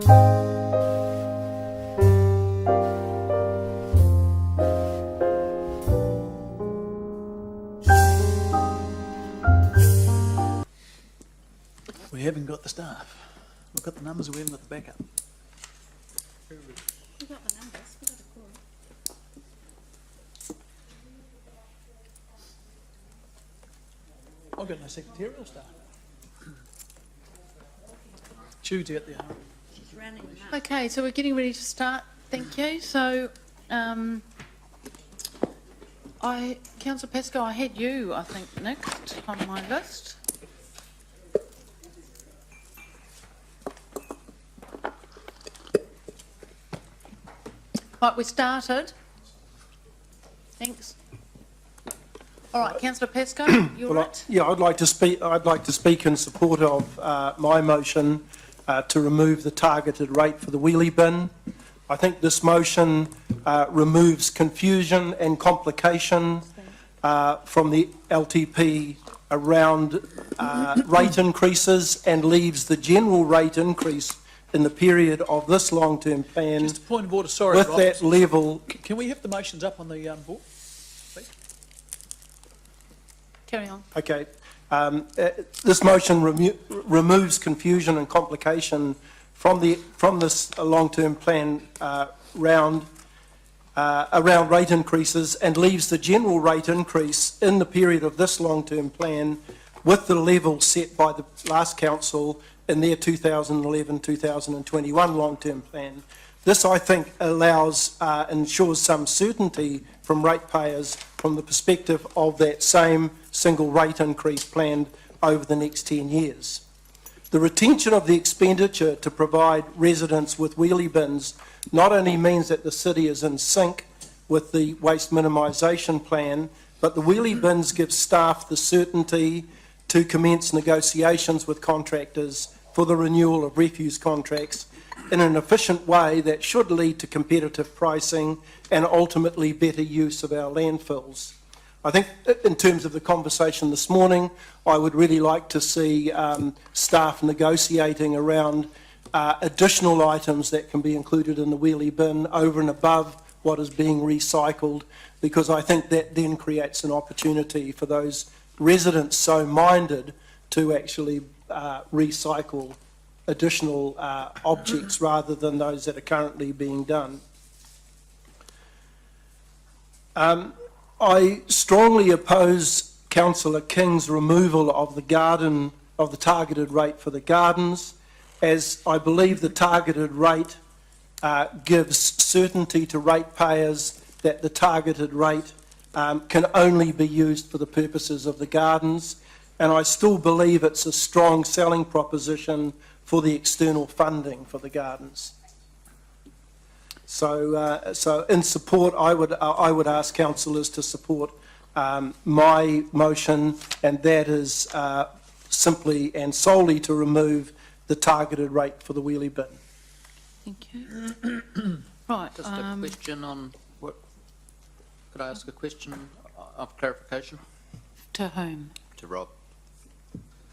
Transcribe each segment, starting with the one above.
We haven't got the staff. We've got the numbers, we haven't got the backup. We got the numbers, we got a quorum. I've got no secretarial staff. Jude's out there. She's running them up. Okay, so we're getting ready to start. Thank you. So, Councillor Pascoe, I had you, I think, next on my list. Right, we started. Thanks. All right, Councillor Pascoe, you're right. Yeah, I'd like to speak in support of my motion to remove the targeted rate for the wheelie bin. I think this motion removes confusion and complication from the LTP around rate increases and leaves the general rate increase in the period of this long-term plan Just a point of order, sorry, with Rob. that level. Can we have the motions up on the board? Please? Carry on. Okay. This motion removes confusion and complication from this long-term plan around rate increases and leaves the general rate increase in the period of this long-term plan with the level set by the last council in their 2011-2021 long-term plan. This, I think, ensures some certainty from ratepayers from the perspective of that same single rate increase planned over the next 10 years. The retention of the expenditure to provide residents with wheelie bins not only means that the city is in sync with the waste minimisation plan, but the wheelie bins give staff the certainty to commence negotiations with contractors for the renewal of refuse contracts in an efficient way that should lead to competitive pricing and ultimately better use of our landfills. I think in terms of the conversation this morning, I would really like to see staff negotiating around additional items that can be included in the wheelie bin over and above what is being recycled, because I think that then creates an opportunity for those residents so minded to actually recycle additional objects rather than those that are currently being done. I strongly oppose Councillor King's removal of the targeted rate for the gardens, as I believe the targeted rate gives certainty to ratepayers that the targeted rate can only be used for the purposes of the gardens, and I still believe it's a strong selling proposition for the external funding for the gardens. So in support, I would ask councillors to support my motion, and that is simply and solely to remove the targeted rate for the wheelie bin. Thank you. Right. Just a question on what? Could I ask a question of clarification? To whom? To Rob.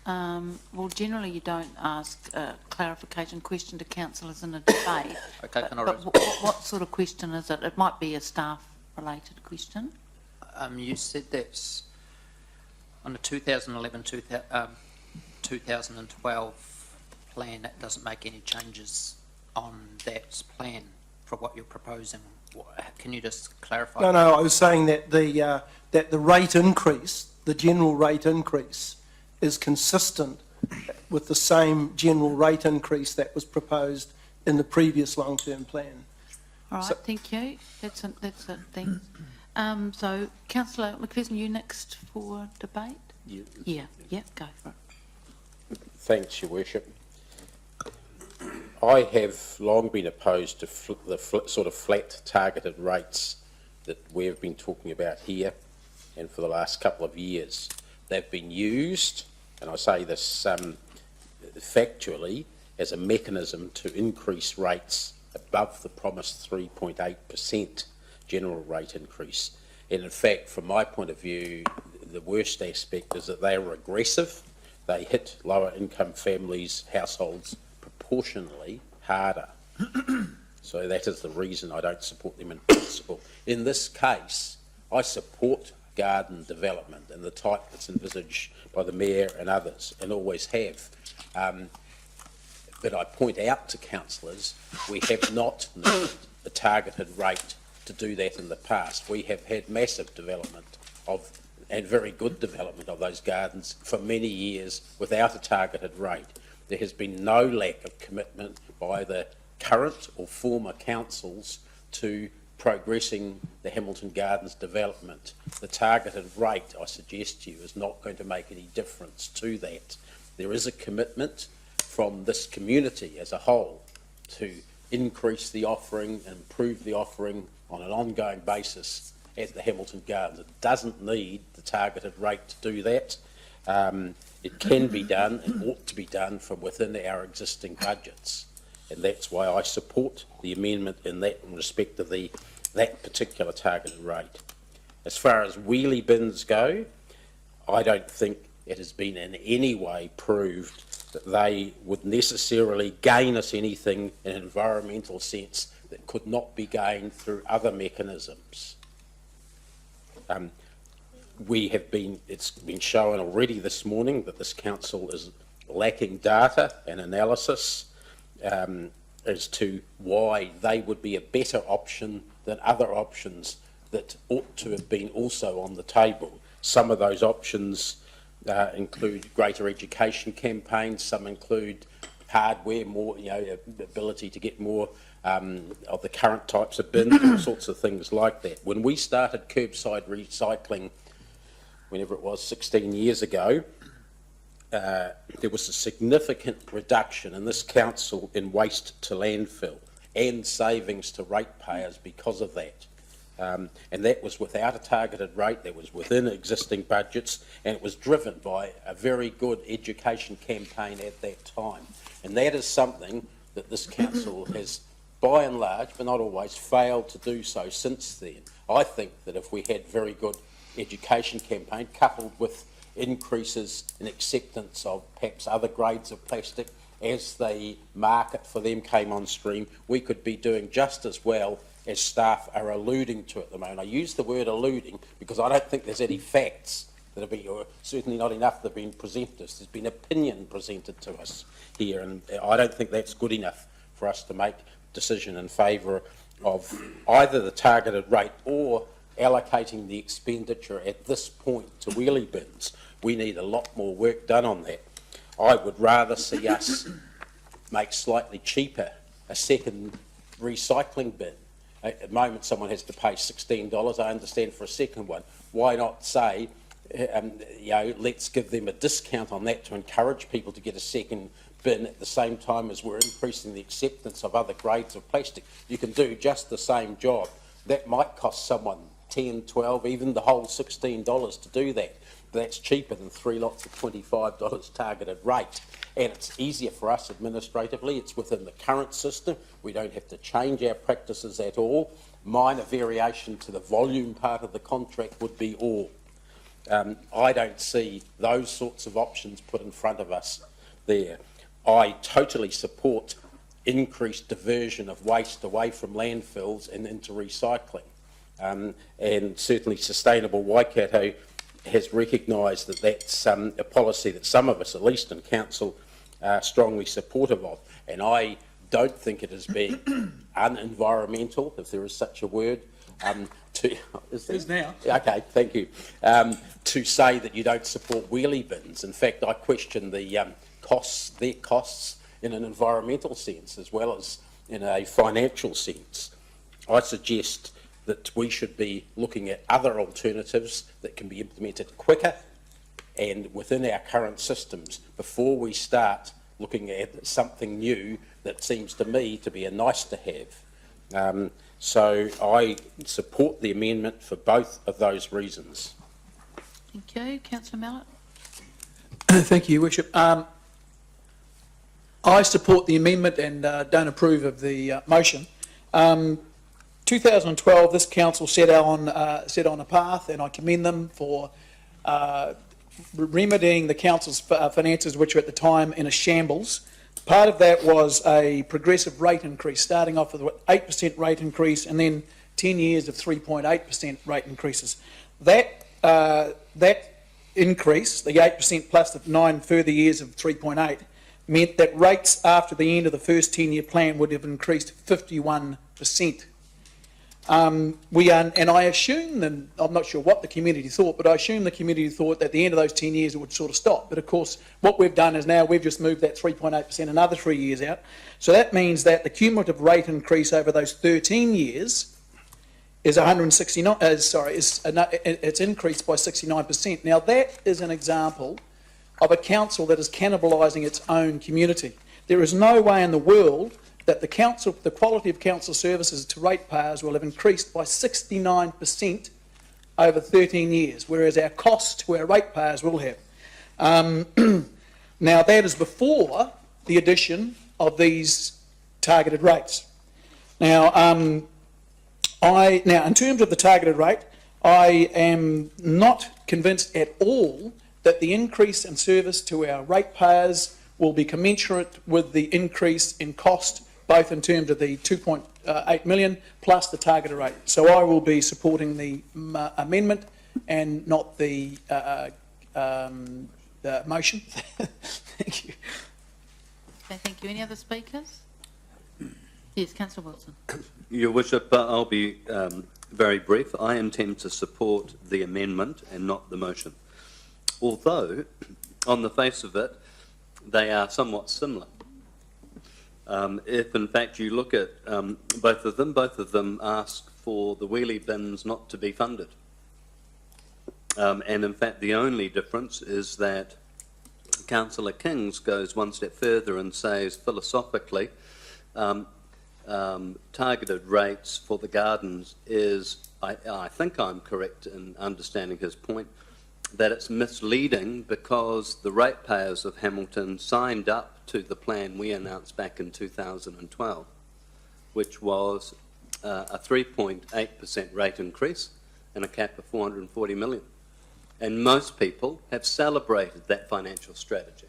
Well, generally you don't ask a clarification question to councillors in a debate. Okay, can I but raise? what sort of question is it? It might be a staff-related question. You said that's on the 2011-2012 plan, that doesn't make any changes on that plan for what you're proposing. Can you just clarify? No, I was saying that the rate increase, the general rate increase, is consistent with the same general rate increase that was proposed in the previous long-term plan. All right, thank you. That's it, thanks. So, Councillor McPherson, you next for debate? Yeah, go for it. Thanks, Your Worship. I have long been opposed to the sort of flat targeted rates that we've been talking about here, and for the last couple of years. They've been used, and I say this factually, as a mechanism to increase rates above the promised 3.8% general rate increase. And in fact, from my point of view, the worst aspect is that they are regressive. They hit lower income families, households proportionally harder. So that is the reason I don't support them in principle. In this case, I support garden development and the type that's envisaged by the Mayor and others, and always have. But I point out to councillors, we have not needed a targeted rate to do that in the past. We have had massive development and very good development of those gardens for many years without a targeted rate. There has been no lack of commitment by the current or former councils to progressing the Hamilton Gardens development. The targeted rate, I suggest to you, is not going to make any difference to that. There is a commitment from this community as a whole to increase the offering and improve the offering on an ongoing basis at the Hamilton Gardens. It doesn't need the targeted rate to do that. It can be done and ought to be done from within our existing budgets. And that's why I support the amendment in respect of that particular targeted rate. As far as wheelie bins go, I don't think it has been in any way proved that they would necessarily gain us anything in an environmental sense that could not be gained through other mechanisms. It's been shown already this morning that this council is lacking data and analysis as to why they would be a better option than other options that ought to have been also on the table. Some of those options include greater education campaigns, some include hardware, more, ability to get more of the current types of bins, all sorts of things like that. When we started curbside recycling, whenever it was 16 years ago, there was a significant reduction in this council in waste to landfill and savings to ratepayers because of that. And that was without a targeted rate, that was within existing budgets, and it was driven by a very good education campaign at that time. And that is something that this council has, by and large, but not always, failed to do so since then. I think that if we had very good education campaign coupled with increases in acceptance of perhaps other grades of plastic as the market for them came on stream, we could be doing just as well as staff are alluding to at the moment. I use the word alluding because I don't think there's any facts that have been, or certainly not enough that have been presented to us. There's been opinion presented to us here, and I don't think that's good enough for us to make a decision in favour of either the targeted rate or allocating the expenditure at this point to wheelie bins. We need a lot more work done on that. I would rather see us make slightly cheaper a second recycling bin. At the moment someone has to pay $16, I understand, for a second one. Why not say, let's give them a discount on that to encourage people to get a second bin at the same time as we're increasing the acceptance of other grades of plastic. You can do just the same job. That might cost someone $10, $12, even the whole $16 to do that. But that's cheaper than 3 lots of $25 targeted rate. And it's easier for us administratively. It's within the current system. We don't have to change our practices at all. Minor variation to the volume part of the contract would be all. I don't see those sorts of options put in front of us there. I totally support increased diversion of waste away from landfills and into recycling. And certainly Sustainable Waikato has recognised that that's a policy that some of us, at least in council, are strongly supportive of. And I don't think it is being unenvironmental, if there is such a word, Is now. Okay, thank you. To say that you don't support wheelie bins. In fact, I question their costs in an environmental sense as well as in a financial sense. I suggest that we should be looking at other alternatives that can be implemented quicker and within our current systems before we start looking at something new that seems to me to be a nice to have. So I support the amendment for both of those reasons. Thank you. Councillor Mallett? Thank you, Your Worship. I support the amendment and don't approve of the motion. 2012, this council set on a path, and I commend them for remedying the council's finances, which were at the time in a shambles. part of that was a progressive rate increase, starting off with an 8% rate increase and then 10 years of 3.8% rate increases. That increase, the 8% plus the 9 further years of 3.8, meant that rates after the end of the first 10-year plan would have increased 51%. And I assume, and I'm not sure what the community thought, but I assume the community thought at the end of those 10 years it would sort of stop. But of course, what we've done is now we've just moved that 3.8% another 3 years out. So that means that the cumulative rate increase over those 13 years is it's increased by 69%. Now that is an example of a council that is cannibalising its own community. There is no way in the world that the quality of council services to ratepayers will have increased by 69% over 13 years, whereas our cost to our ratepayers will have. Now that is before the addition of these targeted rates. Now, in terms of the targeted rate, I am not convinced at all that the increase in service to our ratepayers will be commensurate with the increase in cost, both in terms of the 2.8 million plus the targeted rate. So I will be supporting the amendment and not the motion. Thank you. Okay, thank you. Any other speakers? Yes, Councillor Wilson. Your Worship, I'll be very brief. I intend to support the amendment and not the motion. Although, on the face of it, they are somewhat similar. If in fact you look at both of them ask for the wheelie bins not to be funded. And in fact the only difference is that Councillor Kings goes one step further and says philosophically targeted rates for the gardens is, I think I'm correct in understanding his point, that it's misleading because the ratepayers of Hamilton signed up to the plan we announced back in 2012, which was a 3.8% rate increase and a cap of 440 million. And most people have celebrated that financial strategy.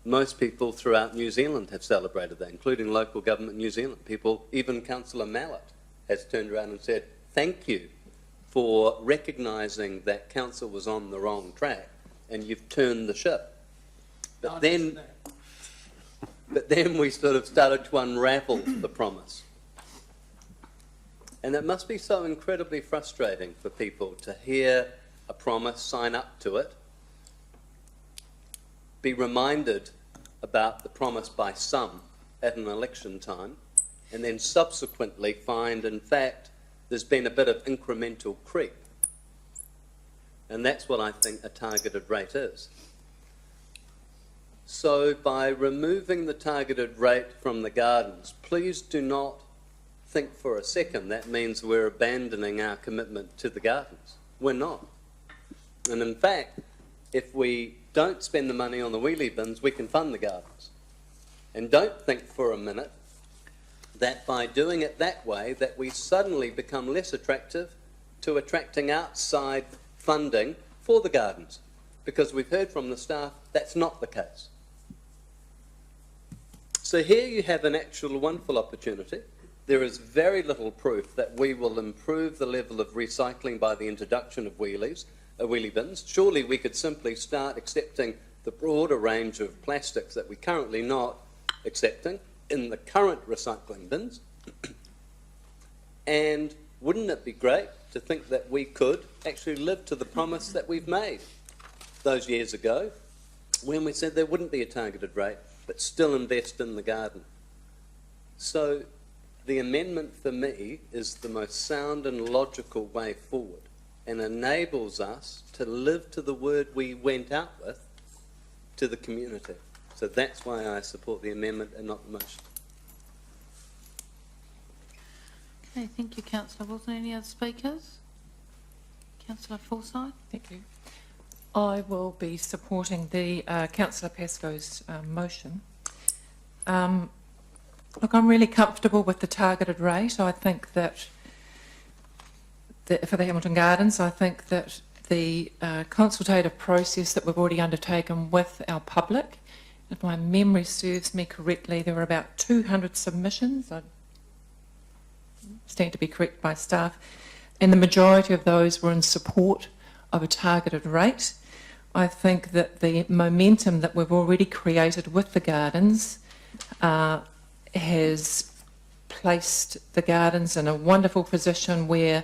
Most people throughout New Zealand have celebrated that, including local government New Zealand. People, even Councillor Mallett has turned around and said, thank you for recognising that council was on the wrong track and you've turned the ship. But then we sort of started to unravel the promise. And it must be so incredibly frustrating for people to hear a promise, sign up to it, be reminded about the promise by some at an election time, and then subsequently find, in fact, there's been a bit of incremental creep. And that's what I think a targeted rate is. So by removing the targeted rate from the gardens, please do not think for a second that means we're abandoning our commitment to the gardens. We're not. And in fact, if we don't spend the money on the wheelie bins, we can fund the gardens. And don't think for a minute that by doing it that way, that we suddenly become less attractive to attracting outside funding for the gardens. Because we've heard from the staff, that's not the case. So here you have an actual wonderful opportunity. There is very little proof that we will improve the level of recycling by the introduction of wheelie bins. Surely we could simply start accepting the broader range of plastics that we're currently not accepting in the current recycling bins. And wouldn't it be great to think that we could actually live to the promise that we've made those years ago when we said there wouldn't be a targeted rate, but still invest in the garden. So the amendment for me is the most sound and logical way forward and enables us to live to the word we went out with to the community. So that's why I support the amendment and not the motion. Okay, thank you, Councillor Wilson. Any other speakers? Councillor Forsyth? Thank you. I will be supporting the Councillor Pascoe's motion. Look, I'm really comfortable with the targeted rate. I think that for the Hamilton Gardens, I think that the consultative process that we've already undertaken with our public if my memory serves me correctly, there were about 200 submissions. I stand to be corrected by staff, and the majority of those were in support of a targeted rate. I think that the momentum that we've already created with the gardens has placed the gardens in a wonderful position where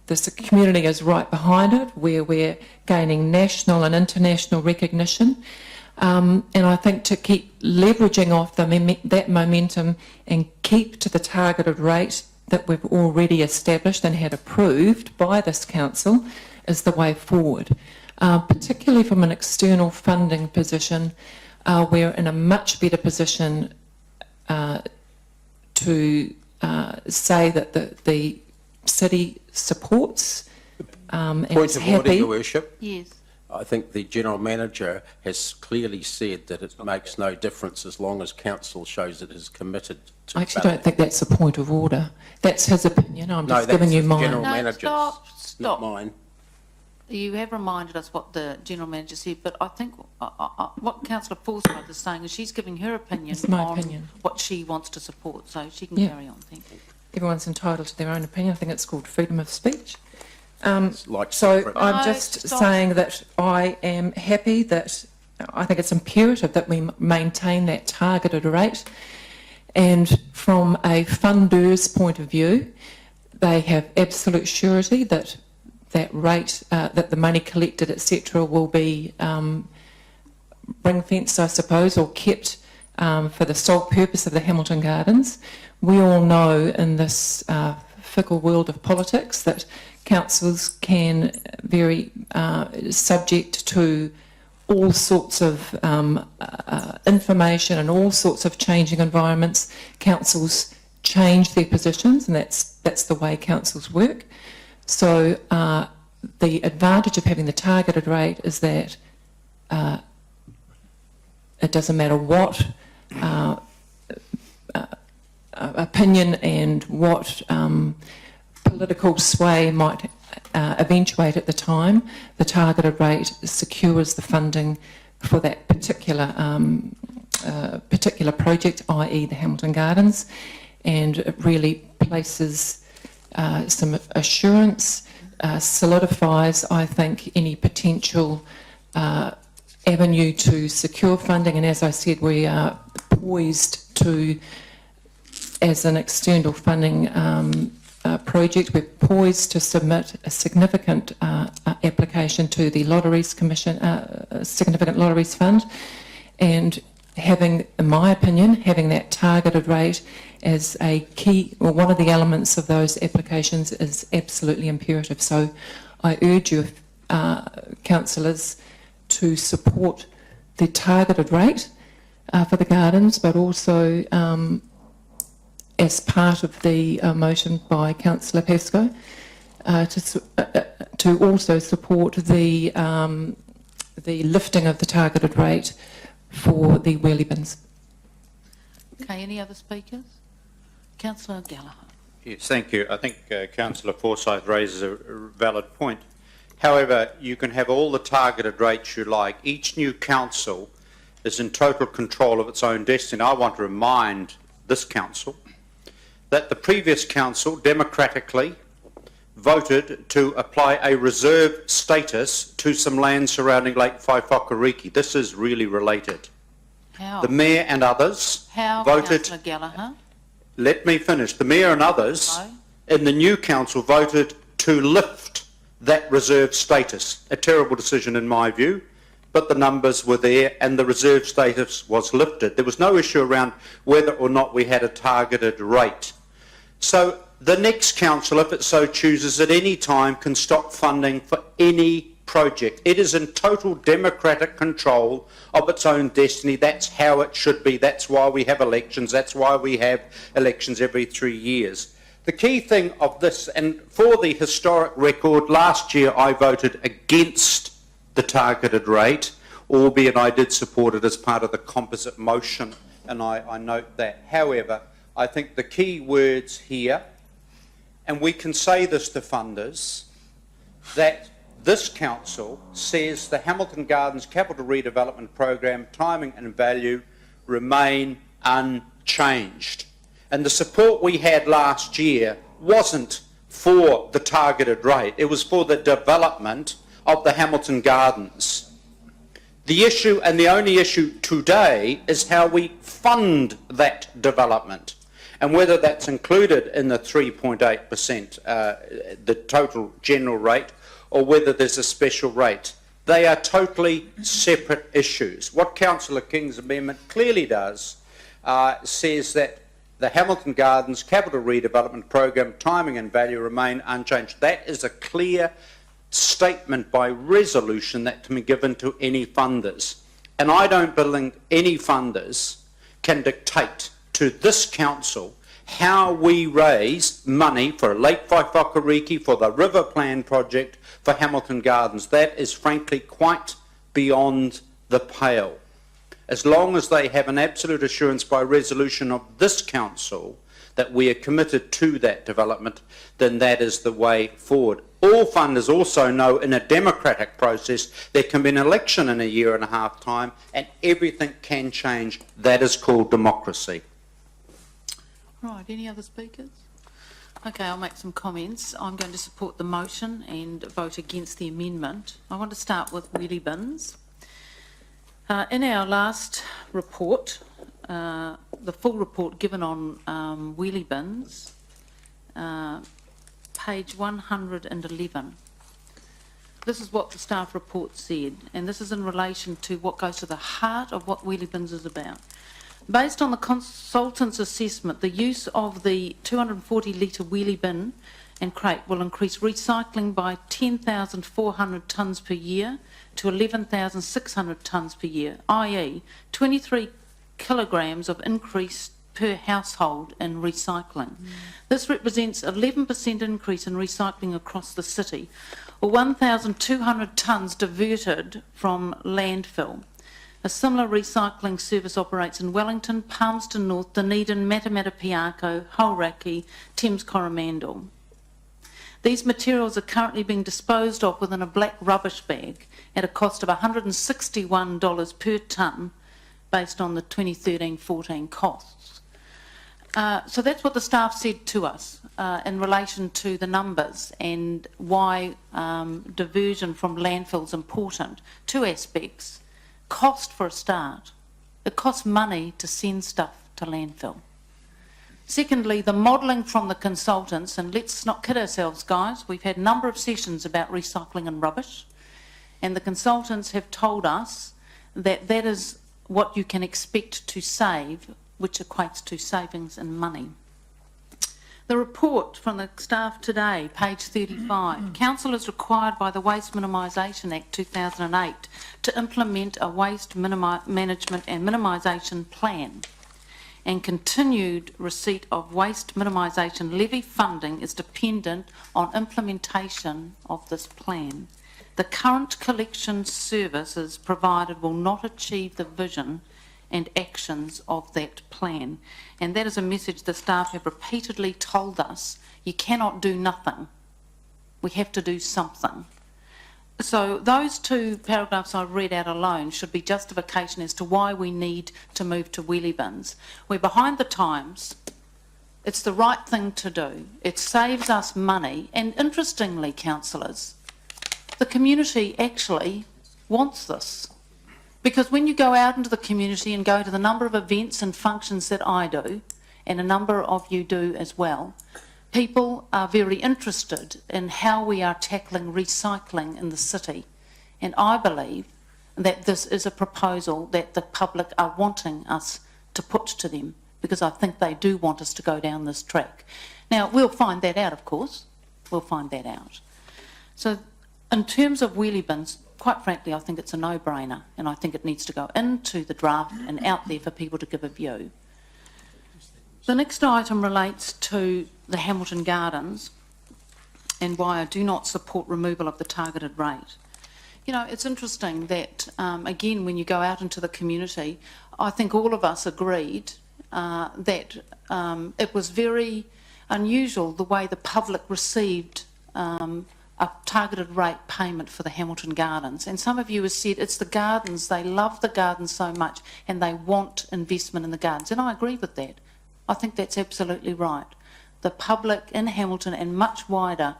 the community is right behind it, where we're gaining national and international recognition. And I think to keep leveraging off that momentum and keep to the targeted rate that we've already established and had approved by this council is the way forward. Particularly from an external funding position, we're in a much better position to say that the city supports and is Point of order, happy. Your Worship. Yes. I think the General Manager has clearly said that it makes no difference as long as council shows it is committed to I actually funding. don't think that's a point of order. That's his opinion. I'm just giving you the mine. General No, Manager's, stop. not mine. You have reminded us what the General Manager said, but I think what Councillor Forsyth is saying is she's giving her opinion It's my on opinion. what she wants to support, so she can Yeah. carry on. Thank you. Everyone's entitled to their own opinion. I think it's called freedom of speech. It's like So separate. I'm No, just stop. saying that I am happy that I think it's imperative that we maintain that targeted rate. And from a funder's point of view, they have absolute surety that that rate, that the money collected, etc., will be ring-fenced, I suppose, or kept for the sole purpose of the Hamilton Gardens. We all know in this fickle world of politics that councils can very subject to all sorts of information and all sorts of changing environments. Councils change their positions, and that's the way councils work. So the advantage of having the targeted rate is that it doesn't matter what opinion and what political sway might eventuate at the time, the targeted rate secures the funding for that particular project, i.e. the Hamilton Gardens, and it really places some assurance, solidifies, I think, any potential avenue to secure funding. And as I said, we are poised to, as an external funding project, we're poised to submit a significant application to the Lotteries Commission, significant Lotteries Fund, and having, in my opinion, having that targeted rate as a key, or one of the elements of those applications is absolutely imperative. So I urge you, councillors, to support the targeted rate for the gardens, but also as part of the motion by Councillor Pesco, to also support the lifting of the targeted rate for the wheelie bins. Okay, any other speakers? Councillor Gallagher. Yes, thank you. I think Councillor Forsyth raises a valid point. However, you can have all the targeted rates you like. Each new council is in total control of its own destiny. I want to remind this council that the previous council democratically voted to apply a reserve status to some land surrounding Lake Whaiwhakariki. This is really related. How? The Mayor and others How, voted... Councillor Gallagher? Let me finish. The Mayor and others No. in the new council voted to lift that reserve status. A terrible decision in my view, but the numbers were there and the reserve status was lifted. There was no issue around whether or not we had a targeted rate. So the next council, if it so chooses, at any time can stop funding for any project. It is in total democratic control of its own destiny. That's how it should be. That's why we have elections. That's why we have elections every 3 years. The key thing of this, and for the historic record, last year I voted against the targeted rate, albeit I did support it as part of the composite motion, and I note that. However, I think the key words here, and we can say this to funders, that this council says the Hamilton Gardens Capital Redevelopment Program timing and value remain unchanged. And the support we had last year wasn't for the targeted rate, it was for the development of the Hamilton Gardens. The issue, and the only issue today, is how we fund that development, and whether that's included in the 3.8%, the total general rate, or whether there's a special rate. They are totally separate issues. What Councillor King's amendment clearly does says that the Hamilton Gardens Capital Redevelopment Program timing and value remain unchanged. That is a clear statement by resolution that can be given to any funders. And I don't believe any funders can dictate to this council how we raise money for Lake Whaiwhakariki, for the River Plan project, for Hamilton Gardens. That is frankly quite beyond the pale. As long as they have an absolute assurance by resolution of this council that we are committed to that development, then that is the way forward. All funders also know in a democratic process there can be an election in a year and a half time and everything can change. That is called democracy. Right, any other speakers? Okay, I'll make some comments. I'm going to support the motion and vote against the amendment. I want to start with wheelie bins. In our last report, the full report given on wheelie bins, page 111. This is what the staff report said, and this is in relation to what goes to the heart of what wheelie bins is about. Based on the consultant's assessment, the use of the 240 litre wheelie bin and crate will increase recycling by 10,400 tonnes per year to 11,600 tonnes per year, i.e. 23 kilograms of increase per household in recycling. This represents 11% increase in recycling across the city, or 1,200 tonnes diverted from landfill. A similar recycling service operates in Wellington, Palmerston North, Dunedin, Matamata-Piako, Hauraki, Thames Coromandel. These materials are currently being disposed of within a black rubbish bag at a cost of $161 per tonne based on the 2013-14 costs. So that's what the staff said to us in relation to the numbers and why diversion from landfill is important. Two aspects. Cost for a start. It costs money to send stuff to landfill. Secondly, the modelling from the consultants, and let's not kid ourselves, guys, we've had a number of sessions about recycling and rubbish, and the consultants have told us that that is what you can expect to save, which equates to savings in money. The report from the staff today, page 35, Council is required by the Waste Minimisation Act 2008 to implement a waste management and minimisation plan, and continued receipt of waste minimisation levy funding is dependent on implementation of this plan. The current collection services provided will not achieve the vision and actions of that plan. And that is a message the staff have repeatedly told us. You cannot do nothing. We have to do something. So those two paragraphs I read out alone should be justification as to why we need to move to wheelie bins. We're behind the times. It's the right thing to do. It saves us money. And interestingly, councillors, the community actually wants this. Because when you go out into the community and go to the number of events and functions that I do, and a number of you do as well, people are very interested in how we are tackling recycling in the city. And I believe that this is a proposal that the public are wanting us to put to them, because I think they do want us to go down this track. Now, we'll find that out, of course. We'll find that out. So in terms of wheelie bins, quite frankly, I think it's a no-brainer, and I think it needs to go into the draft and out there for people to give a view. The next item relates to the Hamilton Gardens and why I do not support removal of the targeted rate. You know, it's interesting that, again, when you go out into the community, I think all of us agreed that it was very unusual the way the public received a targeted rate payment for the Hamilton Gardens. And some of you have said it's the gardens, they love the gardens so much and they want investment in the gardens. And I agree with that. I think that's absolutely right. The public in Hamilton and much wider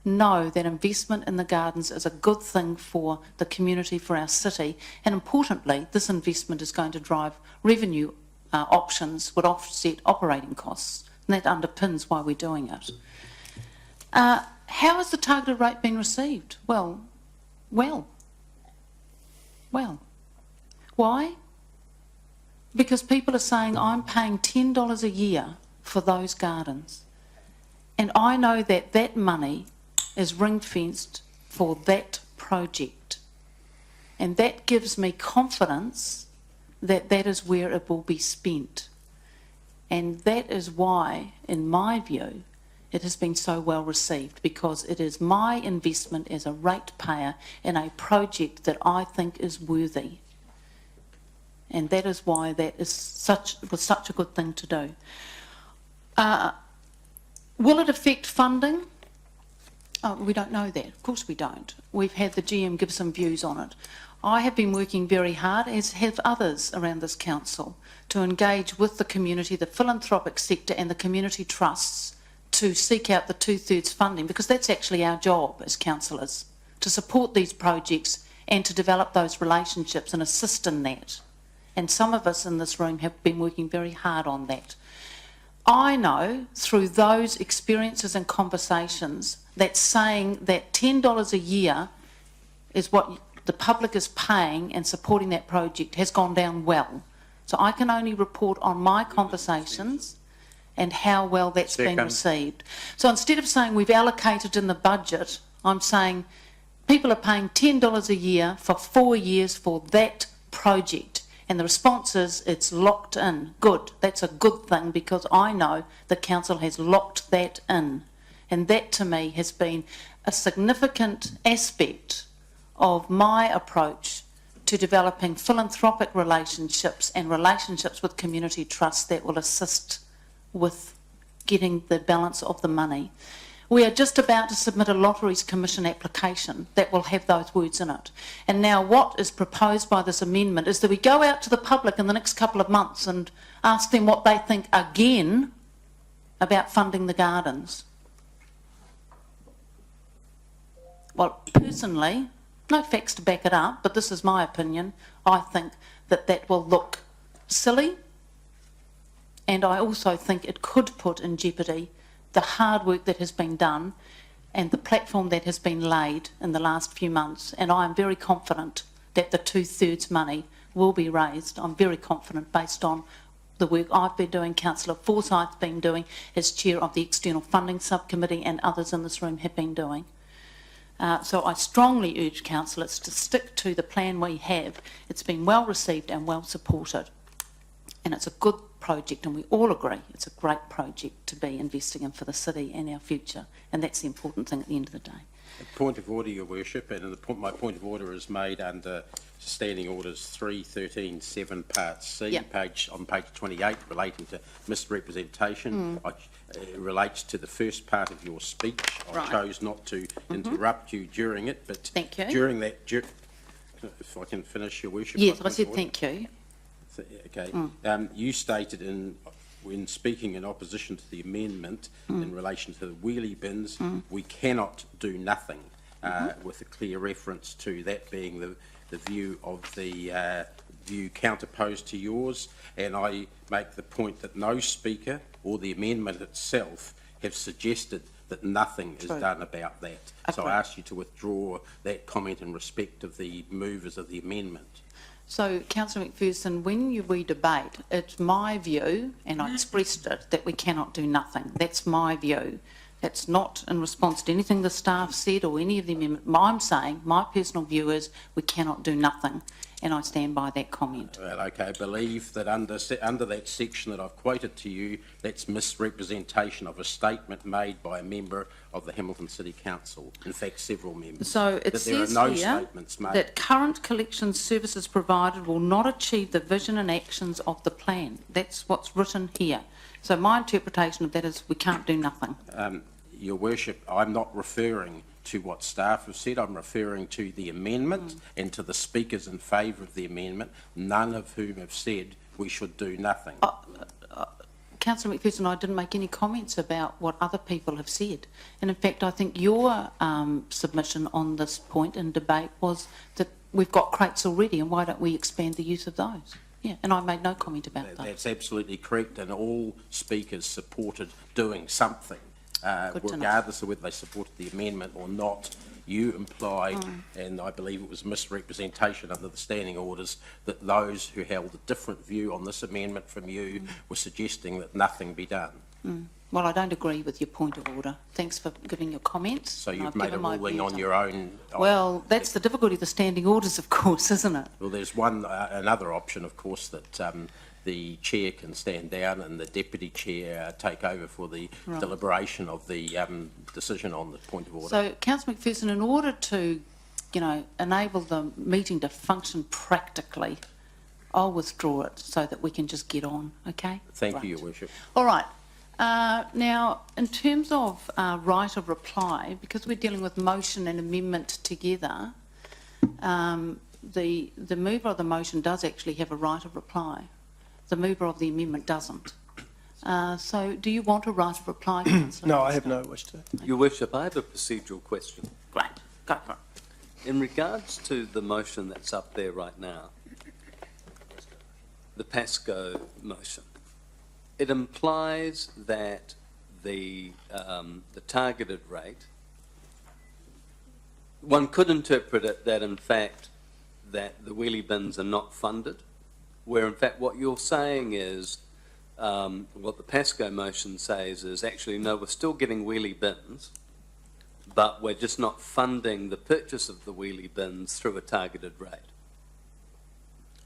know that investment in the gardens is a good thing for the community, for our city, and importantly, this investment is going to drive revenue options would offset operating costs, and that underpins why we're doing it. How has the targeted rate been received? Well. Why? Because people are saying, I'm paying $10 a year for those gardens, and I know that that money is ring-fenced for that project, and that gives me confidence that that is where it will be spent. And that is why, in my view, it has been so well received, because it is my investment as a ratepayer in a project that I think is worthy. And that is why that is was such a good thing to do. Will it affect funding? Oh, we don't know that. Of course we don't. We've had the GM give some views on it. I have been working very hard, as have others around this council, to engage with the community, the philanthropic sector and the community trusts to seek out the 2/3 funding, because that's actually our job as councillors, to support these projects and to develop those relationships and assist in that. And some of us in this room have been working very hard on that. I know through those experiences and conversations that saying that $10 a year is what the public is paying and supporting that project has gone down well. So I can only report on my conversations and how well that's been received. So instead of saying we've allocated in the budget, I'm saying people are paying $10 a year for 4 years for that project. And the response is, it's locked in. Good. That's a good thing, because I know the council has locked that in. And that to me has been a significant aspect of my approach to developing philanthropic relationships and relationships with community trusts that will assist with getting the balance of the money. We are just about to submit a Lotteries Commission application that will have those words in it. And now what is proposed by this amendment is that we go out to the public in the next couple of months and ask them what they think again about funding the gardens. Well, personally, no facts to back it up, but this is my opinion, I think that that will look silly, and I also think it could put in jeopardy the hard work that has been done and the platform that has been laid in the last few months. And I am very confident that the 2/3 money will be raised. I'm very confident based on the work I've been doing, Councillor Forsyth's been doing as chair of the External Funding Subcommittee, and others in this room have been doing. So I strongly urge councillors to stick to the plan we have. It's been well received and well supported. And it's a good project, and we all agree it's a great project to be investing in for the city and our future. And that's the important thing at the end of the day. A point of order, Your Worship, and my point of order is made under Standing Orders 313 7 Part C, Yep. on page 28, relating to misrepresentation. It relates to the first part of your speech. Right. I chose not to interrupt you during it, but Thank you. during that, if I can finish, Your Worship. Yes, my I point said of order. thank you. Okay. You stated when speaking in opposition to the amendment in relation to the wheelie bins, we cannot do nothing, with a clear reference to that being the view of the view counterposed to yours. And I make the point that no speaker or the amendment itself have suggested that nothing is done about that. So I ask you to withdraw that comment in respect of the movers of the amendment. So, Councillor McPherson, when we debate, it's my view, and I expressed it, that we cannot do nothing. That's my view. That's not in response to anything the staff said or any of the amendment. I'm saying, my personal view is we cannot do nothing, and I stand by that comment. Well, okay, I believe that under that section that I've quoted to you, that's misrepresentation of a statement made by a member of the Hamilton City Council. In fact, several members. So it that there are says no here statements made. that current collection services provided will not achieve the vision and actions of the plan. That's what's written here. So my interpretation of that is we can't do nothing. Your Worship, I'm not referring to what staff have said. I'm referring to the amendment and to the speakers in favour of the amendment, none of whom have said we should do nothing. Councillor McPherson, I didn't make any comments about what other people have said. And in fact, I think your submission on this point in debate was that we've got crates already and why don't we expand the use of those? Yeah, and I made no comment about that. That's absolutely correct, and all speakers supported doing something, regardless of whether they supported the amendment or not. You implied, and I believe it was misrepresentation under the standing orders, that those who held a different view on this amendment from you were suggesting that nothing be done. Well, I don't agree with your point of order. Thanks for giving your comments. So and you've I've made a given my ruling views on your own. Well, that's the difficulty of the standing orders, of course, isn't it? Well, there's another option, of course, that the chair can stand down and the deputy chair take over for the deliberation of the decision on the point of order. So, Councillor McPherson, in order to, enable the meeting to function practically, I'll withdraw it so that we can just get on, okay? Thank you, Your Worship. All right. Now, in terms of right of reply, because we're dealing with motion and amendment together, the mover of the motion does actually have a right of reply. The mover of the amendment doesn't. So do you want a right of reply, Councillor? No, I have no wish to. Your Worship, I have a procedural question. Great. Go for it. In regards to the motion that's up there right now, the PASCO motion, it implies that the targeted rate, one could interpret it that in fact that the wheelie bins are not funded, where in fact what you're saying is, what the PASCO motion says is actually no, we're still getting wheelie bins, but we're just not funding the purchase of the wheelie bins through a targeted rate.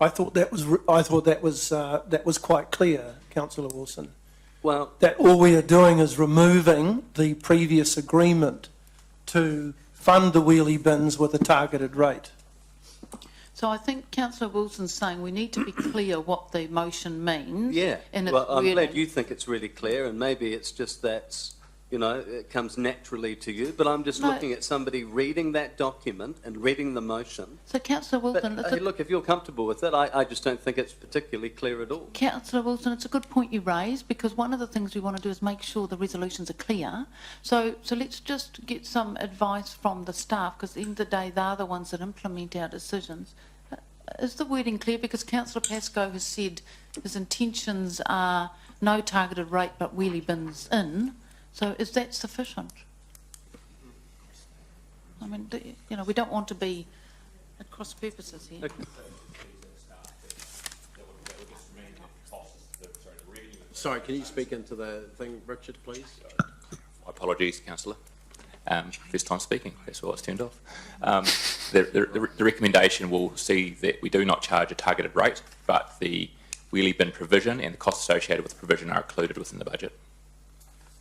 I thought that was quite clear, Councillor Wilson. Well, That all we are doing is removing the previous agreement to fund the wheelie bins with a targeted rate. So I think Councillor Wilson's saying we need to be clear what the motion means. yeah. And it's Well, I'm really- glad you think it's really clear, and maybe it's just that, it comes naturally to you, but I'm just No. looking at somebody reading that document and reading the motion. So Councillor But Wilson, hey, look, if you're comfortable with it, I just don't think it's particularly clear at all. Councillor Wilson, it's a good point you raised, because one of the things we want to do is make sure the resolutions are clear. So let's just get some advice from the staff, because at the end of the day, they're the ones that implement our decisions. Is the wording clear? Because Councillor Pascoe has said his intentions are no targeted rate but wheelie bins in. So is that sufficient? I mean, we don't want to be at cross purposes here. Okay. Sorry, can you speak into the thing, Richard, please? Apologies, Councillor. First time speaking, that's why it's turned off. The recommendation will see that we do not charge a targeted rate, but the wheelie bin provision and the costs associated with the provision are included within the budget,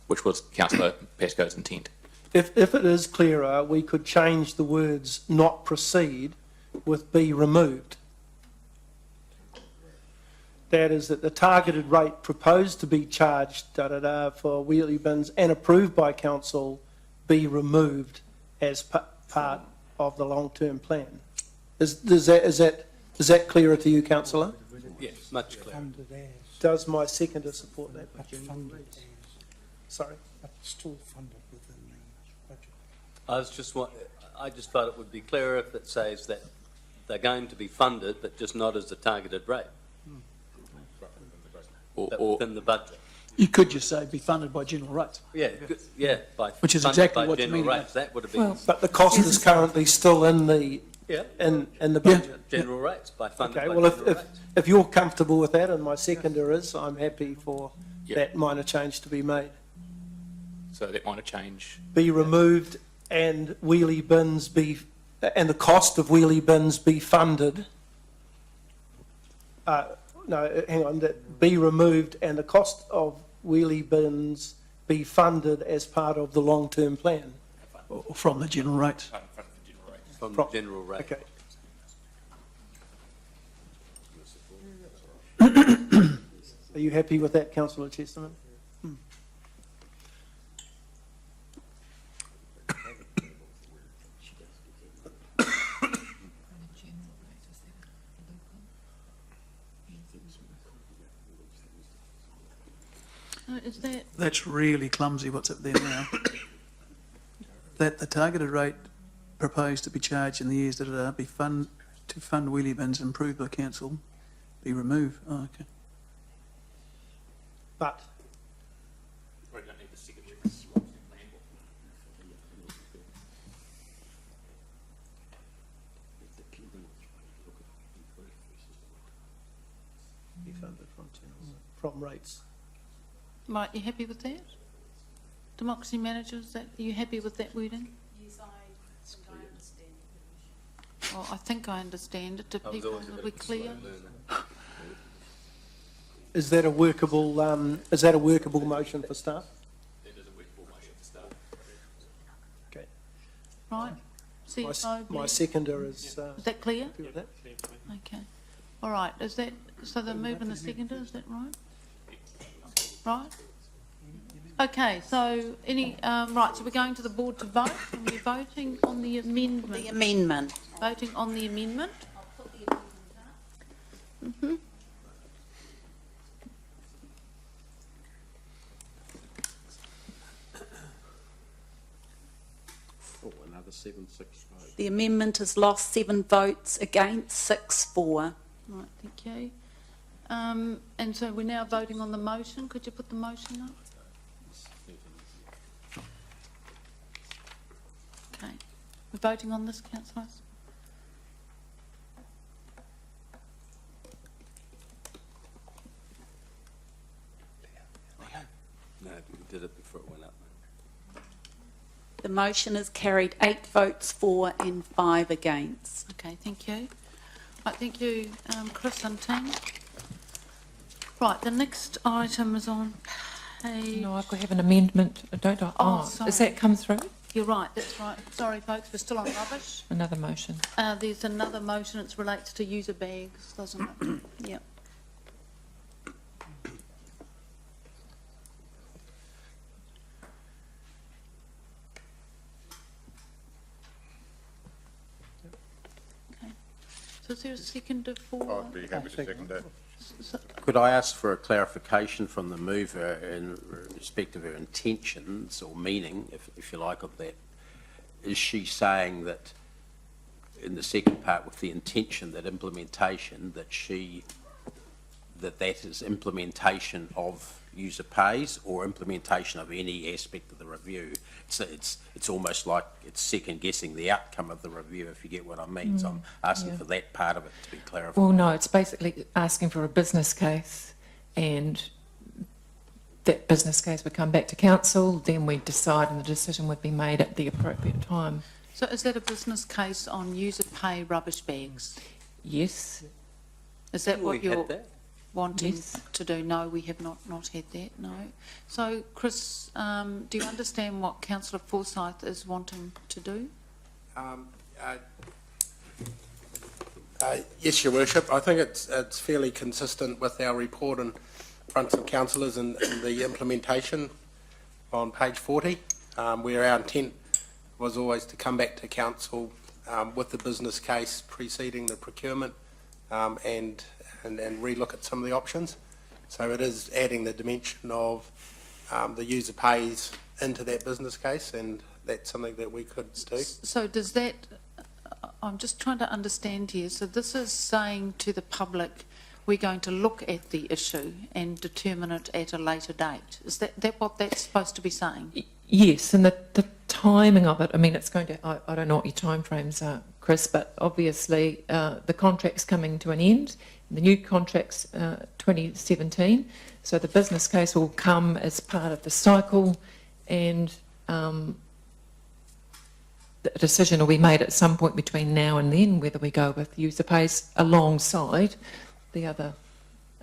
which was Councillor Pascoe's intent. If it is clearer, we could change the words "not proceed" with "be removed." That is, that the targeted rate proposed to be charged for wheelie bins and approved by council be removed as part of the long-term plan. Is that clearer to you, councillor? Yes, much clearer. Does my seconder support that? Sorry. Still funded within the budget. I just thought it would be clearer if it says that they're going to be funded, but just not as a targeted rate. But Or within the budget. You could just say be funded by general rates. Yeah, Which is funded exactly by what you general mean. rates. That would have been But the cost is currently still in the in the budget. general rates, by funded Okay, by well, general rates. if you're comfortable with that, and my seconder is, I'm happy for that minor change to be made. so that minor change. Be removed and wheelie bins be, and the cost of wheelie bins be funded. No, hang on, that be removed and the cost of wheelie bins be funded as part of the long-term plan. Or from the general rates. From the general rate. Okay. Are you happy with that, Councillor Chesterman? is that, That's really clumsy what's up there now. That the targeted rate proposed to be charged in the years that are be fund wheelie bins improved by council be removed. Oh, okay. But be funded from rates. right, you happy with that? Democracy managers, are you happy with that wording? Yes, I understand. Well, I think I understand it. Do people, are we clear? Is that a workable motion for staff? It is a workable motion for staff. Okay. Right? CFO, My please. seconder is Is that clear? happy with that. Okay. All right, is that, so the move and the seconder, is that right? Right? Okay, so right, so we're going to the board to vote, and we're voting on the amendment. The amendment. Voting on the amendment. I'll put the amendment up. Mm-hmm. Oh, another 7-6 vote. The amendment has lost 7 votes against, 6 for. Right, thank you. And so we're now voting on the motion. Could you put the motion up? Okay. We're voting on this, councillors? No, we did it before it went up. The motion is carried 8 votes for and 5 against. Okay, thank you. Right, thank you, Chris and Ting. Right, the next item is on page... No, I've got to have an amendment, don't I? Oh, Has sorry. that come through? You're right, that's right. Sorry, folks, we're still on rubbish. Another motion. There's another motion, it relates to user bags, doesn't it? Yep. Okay. So is there a seconder for... I'd be happy to second that. Could I ask for a clarification from the mover in respect of her intentions or meaning, if you like, of that? Is she saying that in the second part with the intention that implementation, that is implementation of user pays or implementation of any aspect of the review? It's almost like it's second guessing the outcome of the review, if you get what I mean. So I'm asking for that part of it to be clarified. Well, no, it's basically asking for a business case, and that business case would come back to council, then we'd decide and the decision would be made at the appropriate time. So is that a business case on user pay rubbish bags? Yes. Is that what We had you're that. wanting Yes. to do? No, we have not had that, no. So, Chris, do you understand what Councillor Forsyth is wanting to do? Yes, Your Worship. I think it's fairly consistent with our report in front of councillors and the implementation on page 40, where our intent was always to come back to council with the business case preceding the procurement and relook at some of the options. So it is adding the dimension of the user pays into that business case, and that's something that we could do. So does that, I'm just trying to understand here, so this is saying to the public, we're going to look at the issue and determine it at a later date. Is that what that's supposed to be saying? Yes, and the timing of it, I mean, it's going to, I don't know what your timeframes are, Chris, but obviously the contract's coming to an end. The new contract's 2017, so the business case will come as part of the cycle, and the decision will be made at some point between now and then whether we go with user pays alongside the other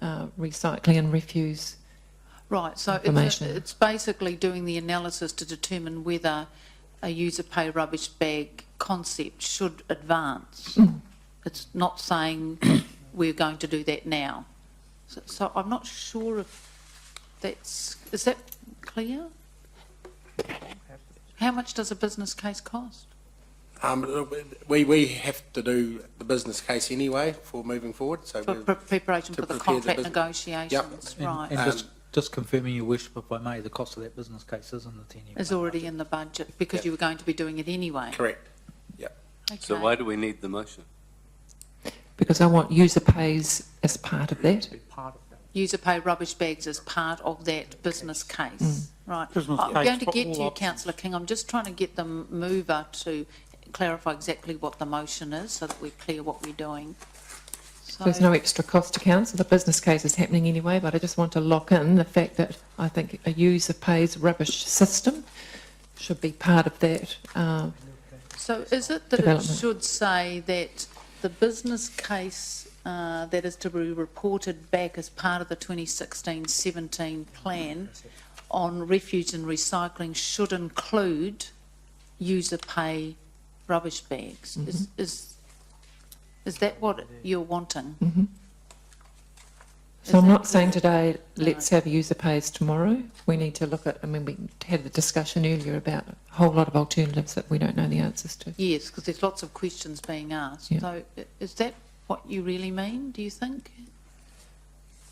recycling and refuse. Right, so information. it's basically doing the analysis to determine whether a user pay rubbish bag concept should advance. It's not saying we're going to do that now. So I'm not sure if is that clear? How much does a business case cost? We have to do the business case anyway for moving forward. So For preparation for the prepare contract bus- negotiations, right. And Just confirming your worship, if I may, the cost of that business case is in the 10-year Is plan already budget. in the budget because you were going to be doing it anyway. Correct. Yeah. Okay. So why do we need the motion? Because I want user pays as part of that. Part of that. User pay rubbish bags as part of that business case. Right. Business I'm case going to for get all to you, options. Councillor King. I'm just trying to get the mover to clarify exactly what the motion is so that we're clear what we're doing. So, There's no extra cost to council. The business case is happening anyway, but I just want to lock in the fact that I think a user pays rubbish system should be part of that. so is it that it Development. should say that the business case that is to be reported back as part of the 2016-17 plan on refuse and recycling should include user pay rubbish bags? Is that what you're wanting? So I'm that not saying clear? today, let's have user pays tomorrow. We need to look at, I mean, we had the discussion earlier about a whole lot of alternatives that we don't know the answers to. Yes, because there's lots of questions being asked. Yeah. So is that what you really mean, do you think?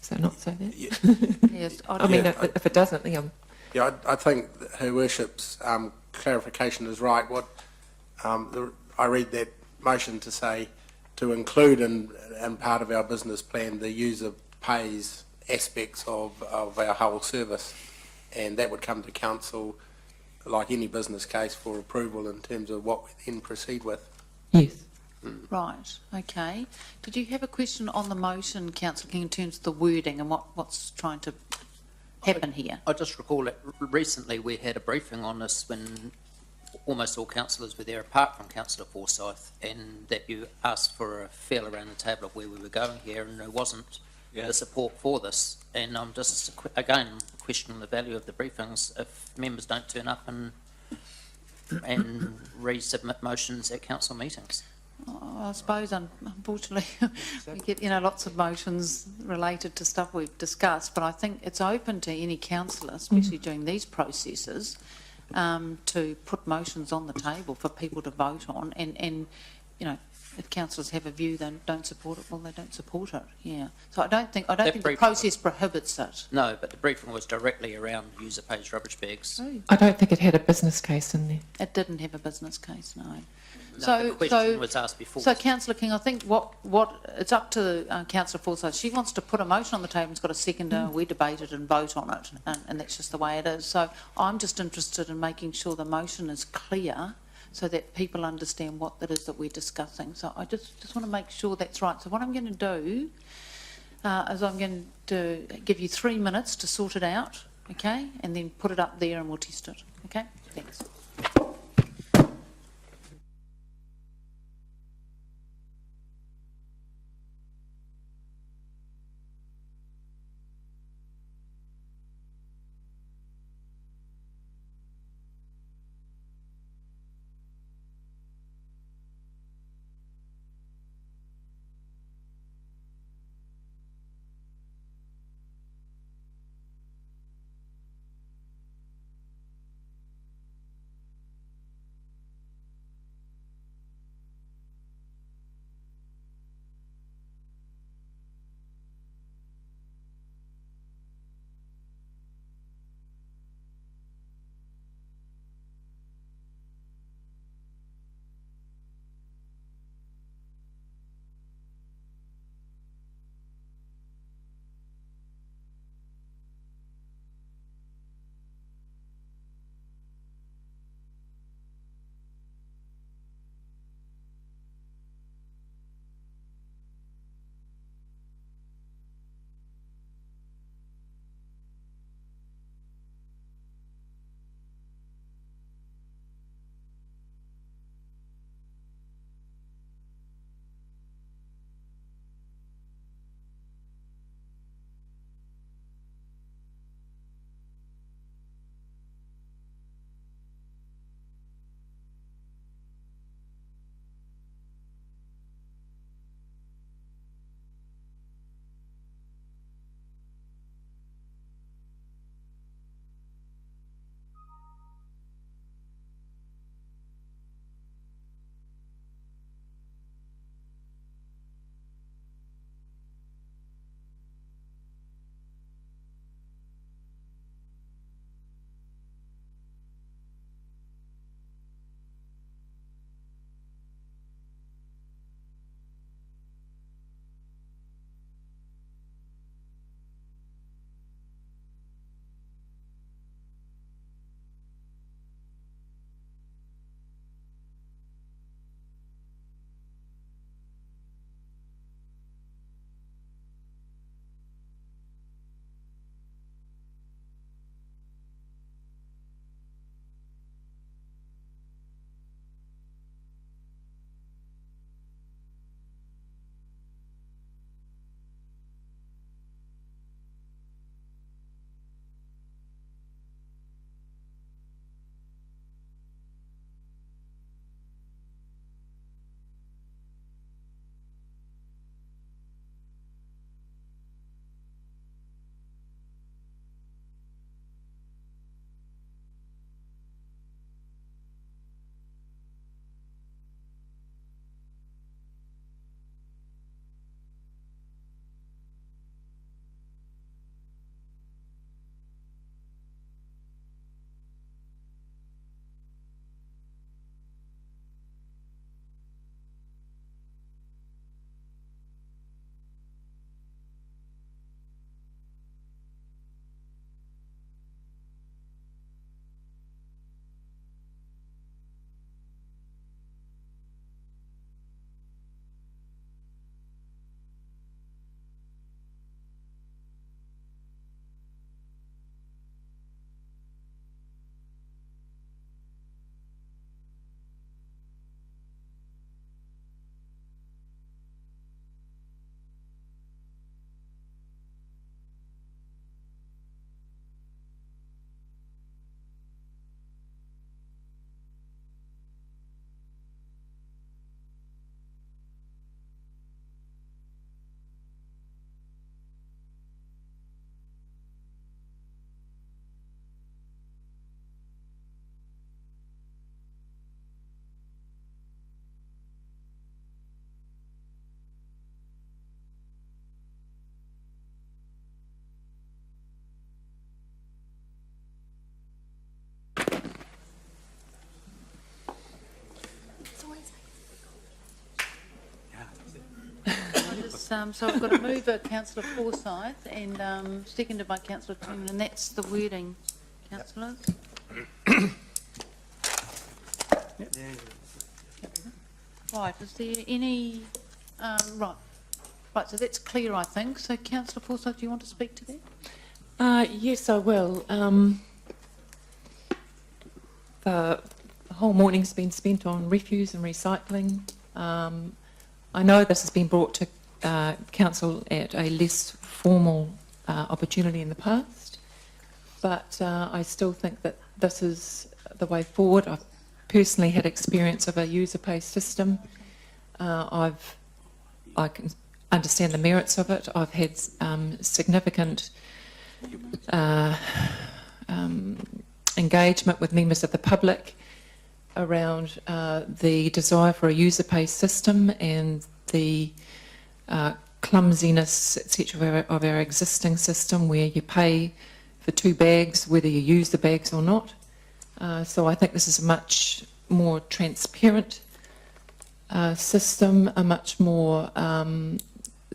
So not say that. Yes. I mean, if it doesn't, then Yeah, I think Her Worship's clarification is right. What I read that motion to say to include in part of our business plan the user pays aspects of our whole service, and that would come to council like any business case for approval in terms of what we then proceed with. yes. Right, okay. Did you have a question on the motion, Councillor King, in terms of the wording and what's trying to happen here? I just recall that recently we had a briefing on this when almost all councillors were there apart from Councillor Forsyth, and that you asked for a feel around the table of where we were going here, and there wasn't the support for this. And I'm just, again, questioning the value of the briefings if members don't turn up and resubmit motions at council meetings. I suppose, unfortunately, we get, lots of motions related to stuff we've discussed, but I think it's open to any councillor, especially during these processes, to put motions on the table for people to vote on, and if councillors have a view they don't support it, well, they don't support it. Yeah. So I don't think the process prohibits it. No, but the briefing was directly around user pays rubbish bags. I don't think it had a business case in there. It didn't have a business case, no. No, the question was asked before. So, Councillor King, I think what it's up to Councillor Forsyth. She wants to put a motion on the table, and's got a seconder, we debate it and vote on it, and that's just the way it is. So I'm just interested in making sure the motion is clear so that people understand what it is that we're discussing. So I just want to make sure that's right. So what I'm going to do is I'm going to give you 3 minutes to sort it out, okay, and then put it up there and we'll test it, okay? Thanks. so I've got a mover, councillor Forsyth, and seconded by councillor Truman, and that's the wording, councillors. Right, is there any, right, so that's clear, I think. So councillor Forsyth, do you want to speak to that? Yes, I will. The whole morning's been spent on refuse and recycling. I know this has been brought to council at a less formal opportunity in the past, but I still think that this is the way forward. I've personally had experience of a user-pay system. I can understand the merits of it. I've had significant engagement with members of the public around the desire for a user-pay system and the clumsiness, etc., of our existing system where you pay for 2 bags whether you use the bags or not. So I think this is a much more transparent system, a much more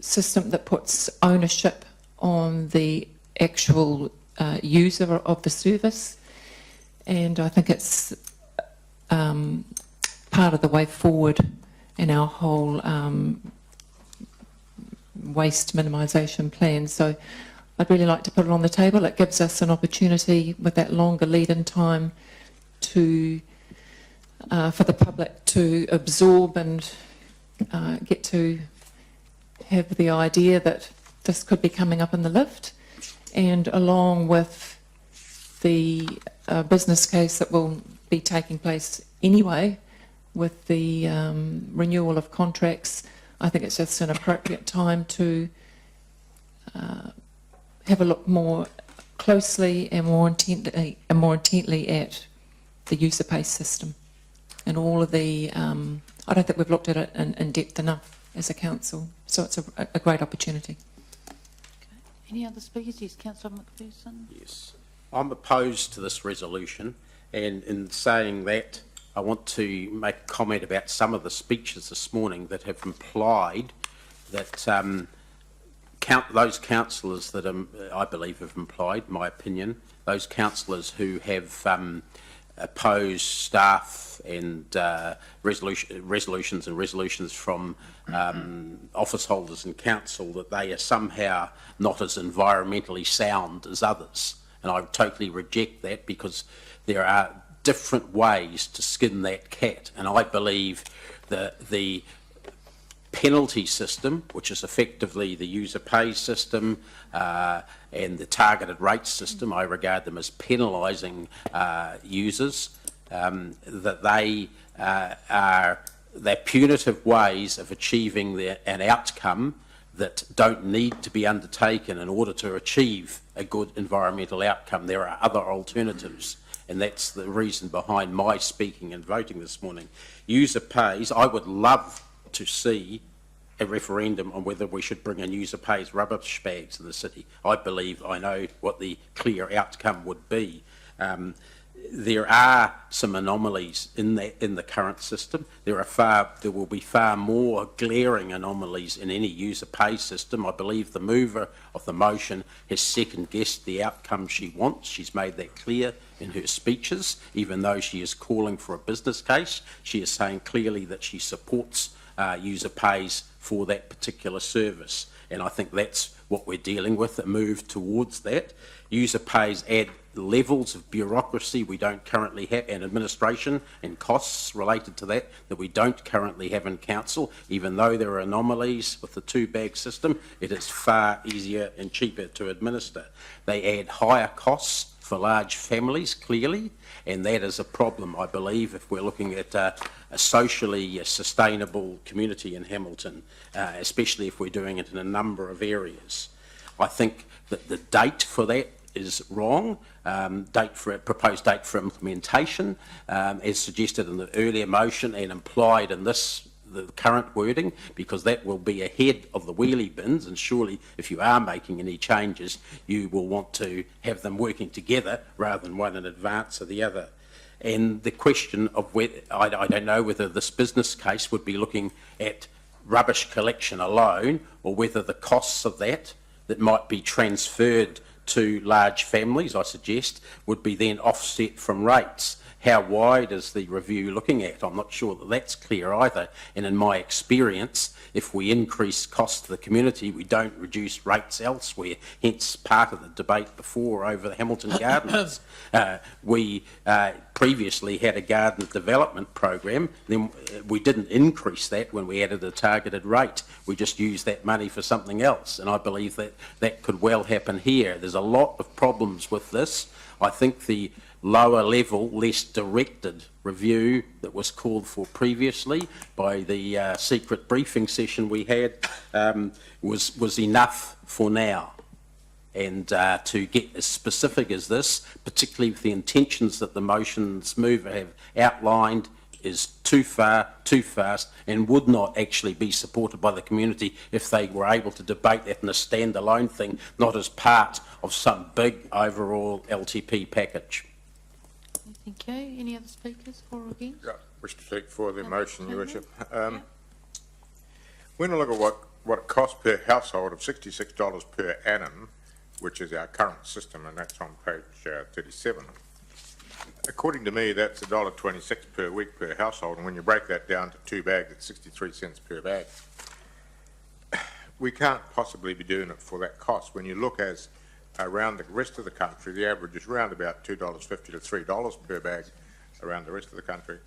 system that puts ownership on the actual user of the service, and I think it's part of the way forward in our whole waste minimisation plan. So I'd really like to put it on the table. It gives us an opportunity with that longer lead-in time to for the public to absorb and get to have the idea that this could be coming up in the lift, and along with the business case that will be taking place anyway with the renewal of contracts, I think it's just an appropriate time to have a look more closely and more intently at the user-pay system and all of the. I don't think we've looked at it in depth enough as a council, so it's a great opportunity. Okay. Any other speakers? Yes, councillor McPherson. Yes, I'm opposed to this resolution, and in saying that, I want to make a comment about some of the speeches this morning that have implied that those councillors that I believe have implied, my opinion, those councillors who have opposed staff and resolutions from office holders in council, that they are somehow not as environmentally sound as others. And I totally reject that, because there are different ways to skin that cat. And I believe that the penalty system, which is effectively the user pay system and the targeted rate system, I regard them as penalising users, that they're punitive ways of achieving an outcome that don't need to be undertaken in order to achieve a good environmental outcome. There are other alternatives, and that's the reason behind my speaking and voting this morning. User pays, I would love to see a referendum on whether we should bring in user pays rubbish bags in the city. I believe I know what the clear outcome would be. There are some anomalies in the current system. There will be far more glaring anomalies in any user pay system. I believe the mover of the motion has second-guessed the outcome she wants. She's made that clear in her speeches. Even though she is calling for a business case, she is saying clearly that she supports user pays for that particular service. And I think that's what we're dealing with, a move towards that. User pays add levels of bureaucracy we don't currently have, and administration and costs related to that we don't currently have in council. Even though there are anomalies with the 2-bag system, it is far easier and cheaper to administer. They add higher costs for large families, clearly, and that is a problem, I believe, if we're looking at a socially sustainable community in Hamilton, especially if we're doing it in a number of areas. I think that the date for that is wrong. Proposed date for implementation, as suggested in the earlier motion and implied in the current wording, because that will be ahead of the wheelie bins, and surely if you are making any changes, you will want to have them working together rather than one in advance of the other. And the question of whether, I don't know whether this business case would be looking at rubbish collection alone, or whether the costs of that might be transferred to large families, I suggest, would be then offset from rates. How wide is the review looking at? I'm not sure that that's clear either. And in my experience, if we increase costs to the community, we don't reduce rates elsewhere, hence part of the debate before over the Hamilton Gardens. We previously had a garden development program, then we didn't increase that when we added a targeted rate. We just used that money for something else, and I believe that that could well happen here. There's a lot of problems with this. I think the lower level, less directed review that was called for previously by the secret briefing session we had was enough for now. And to get as specific as this, particularly with the intentions that the motions mover have outlined, is too far, too fast, and would not actually be supported by the community if they were able to debate that in a standalone thing, not as part of some big overall LTP package. Thank you. Any other speakers for or against? Yeah, wish to speak for the motion, Your Worship. When I look at what it costs per household of $66 per annum, which is our current system, and that's on page 37, according to me, that's $1.26 per week per household, and when you break that down to 2 bags, it's 63 cents per bag. We can't possibly be doing it for that cost. When you look as around the rest of the country, the average is around about $2.50 to $3 per bag around the rest of the country.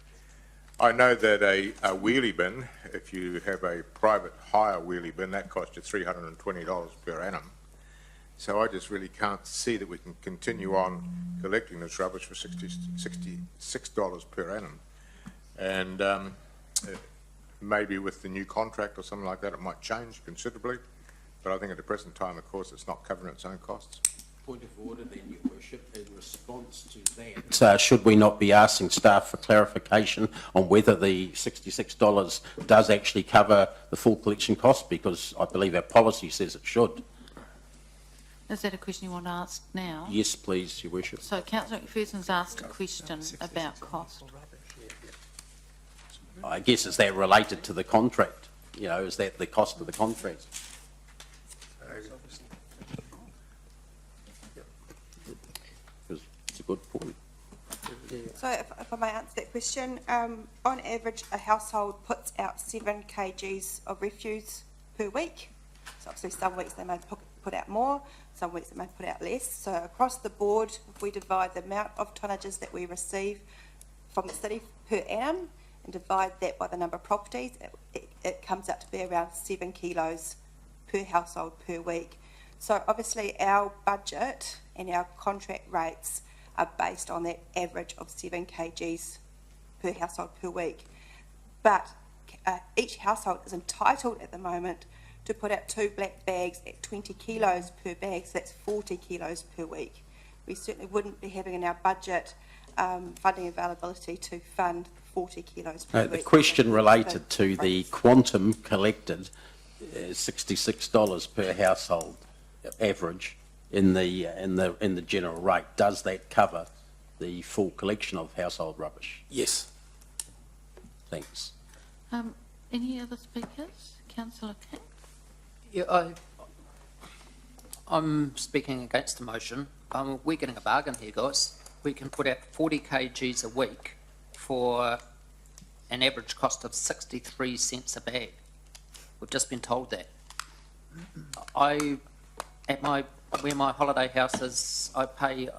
I know that a wheelie bin, if you have a private hire wheelie bin, that costs you $320 per annum. So I just really can't see that we can continue on collecting this rubbish for $66 per annum. And maybe with the new contract or something like that, it might change considerably. But I think at the present time, of course, it's not covering its own costs. Point of order then, Your Worship, in response to that. Should we not be asking staff for clarification on whether the $66 does actually cover the full collection cost? Because I believe our policy says it should. Is that a question you want to ask now? Yes, please, Your Worship. So Councillor McPherson's asked a question about cost. I guess, is that related to the contract? You know, is that the cost of the contract? It's a good point. So if I may answer that question, on average a household puts out 7 kgs of refuse per week. So obviously some weeks they may put out more, some weeks they may put out less. So across the board, if we divide the amount of tonnages that we receive from the city per annum and divide that by the number of properties, it comes out to be around 7 kilos per household per week. So obviously our budget and our contract rates are based on that average of 7 kgs per household per week. But each household is entitled at the moment to put out 2 black bags at 20 kilos per bag, so that's 40 kilos per week. We certainly wouldn't be having in our budget funding availability to fund 40 kilos per week. The question related to the quantum collected is $66 per household average in the general rate. Does that cover the full collection of household rubbish? Yes. Thanks. Any other speakers? Councillor King? Yeah, I'm speaking against the motion. We're getting a bargain here, guys. We can put out 40 kgs a week for an average cost of 63 cents a bag. We've just been told that. Where my holiday house is, I pay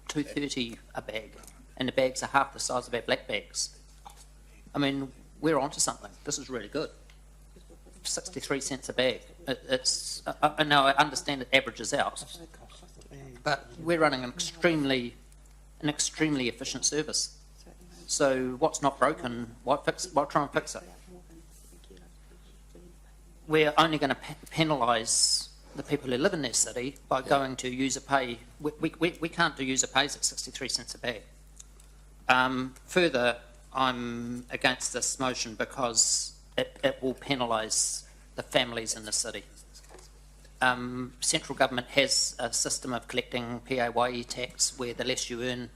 $2.30 a bag, and the bags are half the size of our black bags. I mean, we're onto something. This is really good. 63 cents a bag. And now I understand it averages out, but we're running an extremely efficient service. So what's not broken, why try and fix it? We're only going to penalise the people who live in their city by going to user pay. We can't do user pays at 63 cents a bag. Further, I'm against this motion because it will penalise the families in the city. Central government has a system of collecting PAYE tax where the less you earn,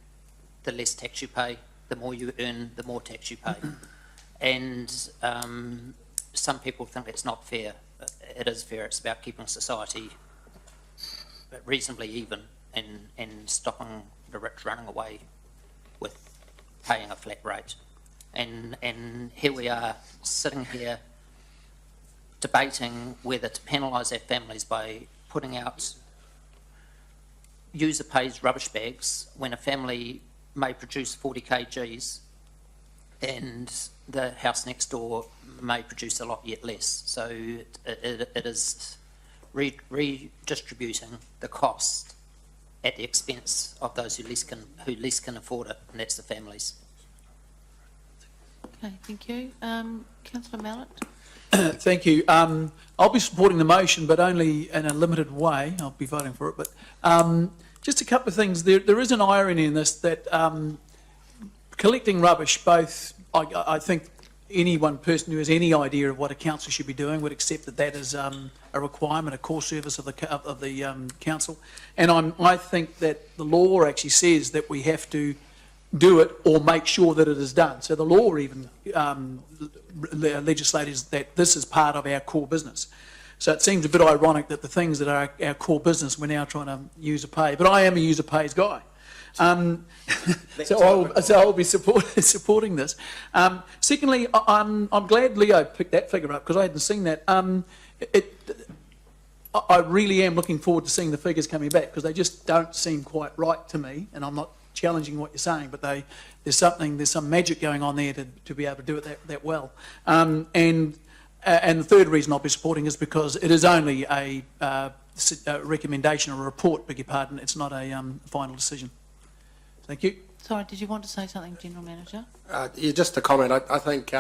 the less tax you pay. The more you earn, the more tax you pay. And some people think it's not fair. It is fair. It's about keeping society reasonably even and stopping the rich running away with paying a flat rate. And here we are sitting here debating whether to penalise our families by putting out user pays rubbish bags when a family may produce 40 kgs and the house next door may produce a lot yet less. So it is redistributing the cost at the expense of those who least can afford it, and that's the families. Okay, thank you. Councillor Mallett? Thank you. I'll be supporting the motion, but only in a limited way. I'll be voting for it. But just a couple of things. There is an irony in this that collecting rubbish, both, I think any one person who has any idea of what a council should be doing would accept that that is a requirement, a core service of the council. And I think that the law actually says that we have to do it or make sure that it is done. So the law even legislates that this is part of our core business. So it seems a bit ironic that the things that are our core business, we're now trying to user pay. But I am a user pays guy. So I'll be supporting this. Secondly, I'm glad Leo picked that figure up because I hadn't seen that. I really am looking forward to seeing the figures coming back because they just don't seem quite right to me, and I'm not challenging what you're saying, but there's some magic going on there to be able to do it that well. And the third reason I'll be supporting is because it is only a recommendation or a report, beg your pardon. It's not a final decision. Thank you. Sorry, did you want to say something, General Manager? Yeah, just a comment. I think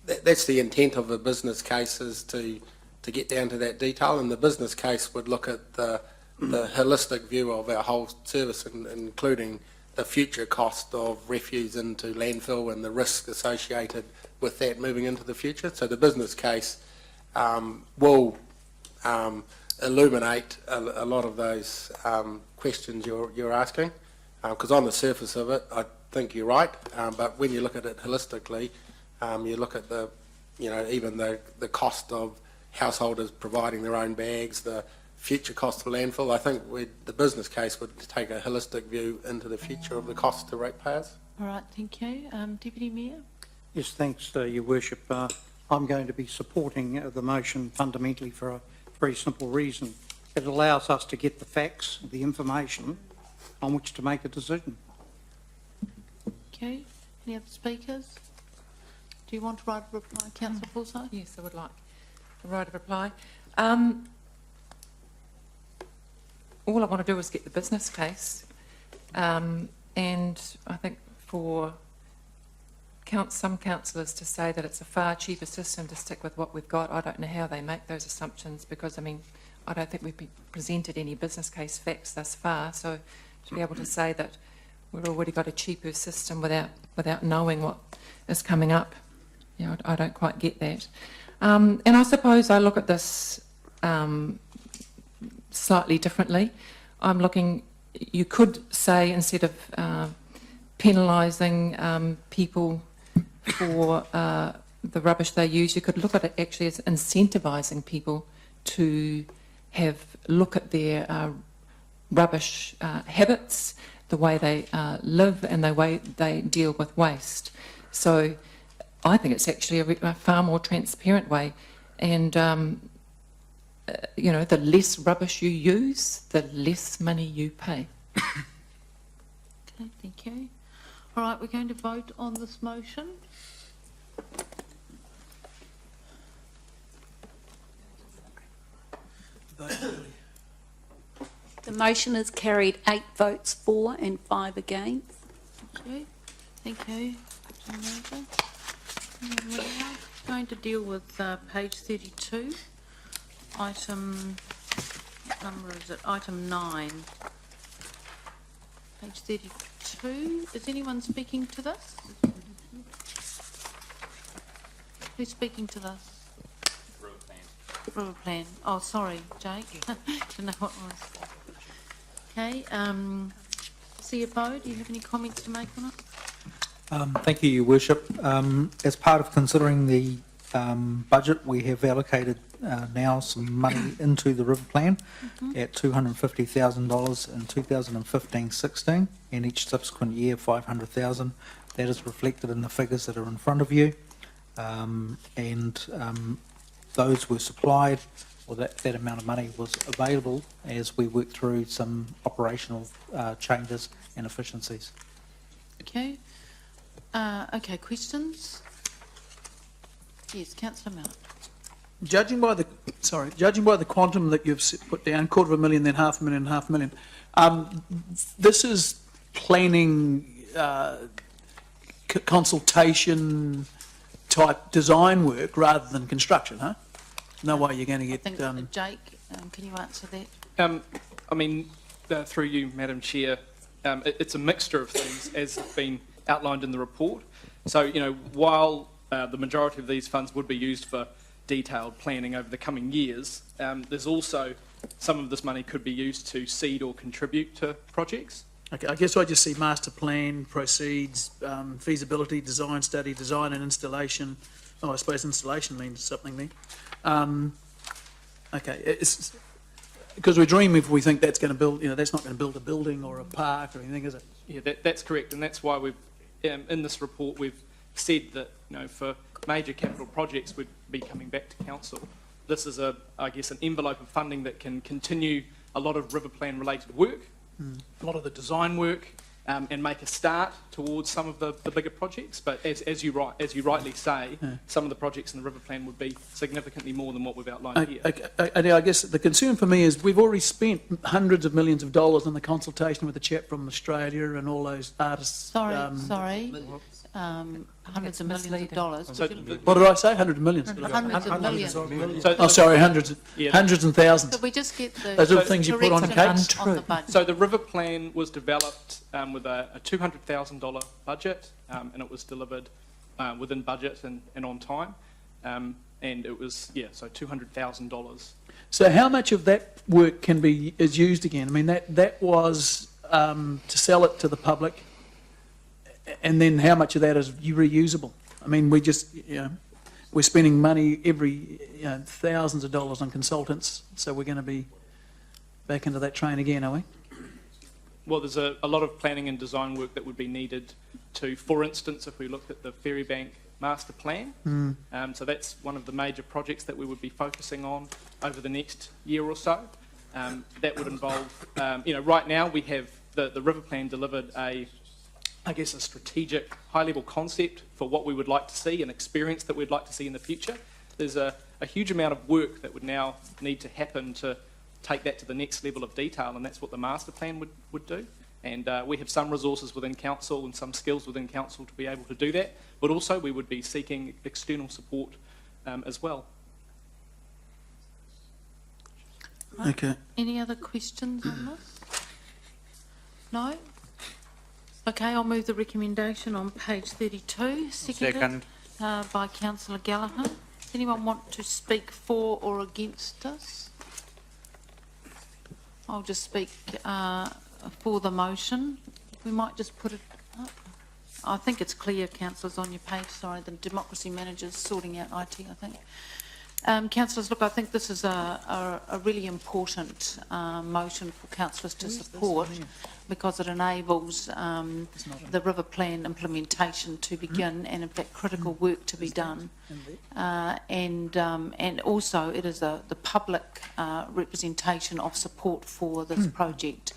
that's the intent of a business case, is to get down to that detail, and the business case would look at the holistic view of our whole service, including the future cost of refuse into landfill and the risk associated with that moving into the future. So the business case will illuminate a lot of those questions you're asking. Because on the surface of it, I think you're right, but when you look at it holistically, you look at even the cost of householders providing their own bags, the future cost of landfill. I think the business case would take a holistic view into the future of the cost to ratepayers. All right, thank you. Deputy Mayor? Yes, thanks, Your Worship. I'm going to be supporting the motion fundamentally for a very simple reason. It allows us to get the facts, the information on which to make a decision. Okay. Any other speakers? Do you want to write a reply, Councillor Forsyth? Yes, I would like to write a reply. All I want to do is get the business case, and I think for some councillors to say that it's a far cheaper system to stick with what we've got, I don't know how they make those assumptions, because, I mean, I don't think we've been presented any business case facts thus far, so to be able to say that we've already got a cheaper system without knowing what is coming up, I don't quite get that. And I suppose I look at this slightly differently. I'm looking, you could say, instead of penalising people for the rubbish they use, you could look at it actually as incentivising people to look at their rubbish habits, the way they live and the way they deal with waste. So I think it's actually a far more transparent way, and the less rubbish you use, the less money you pay. Okay, thank you. All right, we're going to vote on this motion. The motion is carried 8 votes for and 5 against. Thank you. Thank you. We're now going to deal with page 32. Item, what number is it? Item 9. Page 32. Is anyone speaking to this? Who's speaking to this? River plan. Oh, sorry, Jake. Didn't know what it was. Okay. CFO, do you have any comments to make on it? Thank you, Your Worship. As part of considering the budget, we have allocated now some money into the river plan at $250,000 in 2015-16, and each subsequent year $500,000. That is reflected in the figures that are in front of you, those were supplied, or that amount of money was available as we worked through some operational changes and efficiencies. Okay. Okay, questions? Yes, councillor Mallett. Judging by the quantum that you've put down, $250,000, then $500,000, this is planning, consultation type design work rather than construction, huh? No way you're going to I get. think, Jake, can you answer that? I mean, through you, Madam Chair, it's a mixture of things as has been outlined in the report. So, you know, while the majority of these funds would be used for detailed planning over the coming years, there's also some of this money could be used to seed or contribute to projects. Okay, I guess I just see master plan, proceeds, feasibility, design study, design and installation. Oh, I suppose installation means something then. Okay, it's because we dream if we think that's going to build, you know, that's not going to build a building or a park or anything, is it? Yeah, that's correct, and that's why we've, in this report, we've said that, you know, for major capital projects, we'd be coming back to council. This is I guess, an envelope of funding that can continue a lot of river plan related work, a lot of the design work, and make a start towards some of the bigger projects. But as you rightly say, some of the projects in the river plan would be significantly more than what we've outlined here. I guess the concern for me is we've already spent hundreds of millions of dollars on the consultation with the chap from Australia and all those artists. Hundreds of millions of dollars. So what did I say? Hundreds of millions. Hundreds of millions. Oh, sorry, hundreds and thousands. Could we just get the Those are the things you put on cakes. on the budget? So the river plan was developed with a $200,000 budget, and it was delivered within budget and on time, and it was so $200,000. So how much of that work is used again? I mean, that was to sell it to the public, and then how much of that is reusable? I mean, we just, you know, we're spending money thousands of dollars on consultants, so we're going to be back into that train again, are we? Well, there's a lot of planning and design work that would be needed to, for instance, if we looked at the Ferrybank master plan, so that's one of the major projects that we would be focusing on over the next year or so. That would involve, you know, right now we have the river plan delivered a strategic high-level concept for what we would like to see, an experience that we'd like to see in the future. There's a huge amount of work that would now need to happen to take that to the next level of detail, and that's what the master plan would do. And we have some resources within council and some skills within council to be able to do that, but also we would be seeking external support as well. Okay. Any other questions on this? No? Okay, I'll move the recommendation on page 32, seconded by councillor Gallagher. Does anyone want to speak for or against this? I'll just speak for the motion. We might just put it up. I think it's clear, councillors, on your page. Sorry, the democracy manager's sorting out IT, I think. Councillors, look, I think this is a really important motion for councillors to support because it enables the river plan implementation to begin and, in fact, critical work to be done. And also it is the public representation of support for this project.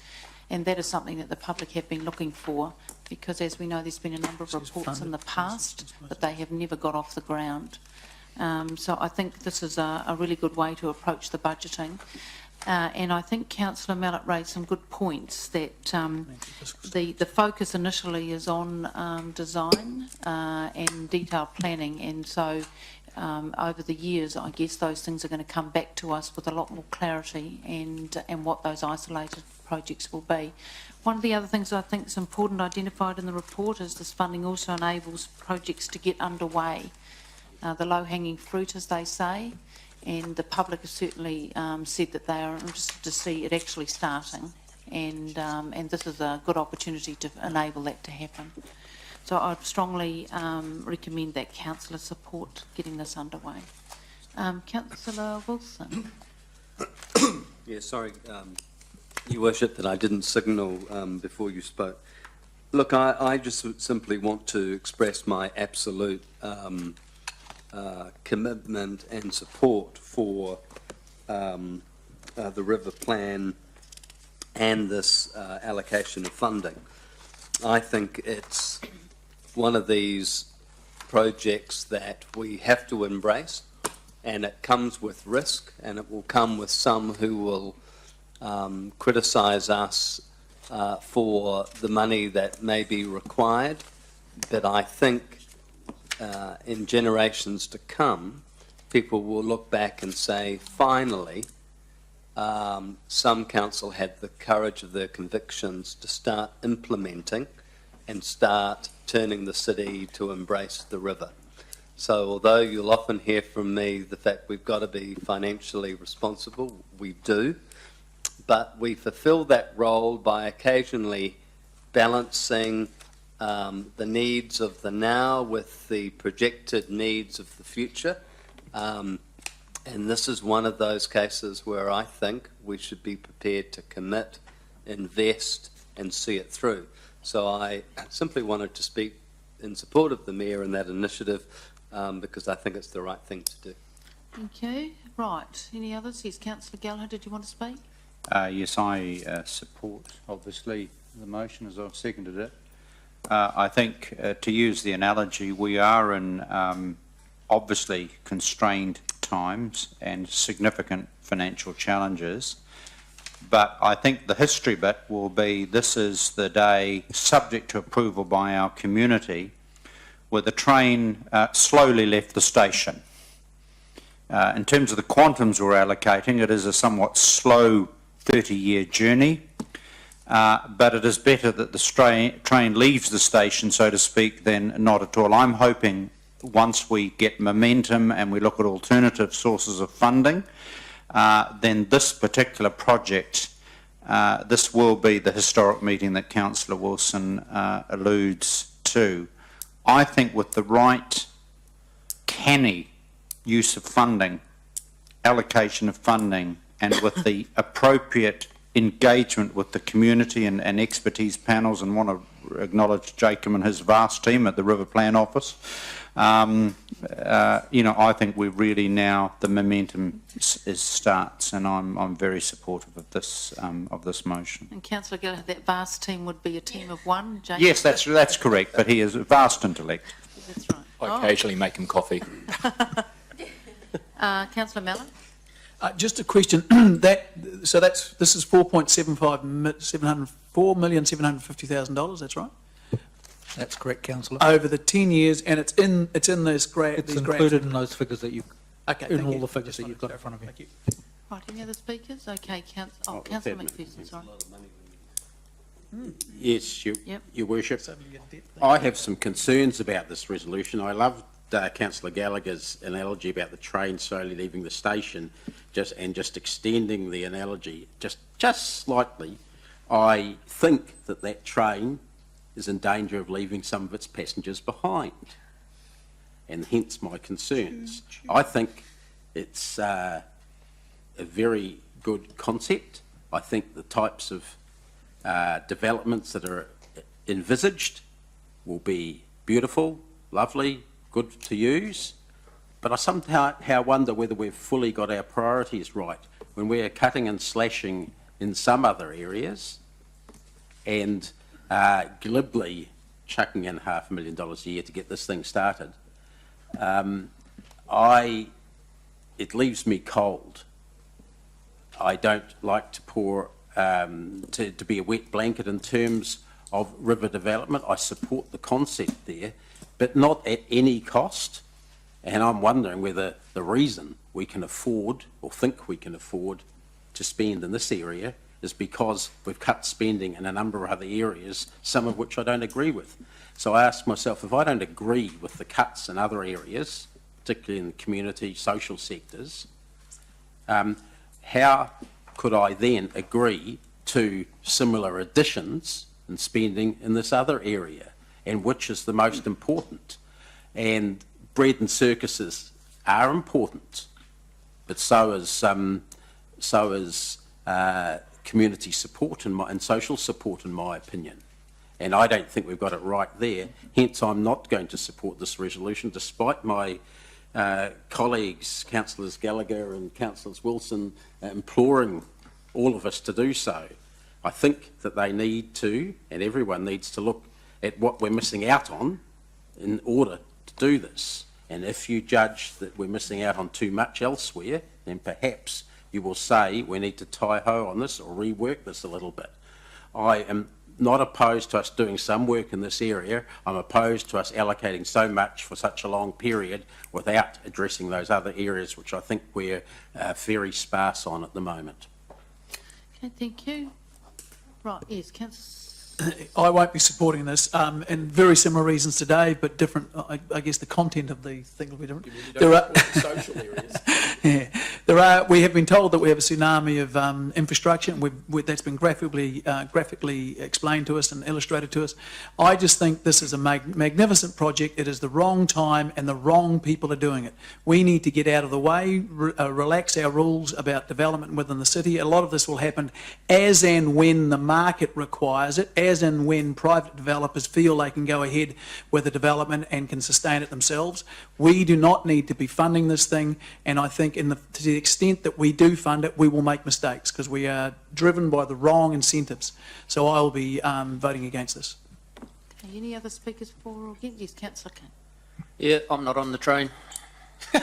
And that is something that the public have been looking for because, as we know, there's been a number of reports in the past, but they have never got off the ground. So I think this is a really good way to approach the budgeting. And I think Councillor Mallett raised some good points that the focus initially is on design and detailed planning. And so over the years, I guess those things are going to come back to us with a lot more clarity and what those isolated projects will be. One of the other things I think is important identified in the report is this funding also enables projects to get underway. The low-hanging fruit, as they say, and the public has certainly said that they are interested to see it actually starting, and this is a good opportunity to enable that to happen. So I'd strongly recommend that councillors support getting this underway. Councillor Wilson. Yeah, sorry, Your Worship, that I didn't signal before you spoke. Look, I just simply want to express my absolute commitment and support for the river plan and this allocation of funding. I think it's one of these projects that we have to embrace, and it comes with risk, and it will come with some who will criticise us for the money that may be required. But I think in generations to come, people will look back and say, finally, some council had the courage of their convictions to start implementing and start turning the city to embrace the river. So although you'll often hear from me the fact we've got to be financially responsible, we do, but we fulfil that role by occasionally balancing the needs of the now with the projected needs of the future. And this is one of those cases where I think we should be prepared to commit, invest, and see it through. So I simply wanted to speak in support of the Mayor in that initiative because I think it's the right thing to do. Thank you. Right. Any others? Yes, Councillor Gallagher, did you want to speak? Yes, I support, obviously, the motion as I've seconded it. I think, to use the analogy, we are in obviously constrained times and significant financial challenges. But I think the history bit will be this is the day, subject to approval by our community, where the train slowly left the station. In terms of the quantums we're allocating, it is a somewhat slow 30-year journey, but it is better that the train leaves the station, so to speak, than not at all. I'm hoping once we get momentum and we look at alternative sources of funding, then this particular project, this will be the historic meeting that Councillor Wilson alludes to. I think with the right canny use of funding, allocation of funding, and with the appropriate engagement with the community and expertise panels, and want to acknowledge Jacob and his vast team at the River Plan Office, you know, I think we're really now, the momentum starts, and I'm very supportive of this motion. And Councillor Gallagher, that vast team would be a team of one? Jacob? Yes, that's correct, but he has a vast intellect. That's right. I occasionally make him coffee. Councillor Mallon? Just a question. This is $4,750,000. That's right. That's correct, Councillor. Over the 10 years, and it's in this grant. It's included in those figures that you, Okay, in thank all you. the figures that you've got in front of you. Thank you. Right, any other speakers? Okay, Councillor McPherson, sorry. Yes, Yep. Your Worship. I have some concerns about this resolution. I loved Councillor Gallagher's analogy about the train slowly leaving the station, just extending the analogy just slightly. I think that train is in danger of leaving some of its passengers behind, and hence my concerns. I think it's a very good concept. I think the types of developments that are envisaged will be beautiful, lovely, good to use, but I somehow wonder whether we've fully got our priorities right when we're cutting and slashing in some other areas and glibly chucking in $500,000 a year to get this thing started. It leaves me cold. I don't like to pour to be a wet blanket in terms of river development. I support the concept there, but not at any cost. And I'm wondering whether the reason we can afford, or think we can afford, to spend in this area is because we've cut spending in a number of other areas, some of which I don't agree with. So I ask myself, if I don't agree with the cuts in other areas, particularly in the community, social sectors, how could I then agree to similar additions in spending in this other area? and which is the most important. And bread and circuses are important, but so is community support and social support, in my opinion. And I don't think we've got it right there. Hence, I'm not going to support this resolution, despite my colleagues, Councillors Gallagher and Councillors Wilson, imploring all of us to do so. I think that they need to, and everyone needs to look at what we're missing out on in order to do this. And if you judge that we're missing out on too much elsewhere, then perhaps you will say we need to tie-ho on this or rework this a little bit. I am not opposed to us doing some work in this area. I'm opposed to us allocating so much for such a long period without addressing those other areas, which I think we're very sparse on at the moment. Okay, thank you. Right, yes, Councillor. I won't be supporting this, and very similar reasons today, but different. I guess the content of the thing will be different. There are social areas. Yeah, we have been told that we have a tsunami of infrastructure, and that's been graphically explained to us and illustrated to us. I just think this is a magnificent project. It is the wrong time, and the wrong people are doing it. We need to get out of the way, relax our rules about development within the city. A lot of this will happen as and when the market requires it, as and when private developers feel they can go ahead with the development and can sustain it themselves. We do not need to be funding this thing, and I think to the extent that we do fund it, we will make mistakes because we are driven by the wrong incentives. So I will be voting against this. Okay, any other speakers for or against? Yes, Councillor King. Yeah, I'm not on the train. I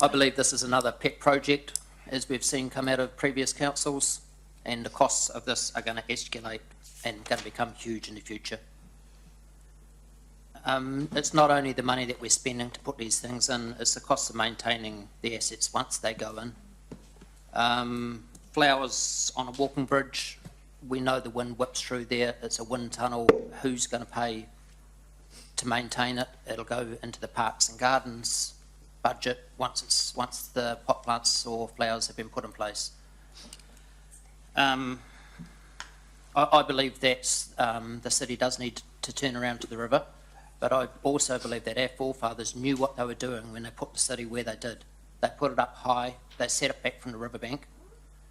believe this is another pet project, as we've seen come out of previous councils, and the costs of this are going to escalate and going to become huge in the future. It's not only the money that we're spending to put these things in, it's the cost of maintaining the assets once they go in. Flowers on a walking bridge, we know the wind whips through there, it's a wind tunnel, who's going to pay to maintain it? It'll go into the parks and gardens budget once the pot plants or flowers have been put in place. I believe that the city does need to turn around to the river, but I also believe that our forefathers knew what they were doing when they put the city where they did. They put it up high, they set it back from the riverbank,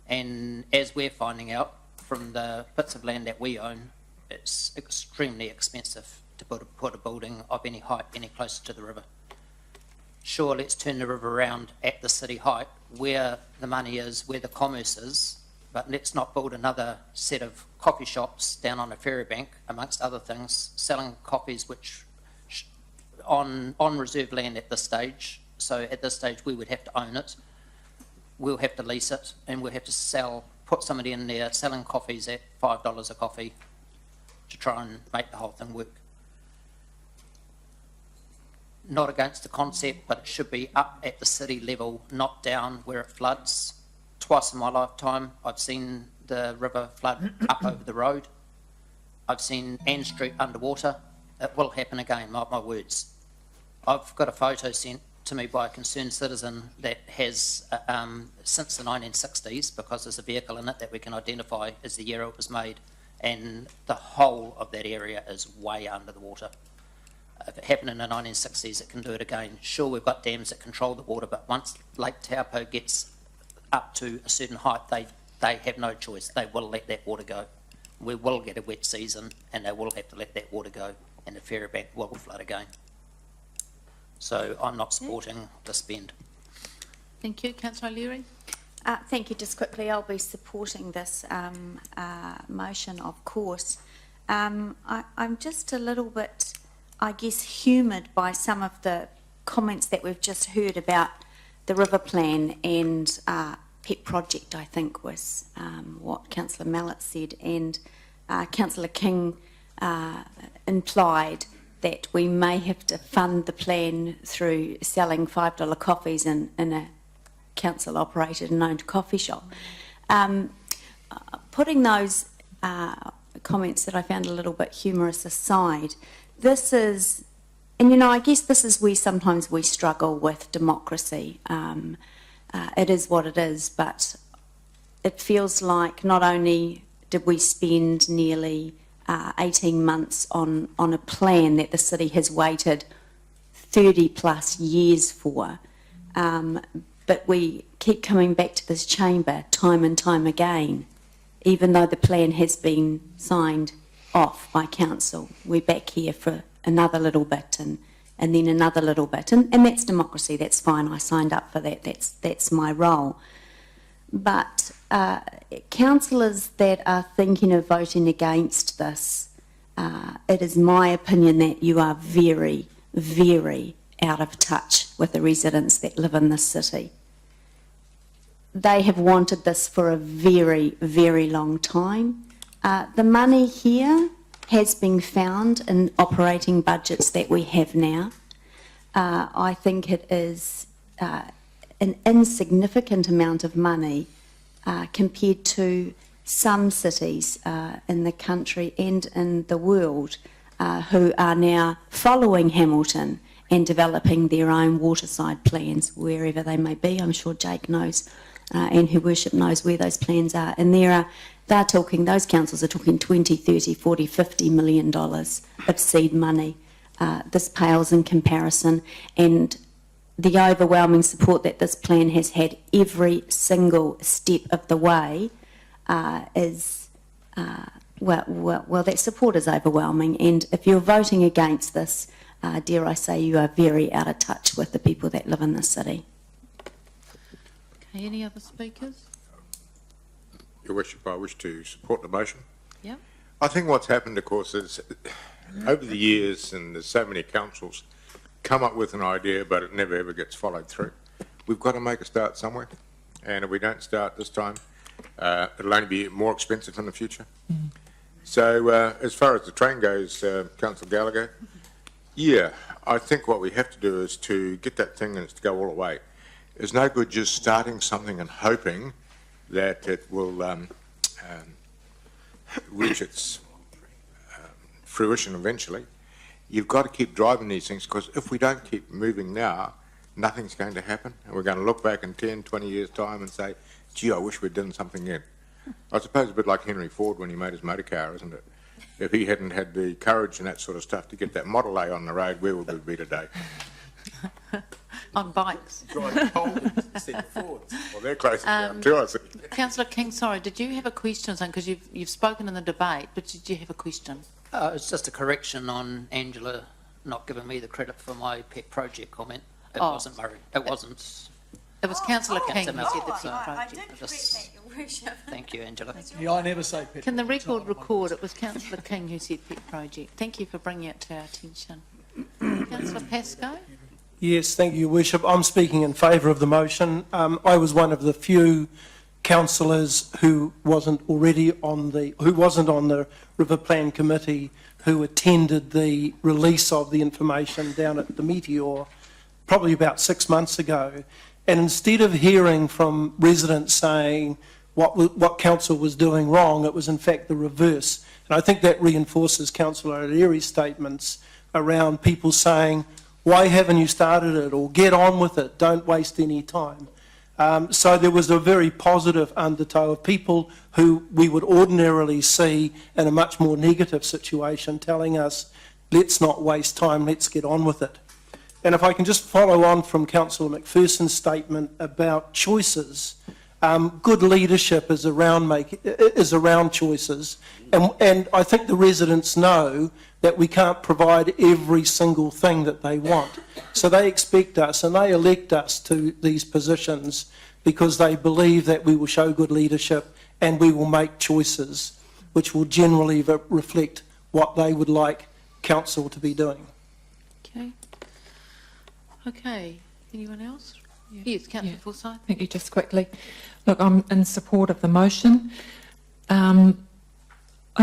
and as we're finding out from the bits of land that we own, it's extremely expensive to put a building of any height any closer to the river. Sure, let's turn the river around at the city height, where the money is, where the commerce is, but let's not build another set of coffee shops down on a ferry bank, amongst other things, selling coffees which on reserve land at this stage. So at this stage we would have to own it, we'll have to lease it, and we'll have to put somebody in there selling coffees at $5 a coffee to try and make the whole thing work. Not against the concept, but it should be up at the city level, not down where it floods. Twice in my lifetime, I've seen the river flood up over the road. I've seen Ann Street underwater. It will happen again, mark my words. I've got a photo sent to me by a concerned citizen that has, since the 1960s, because there's a vehicle in it that we can identify as the year it was made, and the whole of that area is way under the water. If it happened in the 1960s, it can do it again. Sure, we've got dams that control the water, but once Lake Taupo gets up to a certain height, they have no choice. They will let that water go. We will get a wet season, and they will have to let that water go, and the ferry bank will flood again. So I'm not supporting the spend. Thank you. Councillor O'Leary. Thank you. Just quickly, I'll be supporting this motion, of course. I'm just a little bit, I guess, humoured by some of the comments that we've just heard about the river plan and pet project, I think was what Councillor Mallett said, and Councillor King implied that we may have to fund the plan through selling $5 coffees in a council-operated and owned coffee shop. Putting those comments that I found a little bit humorous aside, this is, and you know, I guess this is where sometimes we struggle with democracy. It is what it is, but it feels like not only did we spend nearly 18 months on a plan that the city has waited 30 plus years for. But we keep coming back to this chamber time and time again, even though the plan has been signed off by council. We're back here for another little bit and then another little bit. And that's democracy, that's fine, I signed up for that, that's my role. But councillors that are thinking of voting against this, it is my opinion that you are very, very out of touch with the residents that live in this city. They have wanted this for a very, very long time. The money here has been found in operating budgets that we have now. I think it is an insignificant amount of money compared to some cities in the country and in the world who are now following Hamilton and developing their own waterside plans wherever they may be. I'm sure Jake knows and Her Worship knows where those plans are. And they're talking, those councils are talking 20, 30, 40, $50 million of seed money. This pales in comparison, and the overwhelming support that this plan has had every single step of the way is, well, that support is overwhelming. And if you're voting against this, dare I say, you are very out of touch with the people that live in this city. Okay, any other speakers? Your Worship, I wish to support the motion. Yeah. I think what's happened, of course, is over the years, and there's so many councils come up with an idea, but it never ever gets followed through. We've got to make a start somewhere, and if we don't start this time, it'll only be more expensive in the future. So as far as the train goes, Councillor Gallagher, yeah, I think what we have to do is to get that thing and to go all the way. It's no good just starting something and hoping that it will reach its fruition eventually. You've got to keep driving these things, because if we don't keep moving now, nothing's going to happen, and we're going to look back in 10, 20 years' time and say, gee, I wish we'd done something then. I suppose a bit like Henry Ford when he made his motor car, isn't it? If he hadn't had the courage and that sort of stuff to get that Model A on the road, where would we be today? On bikes. Driving cold instead of Fords. Well, they're close down too, I see. Councillor King, sorry, did you have a question? Because you've spoken in the debate, but did you have a question? It's just a correction on Angela not giving me the credit for my pet project comment. It wasn't Murray. It wasn't. It was Councillor King who said the pet I project. did correct that, Your Worship. Thank you, Angela. Yeah, I never say pet. Can the record record it was Councillor King who said pet project? Thank you for bringing it to our attention. Councillor Pascoe? Yes, thank you, Your Worship. I'm speaking in favour of the motion. I was one of the few councillors who wasn't on the River Plan Committee who attended the release of the information down at the Meteor probably about 6 months ago. And instead of hearing from residents saying what council was doing wrong, it was in fact the reverse. And I think that reinforces Councillor O'Leary's statements around people saying, why haven't you started it, or get on with it, don't waste any time. So there was a very positive undertow of people who we would ordinarily see in a much more negative situation telling us, let's not waste time, let's get on with it. And if I can just follow on from Councillor McPherson's statement about choices, good leadership is around choices, and I think the residents know that we can't provide every single thing that they want. So they expect us and they elect us to these positions because they believe that we will show good leadership and we will make choices which will generally reflect what they would like council to be doing. Okay. Anyone else? Yes, Councillor Forsyth. Thank you. Just quickly. Look, I'm in support of the motion. I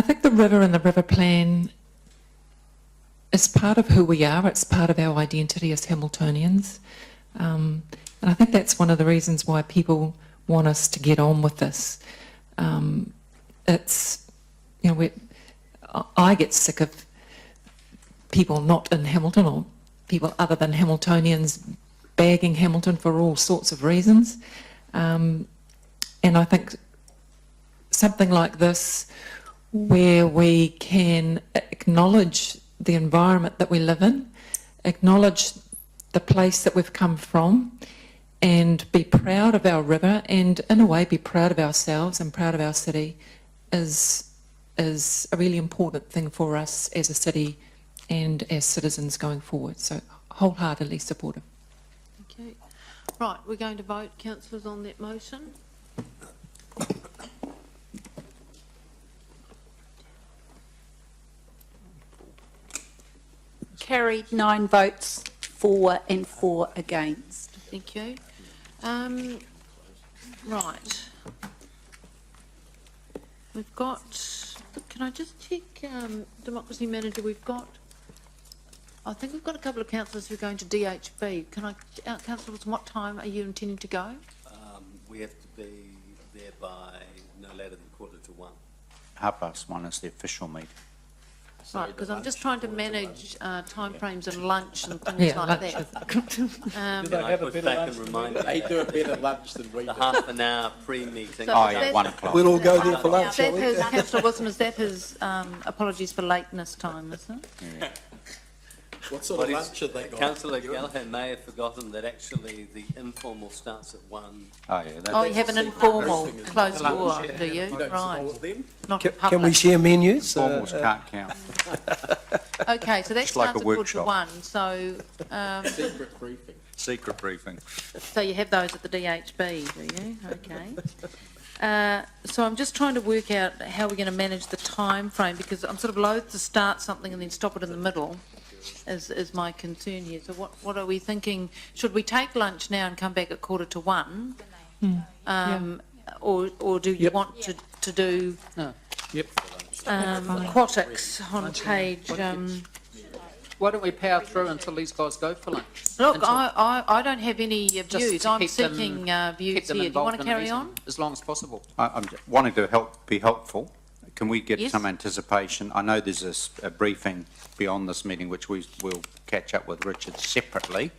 think the river and the river plan is part of who we are. It's part of our identity as Hamiltonians. And I think that's one of the reasons why people want us to get on with this. I get sick of people not in Hamilton or people other than Hamiltonians bagging Hamilton for all sorts of reasons. And I think something like this where we can acknowledge the environment that we live in, acknowledge the place that we've come from, and be proud of our river, and in a way be proud of ourselves and proud of our city is a really important thing for us as a city and as citizens going forward. So wholeheartedly supportive. Okay. Right, we're going to vote, councillors, on that motion. Carried 9 votes for and 4 against. Thank you. Right. We've got, can I just check, Democracy Manager, I think we've got a couple of councillors who are going to DHB. Can I, councillors, what time are you intending to go? We have to be there by no later than 1:45. 1:30 is the official meeting. Right, because I'm just trying to manage timeframes and lunch and things like that. I put back and remind you. They do a better lunch than we do. The half an hour pre-meeting. So is that- 1 o'clock. We'll all go there for lunch, Is shall that we? his, Councillor Wilson, is that his apologies for lateness time, is it? What sort of lunch have they got? Councillor Gallagher may have forgotten that actually the informal starts at 1. Oh, yeah. Oh, you have an informal closed door, do you? You don't Right. support them? Not in Can we public. share menus? Formals can't count. Okay, so that Just like starts a at 1:45, workshop. so, Secret briefing. Secret briefing. so you have those at the DHB, do you? Okay. So I'm just trying to work out how we're going to manage the time frame, because I'm sort of loath to start something and then stop it in the middle, is my concern here. So what are we thinking? Should we take lunch now and come back at 1:45? Or do you want to do Yep. aquatics on page... Why don't we power through until these guys go for lunch? Look, Until- I don't have any views. to I'm keep them- seeking keep views them here. Do you involved want to in the carry meeting on? as long as possible. I'm wanting to be helpful. Can we get Yes. some anticipation? I know there's a briefing beyond this meeting, which we will catch up with Richard separately.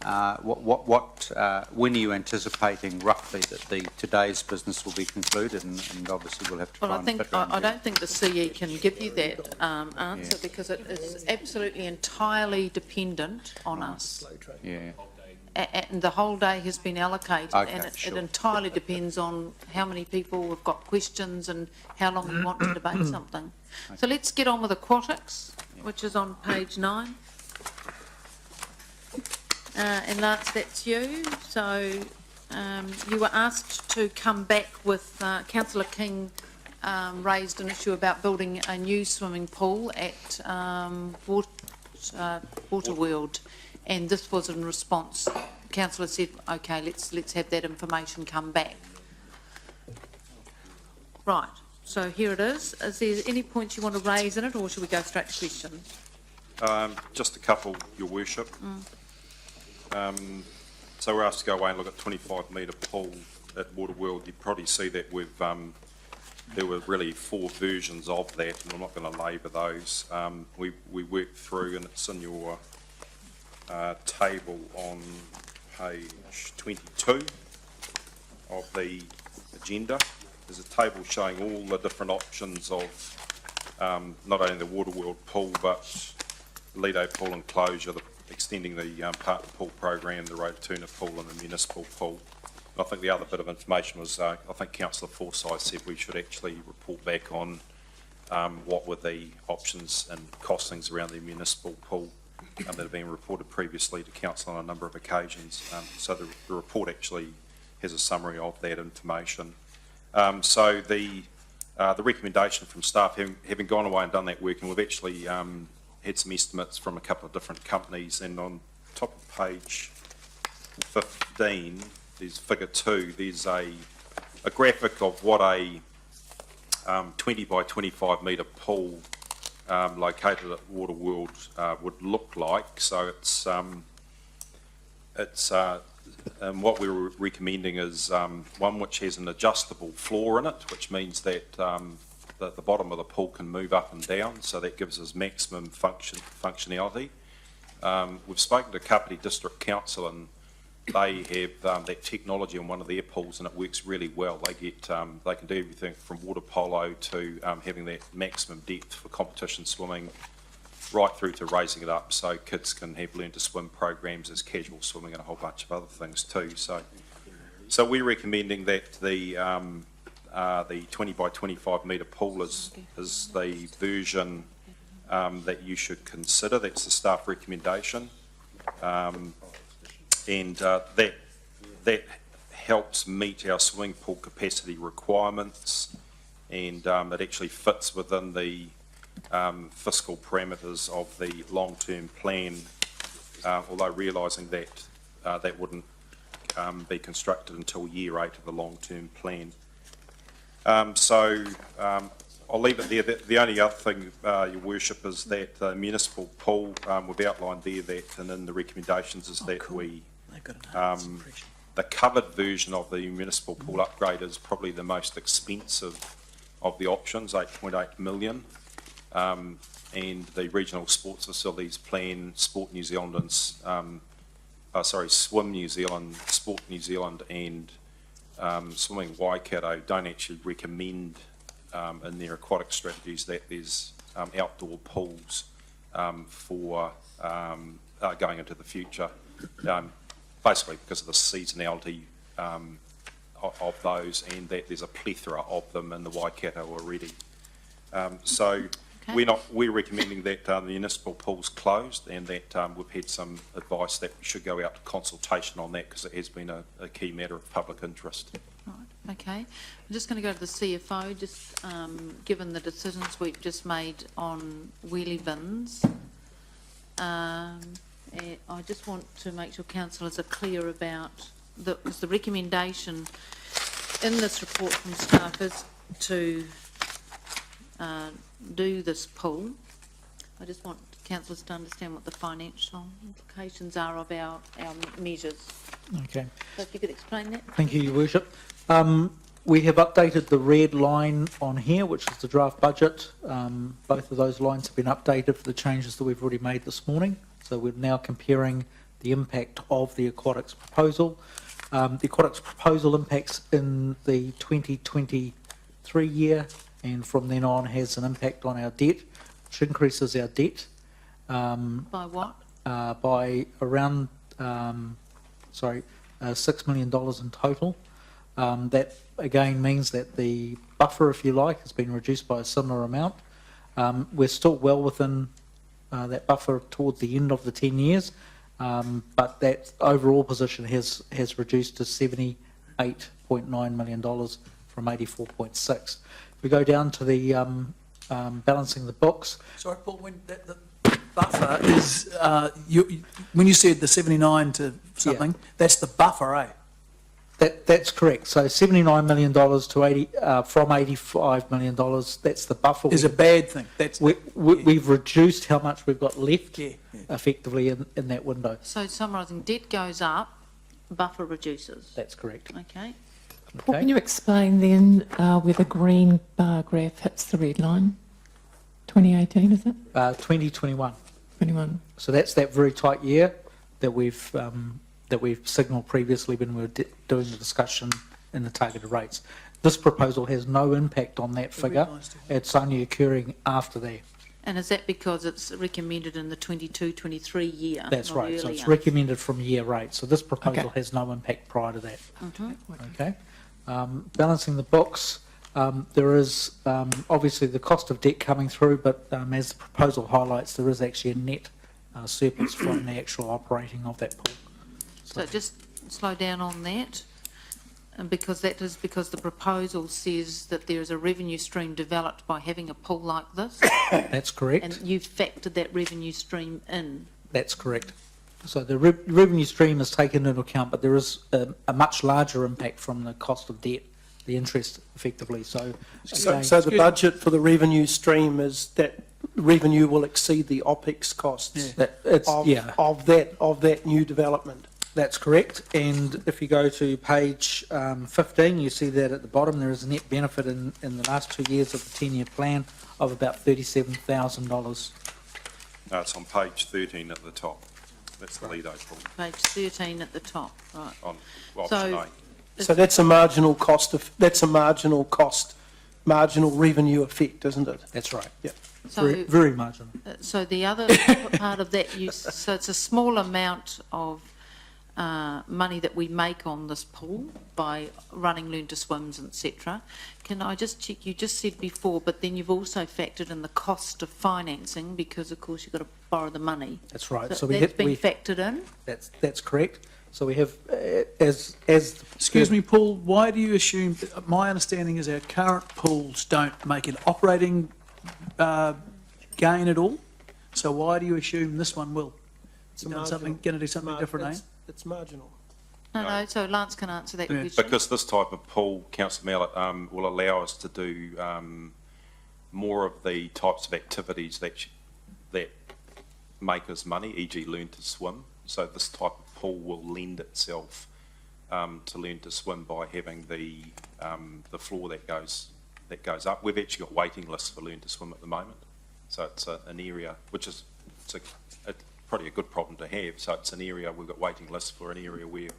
When are you anticipating roughly that today's business will be concluded? And obviously we'll have to try Well, and fit around I you. don't think the CE can give you that answer, because it is absolutely entirely dependent on us. Yeah. And the whole day has been allocated, Okay, and it sure. entirely depends on how many people have got questions and how long we want to debate something. So let's get on with aquatics, which is on page 9. And Lance, that's you. So you were asked to come back with, Councillor King raised an issue about building a new swimming pool at Waterworld, and this was in response. Councillor said, okay, let's have that information come back. Right, so here it is. Is there any points you want to raise in it, or should we go straight to questions? Just a couple, Your Worship. So we're asked to go away and look at 25-metre pool at Waterworld. You'd probably see that there were really 4 versions of that, and I'm not going to labour those. We worked through, and it's in your table on page 22 of the agenda. There's a table showing all the different options of not only the Waterworld pool, but Lido pool enclosure, extending the partner pool program, the Rototuna pool and the municipal pool. I think the other bit of information was, I think Councillor Forsyth said we should actually report back on what were the options and costings around the municipal pool that have been reported previously to Council on a number of occasions. So the report actually has a summary of that information. So the recommendation from staff, having gone away and done that work, and we've actually had some estimates from a couple of different companies, and on top of page 15, there's figure 2, there's a graphic of what a 20 by 25 metre pool located at Waterworld would look like. So it's what we're recommending is one which has an adjustable floor in it, which means that the bottom of the pool can move up and down, so that gives us maximum functionality. We've spoken to Kapiti District Council, and they have that technology in one of their pools and it works really well. They can do everything from water polo to having that maximum depth for competition swimming, right through to raising it up so kids can have learn to swim programs as casual swimming and a whole bunch of other things too. So we're recommending that the 20 by 25 metre pool is the version that you should consider. That's the staff recommendation. And that helps meet our swimming pool capacity requirements, and it actually fits within the fiscal parameters of the long-term plan, although realising that that wouldn't be constructed until year 8 of the long-term plan. I'll leave it there. The only other thing, Your Worship, is that the municipal pool, we've outlined there that, and in the recommendations, is that we, the covered version of the municipal pool upgrade is probably the most expensive of the options, 8.8 million. And the regional sports facilities plan, Sport New Zealand and, Swim New Zealand, Sport New Zealand and Swimming Waikato don't actually recommend in their aquatic strategies that there's outdoor pools for going into the future, basically because of the seasonality of those, and that there's a plethora of them in the Waikato already. We're recommending that the municipal pool's closed, and that we've had some advice that we should go out to consultation on that because it has been a key matter of public interest. Right, okay. I'm just going to go to the CFO, just given the decisions we've just made on wheelie bins. I just want to make sure councillors are clear about the recommendation in this report from staff is to do this pool. I just want councillors to understand what the financial implications are of our measures. Okay. So if you could explain that. Thank you, Your Worship. We have updated the red line on here, which is the draft budget. Both of those lines have been updated for the changes that we've already made this morning. So we're now comparing the impact of the aquatics proposal. The aquatics proposal impacts in the 2023 year, and from then on has an impact on our debt, which increases our debt. By what? By around, $6 million in total. That again means that the buffer, if you like, has been reduced by a similar amount. We're still well within that buffer towards the end of the 10 years, but that overall position has reduced to $78.9 million from 84.6. If we go down to the balancing the books. Sorry, Paul, when the buffer is, when you said the 79 to something, that's the buffer, eh? That's correct. So $79 million to 80 from $85 million. That's the buffer. Is a bad thing. We've reduced how much we've got left, effectively in that window. So summarising, debt goes up, buffer reduces. That's correct. Okay. Paul, can you explain then where the green bar graph hits the red line? 2018, is it? 2021. 21. So that's that very tight year that we've signalled previously when we were doing the discussion in the targeted rates. This proposal has no impact on that figure. It's only occurring after that. And is that because it's recommended in the 22-23 year? That's right. So it's recommended from year 8. So this proposal has no impact prior to that. Okay. Balancing the books, there is obviously the cost of debt coming through, but as the proposal highlights, there is actually a net surplus from the actual operating of that pool. So just slow down on that, and because that is because the proposal says that there is a revenue stream developed by having a pool like this. That's correct. And you've factored that revenue stream in. That's correct. So the revenue stream is taken into account, but there is a much larger impact from the cost of debt, the interest, effectively. So the budget for the revenue stream is that revenue will exceed the OPEX costs of that new development. That's correct. And if you go to page 15, you see that at the bottom there is a net benefit in the last 2 years of the 10-year plan of about $37,000. No, it's on page 13 at the top. That's the Lido pool Page 13 at the top, right. on option So, A. So that's a marginal marginal revenue effect, isn't it? That's right. Yeah. Very, very marginal. So the other part of that, so it's a small amount of money that we make on this pool by running Learn to Swims, etc. Can I just check, you just said before, but then you've also factored in the cost of financing because, of course, you've got to borrow the money. That's right. So that's been factored in? That's correct. So we have, as Excuse me, Paul, why do you assume, my understanding is our current pools don't make an operating gain at all, so why do you assume this one will? It's going to do something different, eh? It's marginal. No, so Lance can answer that question. Because this type of pool, Councillor Mallett, will allow us to do more of the types of activities that make us money, e.g. Learn to Swim. So this type of pool will lend itself to Learn to Swim by having the floor that goes up. We've actually got waiting lists for Learn to Swim at the moment. So it's an area which is probably a good problem to have. So it's an area we've got waiting lists for, an area where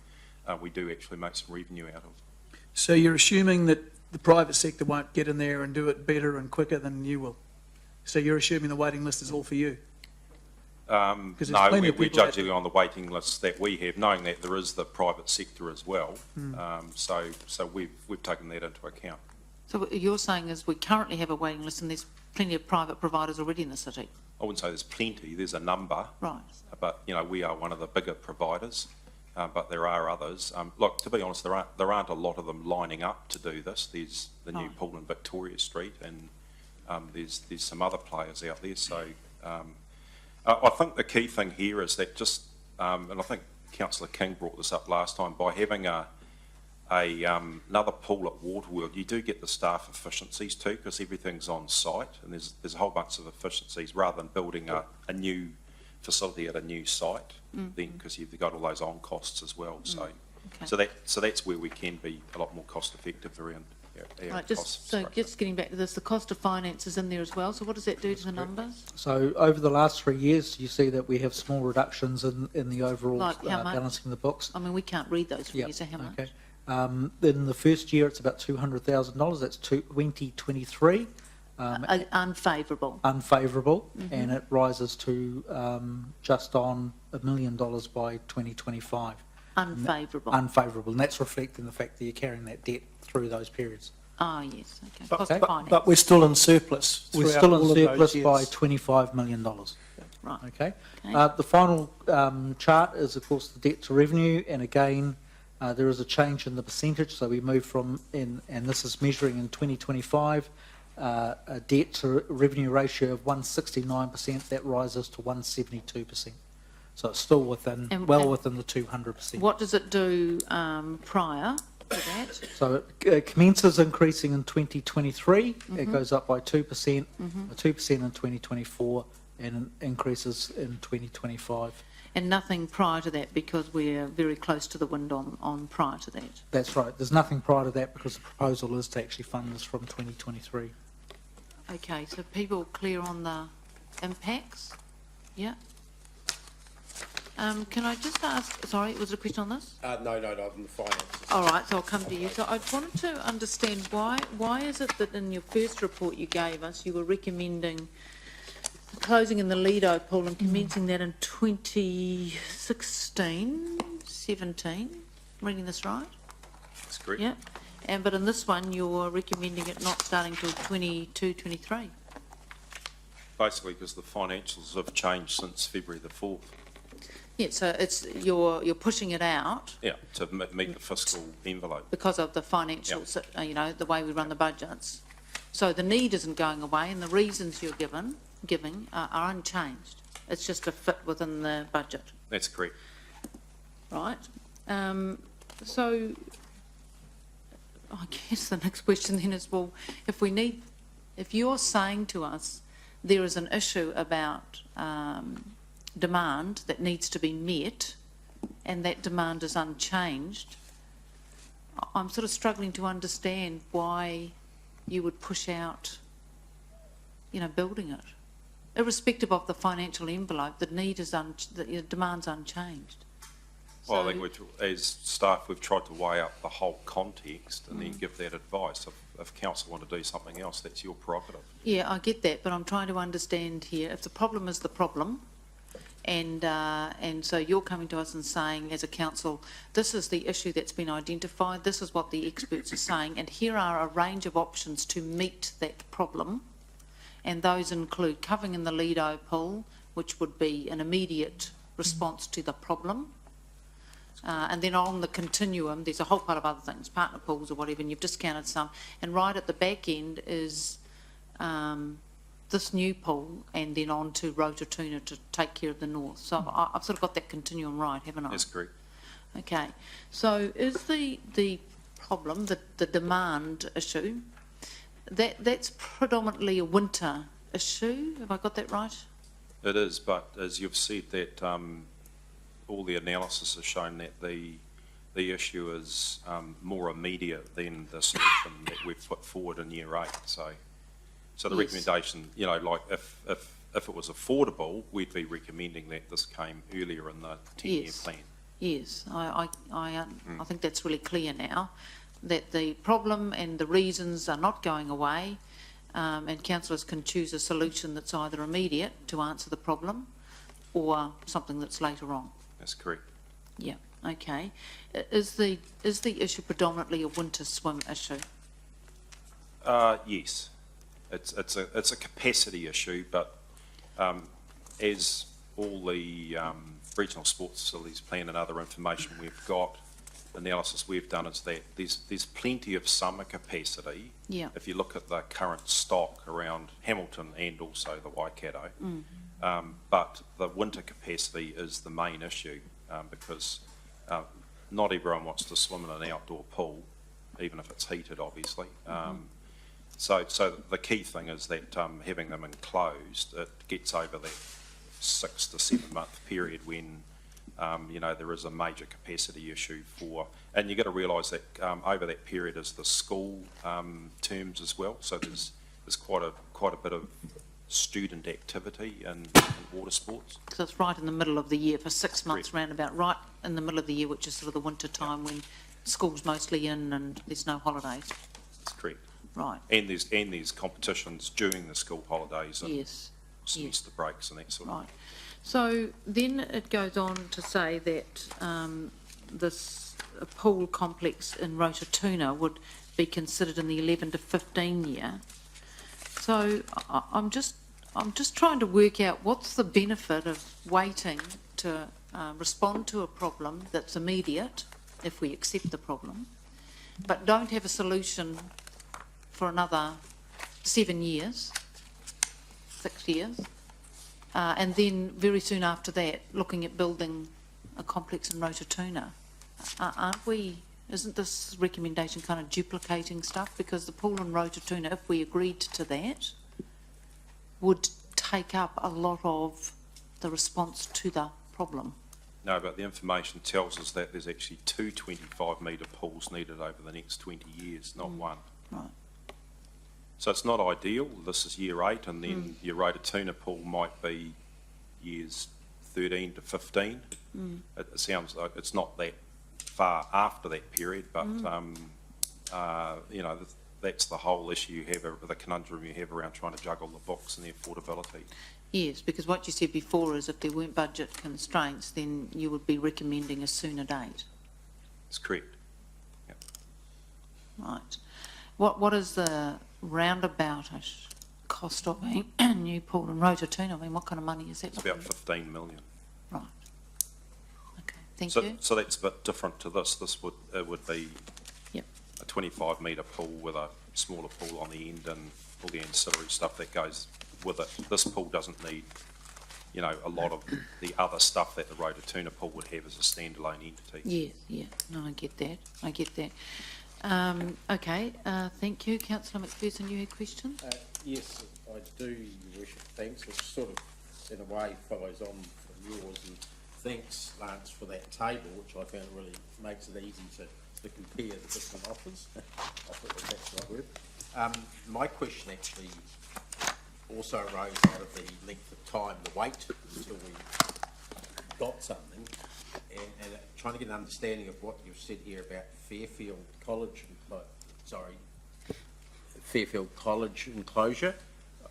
we do actually make some revenue out of. So you're assuming that the private sector won't get in there and do it better and quicker than you will? So you're assuming the waiting list is all for you? No, we're judging on the waiting lists that we have, knowing that there is the private sector as well. So we've taken that into account. So what you're saying is we currently have a waiting list and there's plenty of private providers already in the city? I wouldn't say there's plenty, there's a number. Right. But, we are one of the bigger providers, but there are others. Look, to be honest, there aren't a lot of them lining up to do this. There's the new pool in Victoria Street and there's some other players out there. So I think the key thing here is that and I think Councillor King brought this up last time, by having another pool at Waterworld, you do get the staff efficiencies too, because everything's on site, and there's a whole bunch of efficiencies rather than building a new facility at a new site, then because you've got all those on costs as well. So that's where we can be a lot more cost effective around our Right, cost structure. just getting back to this, the cost of finance is in there as well. So what does that do to the numbers? So over the last 3 years, you see that we have small reductions in the overall Like how much? balancing the books. I mean, we can't read those for you, so how much? Okay. In the first year, it's about $200,000. That's 2023. Unfavourable. Unfavourable, and it rises to just on $1 million by 2025. Unfavourable. Unfavourable, and that's reflecting the fact that you're carrying that debt through those periods. Ah, yes, okay. But, Cost of finance. but we're still in surplus. We're throughout still all in of surplus those by years. $25 million. Right. Okay. Okay. The final chart is, of course, the debt to revenue, and again, there is a change in the percentage. So we move from, and this is measuring in 2025, a debt to revenue ratio of 169%. That rises to 172%. So it's still within, within the 200%. What does it do prior to that? So it commences increasing in 2023. It goes up by 2%, 2% in 2024, and increases in 2025. And nothing prior to that because we're very close to the wind on prior to that. That's right. There's nothing prior to that because the proposal is to actually fund this from 2023. Okay, so people clear on the impacts? Yeah. Can I just ask, sorry, was there a question on this? No, not on the finances. All right, so I'll come to you. So I wanted to understand why is it that in your first report you gave us, you were recommending closing in the Lido pool and commencing that in 2016, 17? Reading this right? That's correct. Yeah. But in this one, you're recommending it not starting till 22, 23? Basically, because the financials have changed since February the 4th. Yeah, so it's you're pushing it out. Yeah, to meet the fiscal envelope. Because of the financials, the way we run the budgets. So the need isn't going away, and the reasons you're giving are unchanged. It's just a fit within the budget. That's correct. Right. So I guess the next question then is, well, if you're saying to us there is an issue about demand that needs to be met, and that demand is unchanged, I'm sort of struggling to understand why you would push out, building it. irrespective of the financial envelope, the need is the demand's unchanged. Well, So- I think as staff, we've tried to weigh up the whole context and then give that advice. If council want to do something else, that's your prerogative. Yeah, I get that, but I'm trying to understand here, if the problem is the problem, and so you're coming to us and saying, as a council, this is the issue that's been identified, this is what the experts are saying, and here are a range of options to meet that problem, and those include covering in the Lido pool, which would be an immediate response to the problem, and then on the continuum, there's a whole part of other things, partner pools or whatever, and you've discounted some, and right at the back end is this new pool, and then on to Rotorua to take care of the north. So I've sort of got that continuum right, haven't I? That's correct. Okay, so is the problem, the demand issue, that's predominantly a winter issue? Have I got that right? It is, but as you've said, that all the analysis has shown that the issue is more immediate than the solution that we've put forward in year 8. So the Yes. recommendation, you know, like if it was affordable, we'd be recommending that this came earlier in the 10-year Yes. plan. Yes, I think that's really clear now, that the problem and the reasons are not going away, and councillors can choose a solution that's either immediate to answer the problem or something that's later on. That's correct. Yeah, okay. Is the issue predominantly a winter swim issue? Yes, it's a capacity issue, but as all the regional sports facilities plan and other information we've got, analysis we've done is that there's plenty of summer capacity. Yeah. If you look at the current stock around Hamilton and also the Waikato, but the winter capacity is the main issue because not everyone wants to swim in an outdoor pool, even if it's heated, obviously. So the key thing is that having them enclosed, it gets over that 6 to 7 month period when you know, there is a major capacity issue for, and you've got to realise that over that period is the school terms as well. So there's quite a bit of student activity in water sports. So it's right in the middle of the year for 6 months roundabout, right in the middle of the year, which is sort of the winter time when school's mostly in and there's no holidays. That's correct. Right. And there's competitions during the school holidays and Yes. semester breaks and that sort of Right. So then it goes on to say that this pool complex in Rotorua would be considered in the 11 to 15 year. So I'm just trying to work out what's the benefit of waiting to respond to a problem that's immediate, if we accept the problem, but don't have a solution for another 7 years, 6 years. And then very soon after that, looking at building a complex in Rotorua. Isn't this recommendation kind of duplicating stuff? Because the pool in Rotorua, if we agreed to that, would take up a lot of the response to the problem. No, but the information tells us that there's actually 2 25-metre pools needed over the next 20 years, not one. Right. So it's not ideal. This is year 8, and then your Rotorua pool might be years 13 to 15. It sounds like it's not that far after that period, but you know, that's the whole issue you have, the conundrum you have around trying to juggle the books and the affordability. Yes, because what you said before is if there weren't budget constraints, then you would be recommending a sooner date. That's correct. Yep. Right. What is the roundabout-ish cost of a new pool in Rotorua? I mean, what kind of money is that? It's about 15 million. Right. Okay, thank you. So that's a bit different to this. It would be Yep. a 25-metre pool with a smaller pool on the end and all the ancillary stuff that goes with it. This pool doesn't need, you know, a lot of the other stuff that the Rotorua pool would have as a standalone entity. Yeah. No, I get that. Okay, thank you. Councillor McPherson, you had questions? Yes, I do, Your Worship. Thanks. Which sort of, in a way, follows on from yours. And thanks, Lance, for that table, which I found really makes it easy to compare the different offers. I thought that's the right word. My question actually also arose out of the length of time, the wait until we got something, and trying to get an understanding of what you've said here about Fairfield College enclosure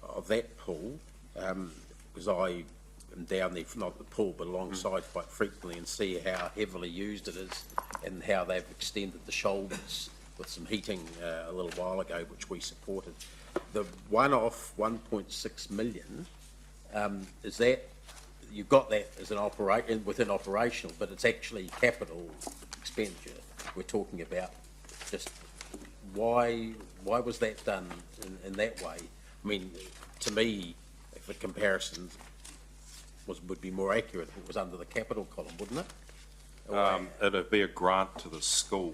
of that pool, because I am down there, not at the pool, but alongside quite frequently, and see how heavily used it is and how they've extended the shoulders with some heating a little while ago, which we supported. The one-off 1.6 million, is that, you've got that as an within operational, but it's actually capital expenditure we're talking about. Just why was that done in that way? I mean, to me, if the comparison would be more accurate if it was under the capital column, wouldn't it? It'd be a grant to the school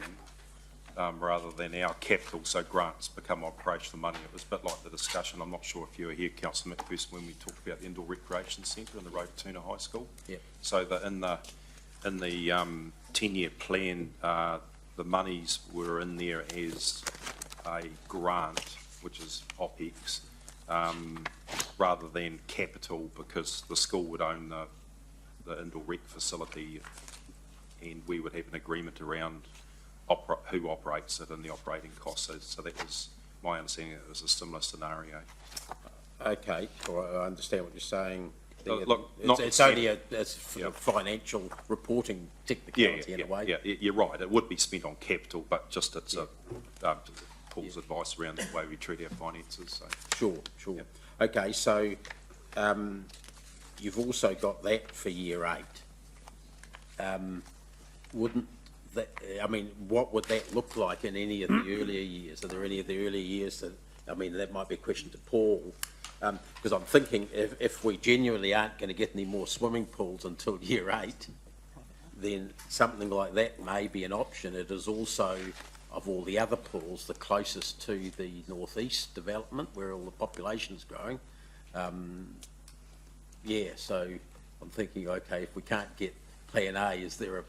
rather than our capital, so grants become operational money. It was a bit like the discussion, I'm not sure if you were here, Councillor McPherson, when we talked about the indoor recreation centre in the Rototuna High School. Yeah. So that in the 10-year plan, the monies were in there as a grant, which is OPEX, rather than capital, because the school would own the indoor rec facility and we would have an agreement around who operates it and the operating costs. So that was my understanding. It was a similar scenario. Okay, I understand what you're saying. Look, it's only a financial reporting technicality in a way. Yeah, you're right. It would be spent on capital, but just it's Paul's advice around the way we treat our finances. So. Sure. Yeah. Okay, so you've also got that for year 8. Wouldn't that, I mean, what would that look like in any of the earlier years? Are there any of the earlier years that, I mean, that might be a question to Paul, because I'm thinking if we genuinely aren't going to get any more swimming pools until year 8, then something like that may be an option. It is also, of all the other pools, the closest to the northeast development where all the population is growing. So I'm thinking, okay, if we can't get plan A, is there a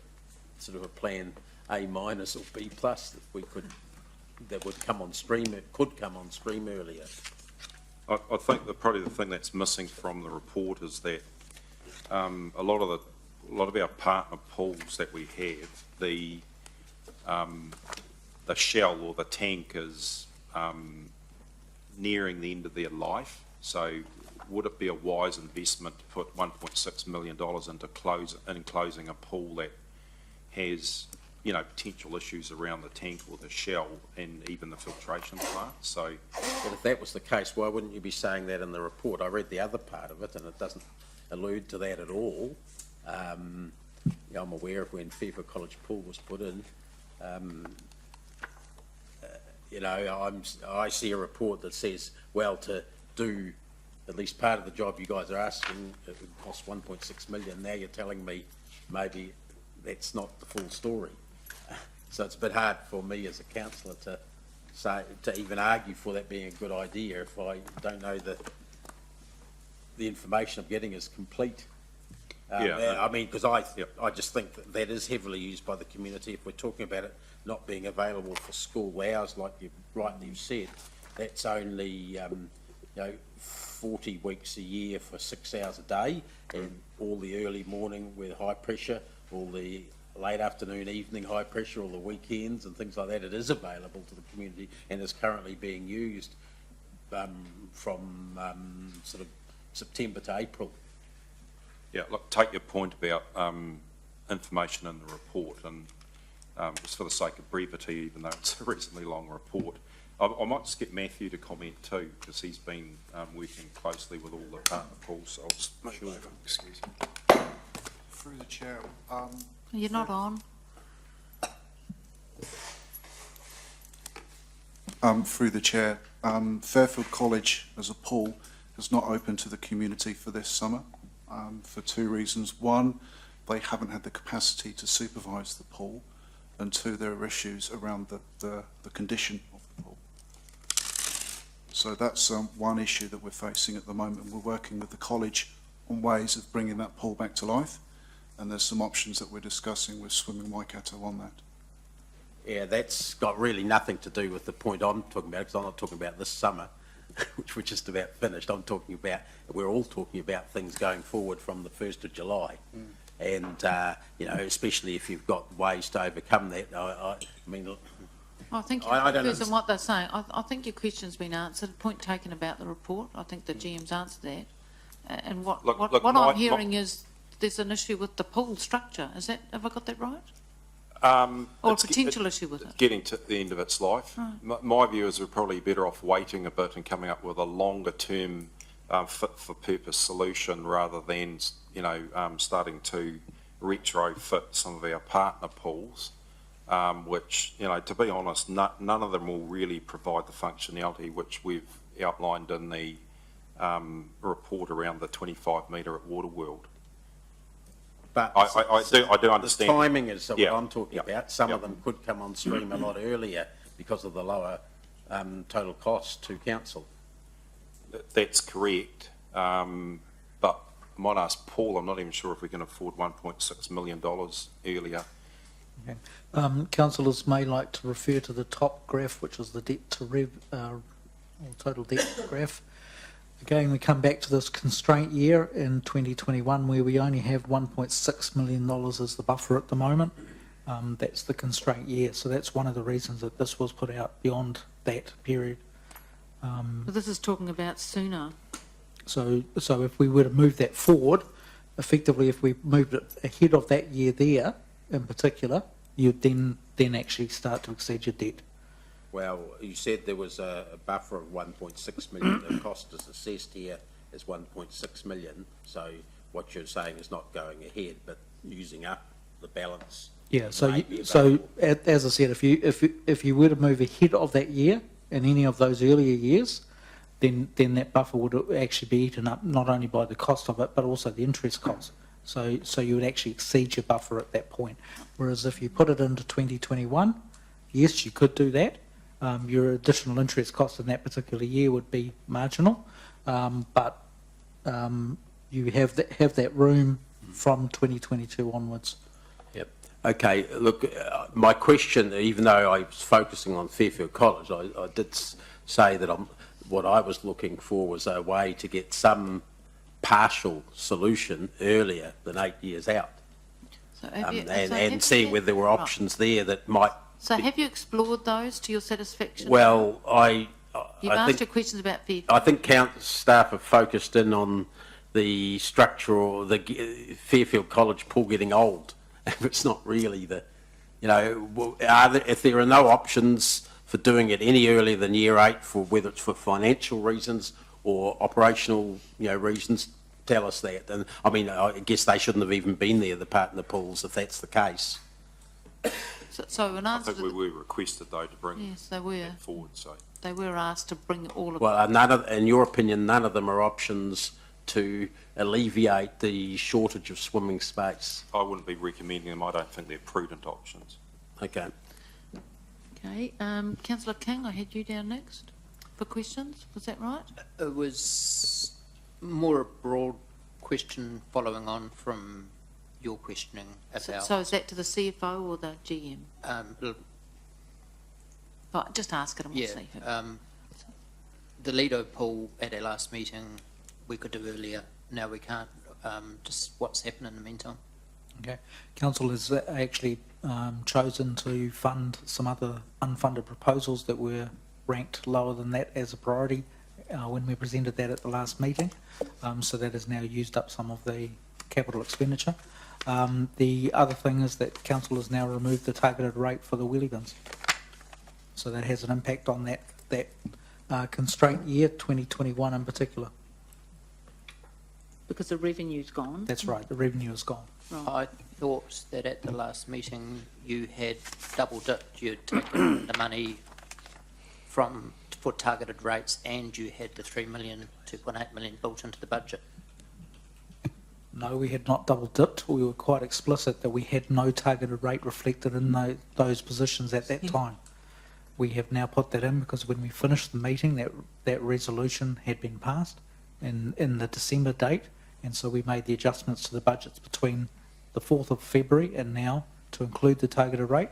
sort of a plan A minus or B plus that we could, that would come on stream, it could come on stream earlier? I think probably the thing that's missing from the report is that a lot of our partner pools that we have, the shell or the tank is nearing the end of their life. So would it be a wise investment to put $1.6 million into closing a pool that has, potential issues around the tank or the shell and even the filtration plant? So, but if that was the case, why wouldn't you be saying that in the report? I read the other part of it and it doesn't allude to that at all. I'm aware of when Fairfield College Pool was put in. I see a report that says, well, to do at least part of the job you guys are asking, it would cost 1.6 million. Now you're telling me maybe that's not the full story. So it's a bit hard for me as a councillor to even argue for that being a good idea if I don't know that the information I'm getting is complete. I mean, because I just think that is heavily used by the community. If we're talking about it not being available for school hours, like you rightly said, that's only 40 weeks a year for 6 hours a day, and all the early morning with high pressure, all the late afternoon, evening high pressure, all the weekends and things like that. It is available to the community and is currently being used from sort of September to April. Yeah, look, take your point about information in the report, and just for the sake of brevity, even though it's a reasonably long report, I might just get Matthew to comment too, because he's been working closely with all the partner pools. So I'll just make sure. Excuse me. Through the chair. You're not on. Through the chair, Fairfield College as a pool is not open to the community for this summer for 2 reasons. One, they haven't had the capacity to supervise the pool, and 2, there are issues around the condition of the pool. So that's one issue that we're facing at the moment. We're working with the college on ways of bringing that pool back to life, and there's some options that we're discussing with Swimming Waikato on that. Yeah, that's got really nothing to do with the point I'm talking about, because I'm not talking about this summer. which we're just about finished. I'm talking about, we're all talking about things going forward from the 1st of July. And, you know, especially if you've got ways to overcome that. I mean, I think I don't based on what they're saying, I think your question's been answered. Point taken about the report. I think the GM's answered that. And what I'm hearing is there's an issue with the pool structure. Is that, have I got that right? Or a potential issue with it? Getting to the end of its life. Right. My view is we're probably better off waiting a bit and coming up with a longer term fit-for-purpose solution rather than, you know, starting to retrofit some of our partner pools, which, you know, to be honest, none of them will really provide the functionality which we've outlined in the report around the 25 metre at Waterworld. but I do understand. the timing is what Yeah. I'm talking Yeah. about. Some Yeah. of them could come on stream a lot earlier because of the lower total cost to council. That's correct. But I might ask Paul, I'm not even sure if we can afford $1.6 million earlier. Okay. Councillors may like to refer to the top graph, which is the debt to rev, or total debt graph. Again, we come back to this constraint year in 2021 where we only have $1.6 million as the buffer at the moment. That's the constraint year, so that's one of the reasons that this was put out beyond that period. But this is talking about sooner. So if we were to move that forward, effectively if we moved it ahead of that year there in particular, you'd then actually start to exceed your debt. Well, you said there was a buffer of 1.6 million. The cost is assessed here as 1.6 million. So what you're saying is not going ahead, but using up the balance. Yeah. So may be so available. as I said, if you were to move ahead of that year in any of those earlier years, then that buffer would actually be eaten up not only by the cost of it but also the interest cost. So you would actually exceed your buffer at that point. Whereas if you put it into 2021, yes, you could do that. Your additional interest cost in that particular year would be marginal, but you have that room from 2022 onwards. Yep. Okay, look, my question, even though I was focusing on Fairfield College, I did say that what I was looking for was a way to get some partial solution earlier than 8 years out. So have you, And seeing whether there were options there that might... So have you explored those to your satisfaction? Well, You've asked your questions about Fairfield. I think staff have focused in on the structure or the Fairfield College pool getting old. It's not really the, you know, if there are no options for doing it any earlier than year 8, for whether it's for financial reasons or operational, you know, reasons, tell us that. And I mean, I guess they shouldn't have even been there, the partner pools, if that's the case. So in I answer think to we were requested though to bring yes, they were. that forward, so. They were asked to bring all of Well, in your opinion, none of them are options to alleviate the shortage of swimming space. I wouldn't be recommending them. I don't think they're prudent options. Okay. Okay, Councillor King, I had you down next for questions. Was that right? It was more a broad question following on from your questioning about... So is that to the CFO or the GM? Just ask it and we'll see. The Lido pool at our last meeting, we could do earlier. Now we can't. Just what's happened in the meantime? Okay. Council has actually chosen to fund some other unfunded proposals that were ranked lower than that as a priority when we presented that at the last meeting. So that has now used up some of the capital expenditure. The other thing is that Council has now removed the targeted rate for the wheelie bins. So that has an impact on that constraint year, 2021 in particular. Because the revenue's gone. That's right, the revenue is gone. I thought that at the last meeting you had double dipped. You'd taken the money for targeted rates and you had the 3 million, 2.8 million built into the budget. No, we had not double dipped. We were quite explicit that we had no targeted rate reflected in those positions at that time. We have now put that in because when we finished the meeting, that resolution had been passed in the December date, and so we made the adjustments to the budgets between the 4th of February and now to include the targeted rate.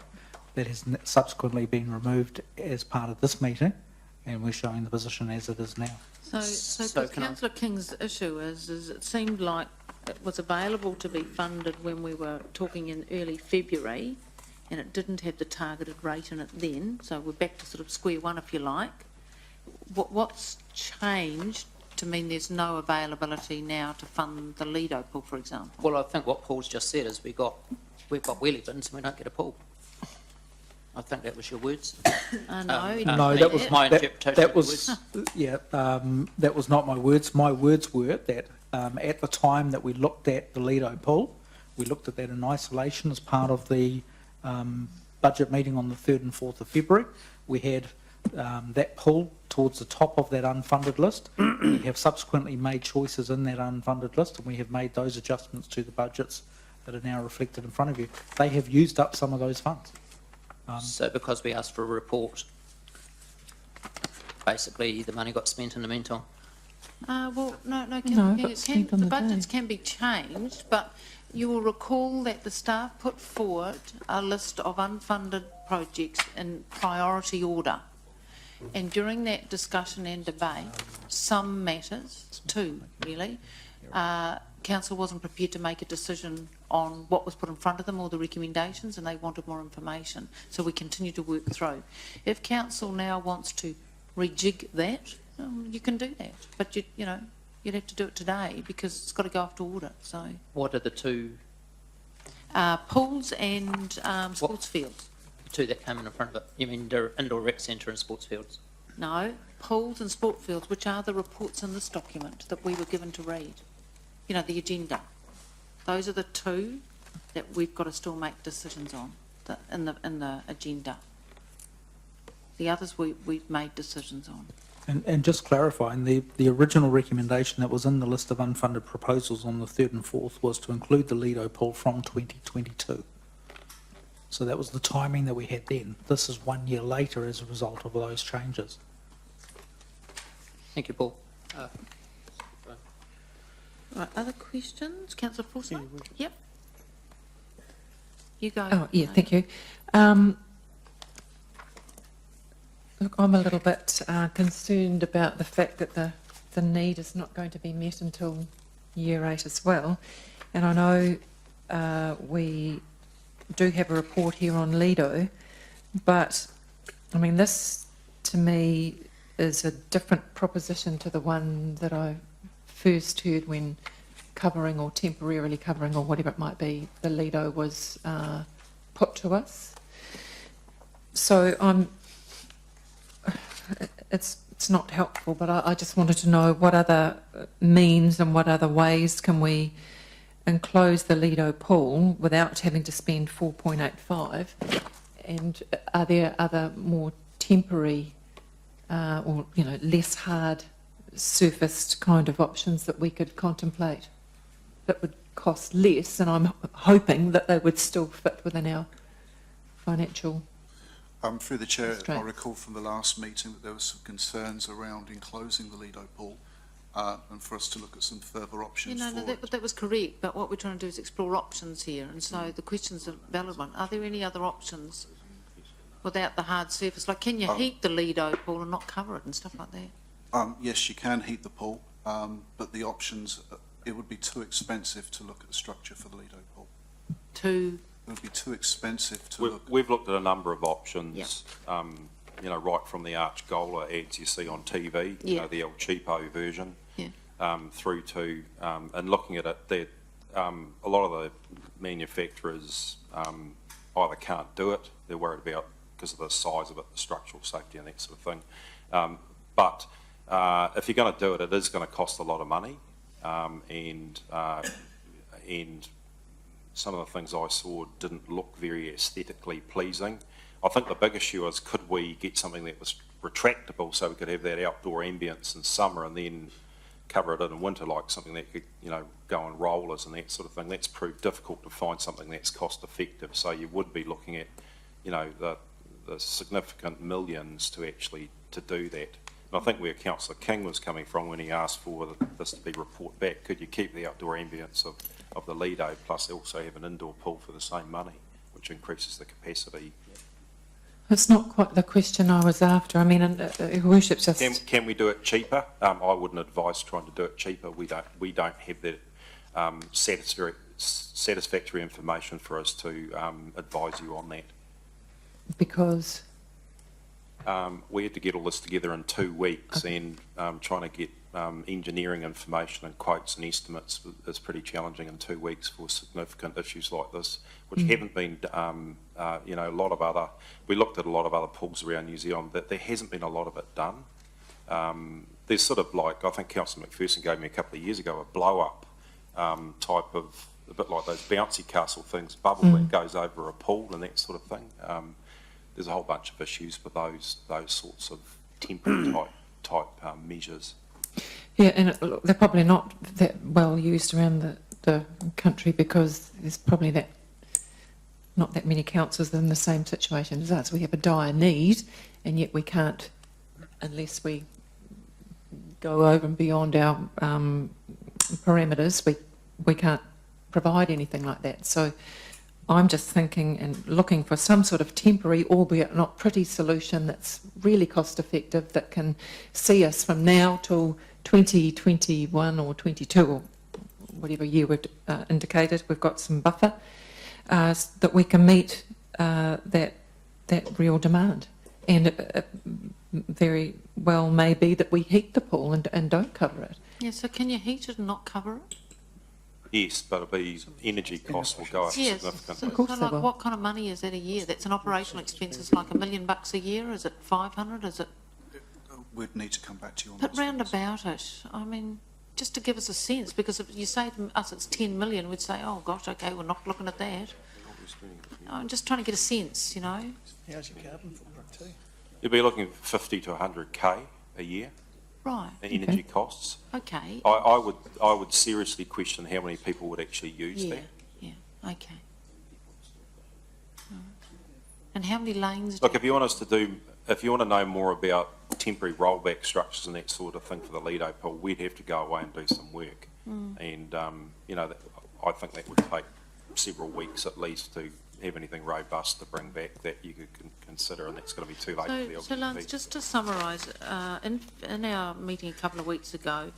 That has subsequently been removed as part of this meeting, and we're showing the position as it is now. So Councillor King's issue is it seemed like it was available to be funded when we were talking in early February, and it didn't have the targeted rate in it then, so we're back to sort of square one, if you like. What's changed to mean there's no availability now to fund the Lido pool, for example? Well, I think what Paul's just said is we've got wheelie bins and we don't get a pool. I think that was your words. No, that was my interpretation. That was that was not my words. My words were that at the time that we looked at the Lido pool, we looked at that in isolation as part of the budget meeting on the 3rd and 4th of February. We had that pool towards the top of that unfunded list. We have subsequently made choices in that unfunded list, and we have made those adjustments to the budgets that are now reflected in front of you. They have used up some of those funds. So because we asked for a report, basically the money got spent in the meantime? Well, no, the budgets can be changed, but you will recall that the staff put forward a list of unfunded projects in priority order. And during that discussion and debate, some matters, two really, council wasn't prepared to make a decision on what was put in front of them or the recommendations, and they wanted more information. So we continue to work through. If council now wants to rejig that, you can do that. But you'd have to do it today because it's got to go after audit. So What are the two? Pools and sports fields. The two that came in front of it? You mean the indoor rec centre and sports fields? No, pools and sport fields, which are the reports in this document that we were given to read. You know, the agenda. Those are the two that we've got to still make decisions on in the agenda. The others we've made decisions on. And just clarifying, the original recommendation that was in the list of unfunded proposals on the 3rd and 4th was to include the Lido pool from 2022. So that was the timing that we had then. This is 1 year later as a result of those changes. Thank you, Paul. Right, other questions? Councillor Forsyth? Yep. You go. Oh, yeah, thank you. Look, I'm a little bit concerned about the fact that the need is not going to be met until year 8 as well. And I know we do have a report here on Lido, but I mean, this to me is a different proposition to the one that I first heard when covering or temporarily covering or whatever it might be, the Lido was put to us. So it's not helpful, but I just wanted to know what other means and what other ways can we enclose the Lido pool without having to spend 4.85, and are there other more temporary or less hard surfaced kind of options that we could contemplate that would cost less, and I'm hoping that they would still fit within our financial Through the Chair, constraints. I recall from the last meeting that there were some concerns around enclosing the Lido pool and for us to look at some further options for it. That was correct, but what we're trying to do is explore options here, and so the question's a valid one. Are there any other options without the hard surface? Like, can you heat the Lido pool and not cover it and stuff like that? Yes, you can heat the pool, but the options, it would be too expensive to look at the structure for the Lido pool. It would be too expensive to look. We've looked at a number of options, right from the Arch-Gola ads you see on TV, the El Cheapo version, through to, and looking at it, a lot of the manufacturers either can't do it, they're worried about because of the size of it, the structural safety and that sort of thing. But if you're going to do it, it is going to cost a lot of money, and some of the things I saw didn't look very aesthetically pleasing. I think the big issue is, could we get something that was retractable so we could have that outdoor ambience in summer and then cover it in winter, like something that could, go on rollers and that sort of thing. That's proved difficult to find something that's cost effective. So you would be looking at, the significant millions to do that. And I think where Councillor King was coming from when he asked for this to be report back, could you keep the outdoor ambience of the Lido plus also have an indoor pool for the same money, which increases the capacity? It's not quite the question I was after. I mean, Your Worship's just... Can we do it cheaper? I wouldn't advise trying to do it cheaper. We don't have that satisfactory information for us to advise you on that. Because? We had to get all this together in 2 weeks, and trying to get engineering information and quotes and estimates is pretty challenging in 2 weeks for significant issues like this, which haven't been, you know, a lot of other, we looked at a lot of other pools around New Zealand, that there hasn't been a lot of it done. There's sort of like, I think Councillor McPherson gave me a couple of years ago, a blow-up type of, a bit like those bouncy castle things, bubble that goes over a pool and that sort of thing. There's a whole bunch of issues with those sorts of temporary type measures. Yeah, and they're probably not that well used around the country because there's probably not that many councils in the same situation as us. We have a dire need, and yet we can't, unless we go over and beyond our parameters, we can't provide anything like that. So I'm just thinking and looking for some sort of temporary, albeit not pretty, solution that's really cost effective, that can see us from now till 2021 or 22 or whatever year we've indicated. We've got some buffer that we can meet that real demand. And it very well may be that we heat the pool and don't cover it. Yeah, so can you heat it and not cover it? Yes, but it'll be energy costs will go up significantly. So, like, what kind of money is that a year? That's an operational expense. It's like $1 million a year. Is it 500? Is it? We'd need to come back to you on But those round figures. about it, I mean, just to give us a sense, because if you say to us it's 10 million, we'd say, oh gosh, okay, we're not looking at that. I'm just trying to get a sense, you know. How's your carbon footprint too? You'll be looking at 50 to 100k a year. Right. The energy costs. Okay. I would seriously question how many people would actually use that. Yeah, okay. And how many lanes? Look, if you want to know more about temporary rollback structures and that sort of thing for the Lido pool, we'd have to go away and do some work. And, you know, I think that would take several weeks at least to have anything robust to bring back that you could consider, and that's going to be too late for the So, Lance, just to summarise, in our meeting a couple of weeks ago,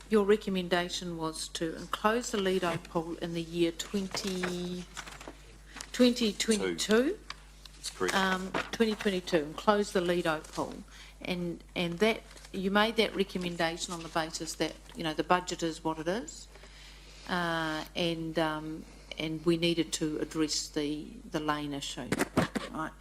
your recommendation was to enclose the Lido pool in the year 2022. That's correct. 2022, and close the Lido pool, and that you made that recommendation on the basis that, you know, the budget is what it is, and we needed to address the lane issue, right?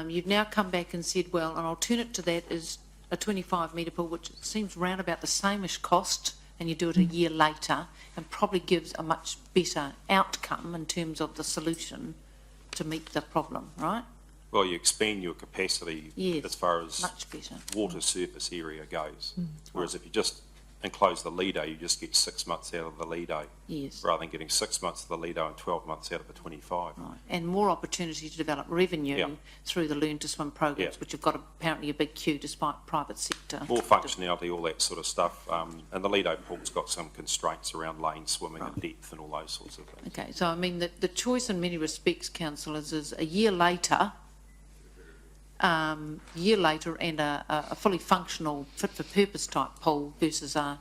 You've now come back and said, well, an alternate to that is a 25-metre pool, which seems round about the same-ish cost, and you do it a year later, and probably gives a much better outcome in terms of the solution to meet the problem, right? Well, you expand your capacity as far as much better. Water surface area goes. Whereas if you just enclose the Lido, you just get 6 months out of the Lido. Yes. Rather than getting 6 months of the Lido and 12 months out of the 25. Right. And more opportunity to develop revenue through the Learn to Swim programs, which have got apparently a big queue despite private sector. More functionality, all that sort of stuff. And the Lido pool's got some constraints around lane swimming and depth and all those sorts of things. Okay, so I mean the choice in many respects, councillors, is a year later and a fully functional fit-for-purpose type pool versus a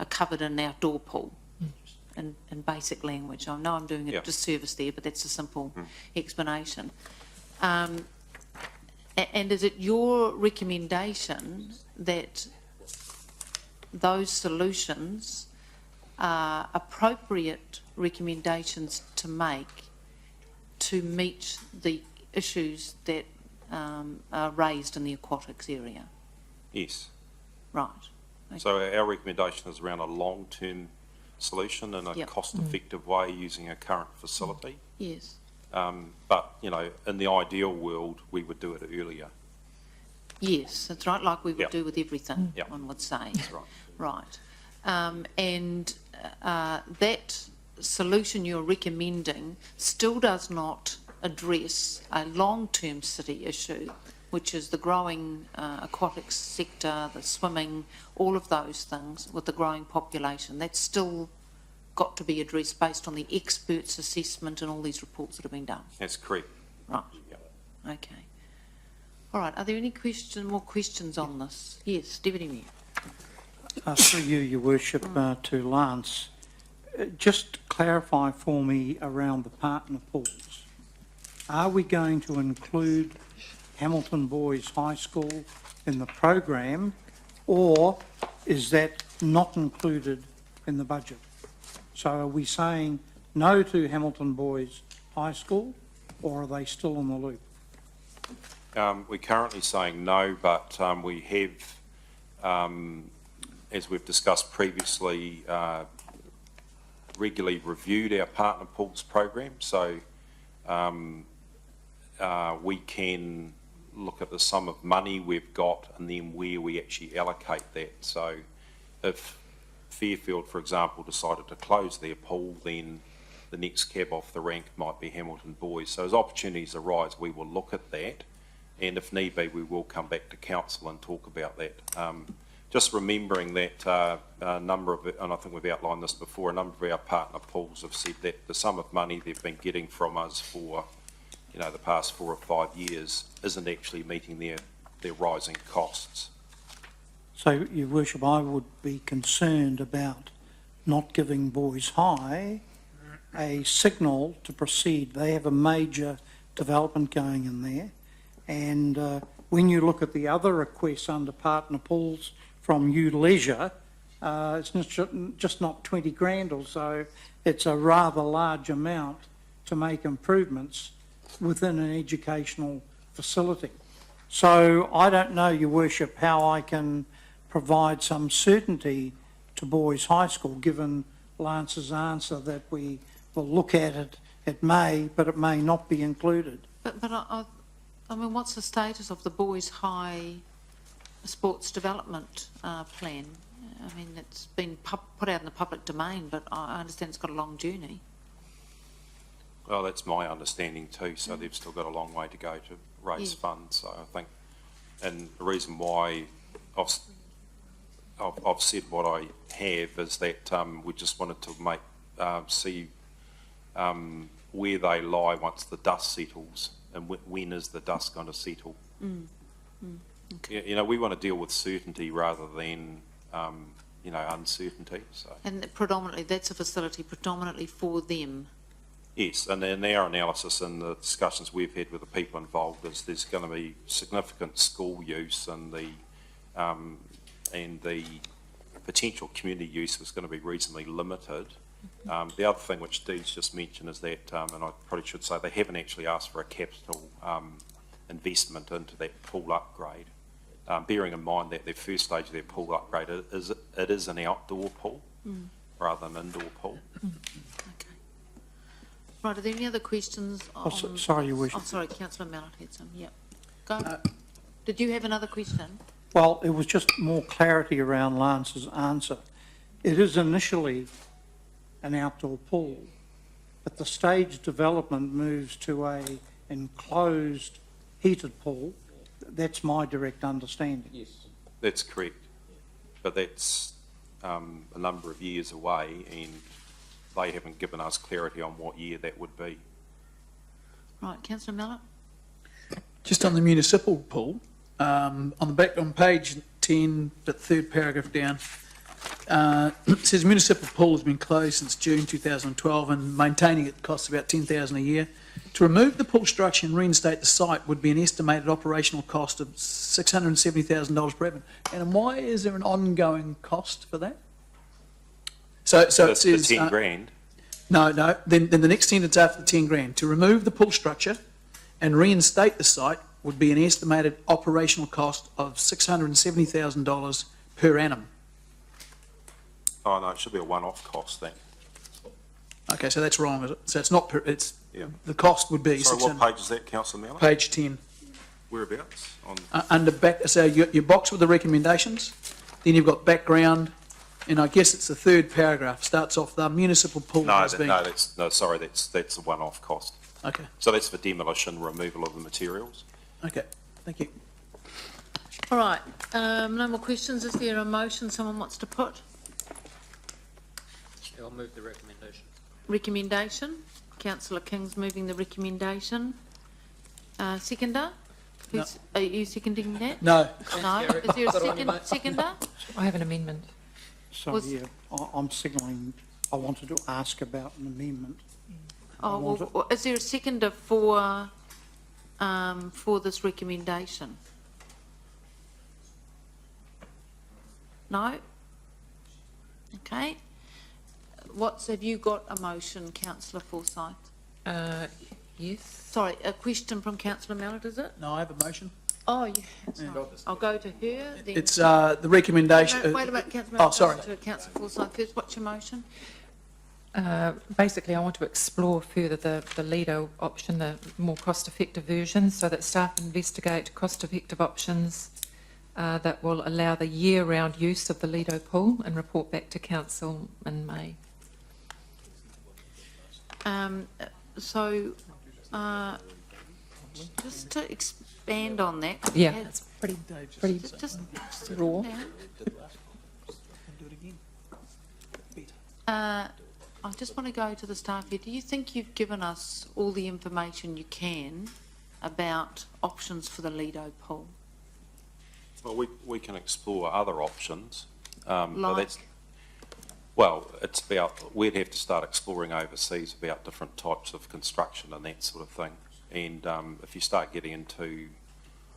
covered and outdoor pool, in basic language. I know I'm doing a disservice there, but that's a simple explanation. And is it your recommendation that those solutions are appropriate recommendations to make to meet the issues that are raised in the aquatics area? Yes. Right. Okay. So our recommendation is around a long-term solution in a cost-effective way using a current facility. Yes. But, you know, in the ideal world, we would do it earlier. Yes, that's right, like we would do with everything, one would say. That's right. Right. And that solution you're recommending still does not address a long-term city issue, which is the growing aquatics sector, the swimming, all of those things with the growing population. That's still got to be addressed based on the experts' assessment and all these reports that have been done. That's correct. Right. Yep. Okay. All right, are there any more questions on this? Yes, Deputy Mayor. Through you, Your Worship, to Lance. Just clarify for me around the partner pools. Are we going to include Hamilton Boys High School in the program, or is that not included in the budget? So are we saying no to Hamilton Boys High School, or are they still in the loop? We're currently saying no, but we have, as we've discussed previously, regularly reviewed our partner pools program. So we can look at the sum of money we've got and then where we actually allocate that. So if Fairfield, for example, decided to close their pool, then the next cab off the rank might be Hamilton Boys. So as opportunities arise, we will look at that, and if need be, we will come back to council and talk about that. Just remembering that a number of, and I think we've outlined this before, a number of our partner pools have said that the sum of money they've been getting from us for, you know, the past 4 or 5 years isn't actually meeting their rising costs. So, Your Worship, I would be concerned about not giving Boys High a signal to proceed. They have a major development going in there, and when you look at the other requests under partner pools from You Leisure, it's just not 20 grand or so. It's a rather large amount to make improvements within an educational facility. So I don't know, Your Worship, how I can provide some certainty to Boys High School, given Lance's answer that we will look at it, it may, but it may not be included. But I mean, what's the status of the Boys High sports development plan? I mean, it's been put out in the public domain, but I understand it's got a long journey. Well, that's my understanding too, so they've still got a long way to go to raise funds, so I think, and the reason why I've said what I have is that we just wanted to make, see where they lie once the dust settles, and when is the dust going to settle. Okay. You know, we want to deal with certainty rather than, you know, uncertainty. So. And predominantly, that's a facility predominantly for them? Yes, and in our analysis and the discussions we've had with the people involved is there's going to be significant school use, and the potential community use is going to be reasonably limited. The other thing which Dee's just mentioned is that, and I probably should say, they haven't actually asked for a capital investment into that pool upgrade, bearing in mind that their first stage of their pool upgrade is an outdoor pool rather than an indoor pool. Okay. Right, are there any other questions? Sorry, Your Worship. Oh, sorry, Councillor Mallett had some, yep. Go. Did you have another question? Well, it was just more clarity around Lance's answer. It is initially an outdoor pool, but the staged development moves to a enclosed heated pool. That's my direct understanding. Yes. That's correct, but that's a number of years away, and they haven't given us clarity on what year that would be. Right, Councillor Mallett? Just on the municipal pool, on the back, on page 10, the third paragraph down, it says municipal pool has been closed since June 2012 and maintaining it costs about $10,000 a year. To remove the pool structure and reinstate the site would be an estimated operational cost of $670,000 per annum. And why is there an ongoing cost for that? So it says the 10 grand. No. Then the next sentence after the 10 grand, to remove the pool structure and reinstate the site would be an estimated operational cost of $670,000 per annum. Oh no, it should be a one-off cost then. Okay, so that's wrong, is it? So it's not per, it's Yeah. the cost would be. So what page is that, Councillor Mallett? Page 10. Whereabouts? On Under back, so your box with the recommendations, then you've got background, and I guess it's the third paragraph, starts off the municipal pool has been. that's a one-off cost. Okay, So that's for demolition, removal of the materials. okay, thank you. All right, no more questions. Is there a motion someone wants to put? I'll move the recommendation. Recommendation. Councillor King's moving the recommendation. Seconder? Are you seconding that? No. No? Is there a seconder? I have an amendment. So, yeah, I'm signalling, I wanted to ask about an amendment. Oh, well, is there a seconder for this recommendation? No? Okay. Have you got a motion, councillor Forsyth? Yes. Sorry, a question from councillor Mallett, is it? No, I have a motion. Oh, yeah. I'll go to her then. It's the recommendation. Wait a minute, councillor Oh, Mallett. sorry. To councillor Forsyth first. What's your motion? Basically, I want to explore further the Lido option, the more cost-effective version, so that staff investigate cost-effective options that will allow the year-round use of the Lido pool and report back to council in May. Just to expand on that. Yeah, it's pretty just raw. I just want to go to the staff here. Do you think you've given us all the information you can about options for the Lido pool? Well, we can explore other options. But Like? it's about, we'd have to start exploring overseas about different types of construction and that sort of thing. And if you start getting into,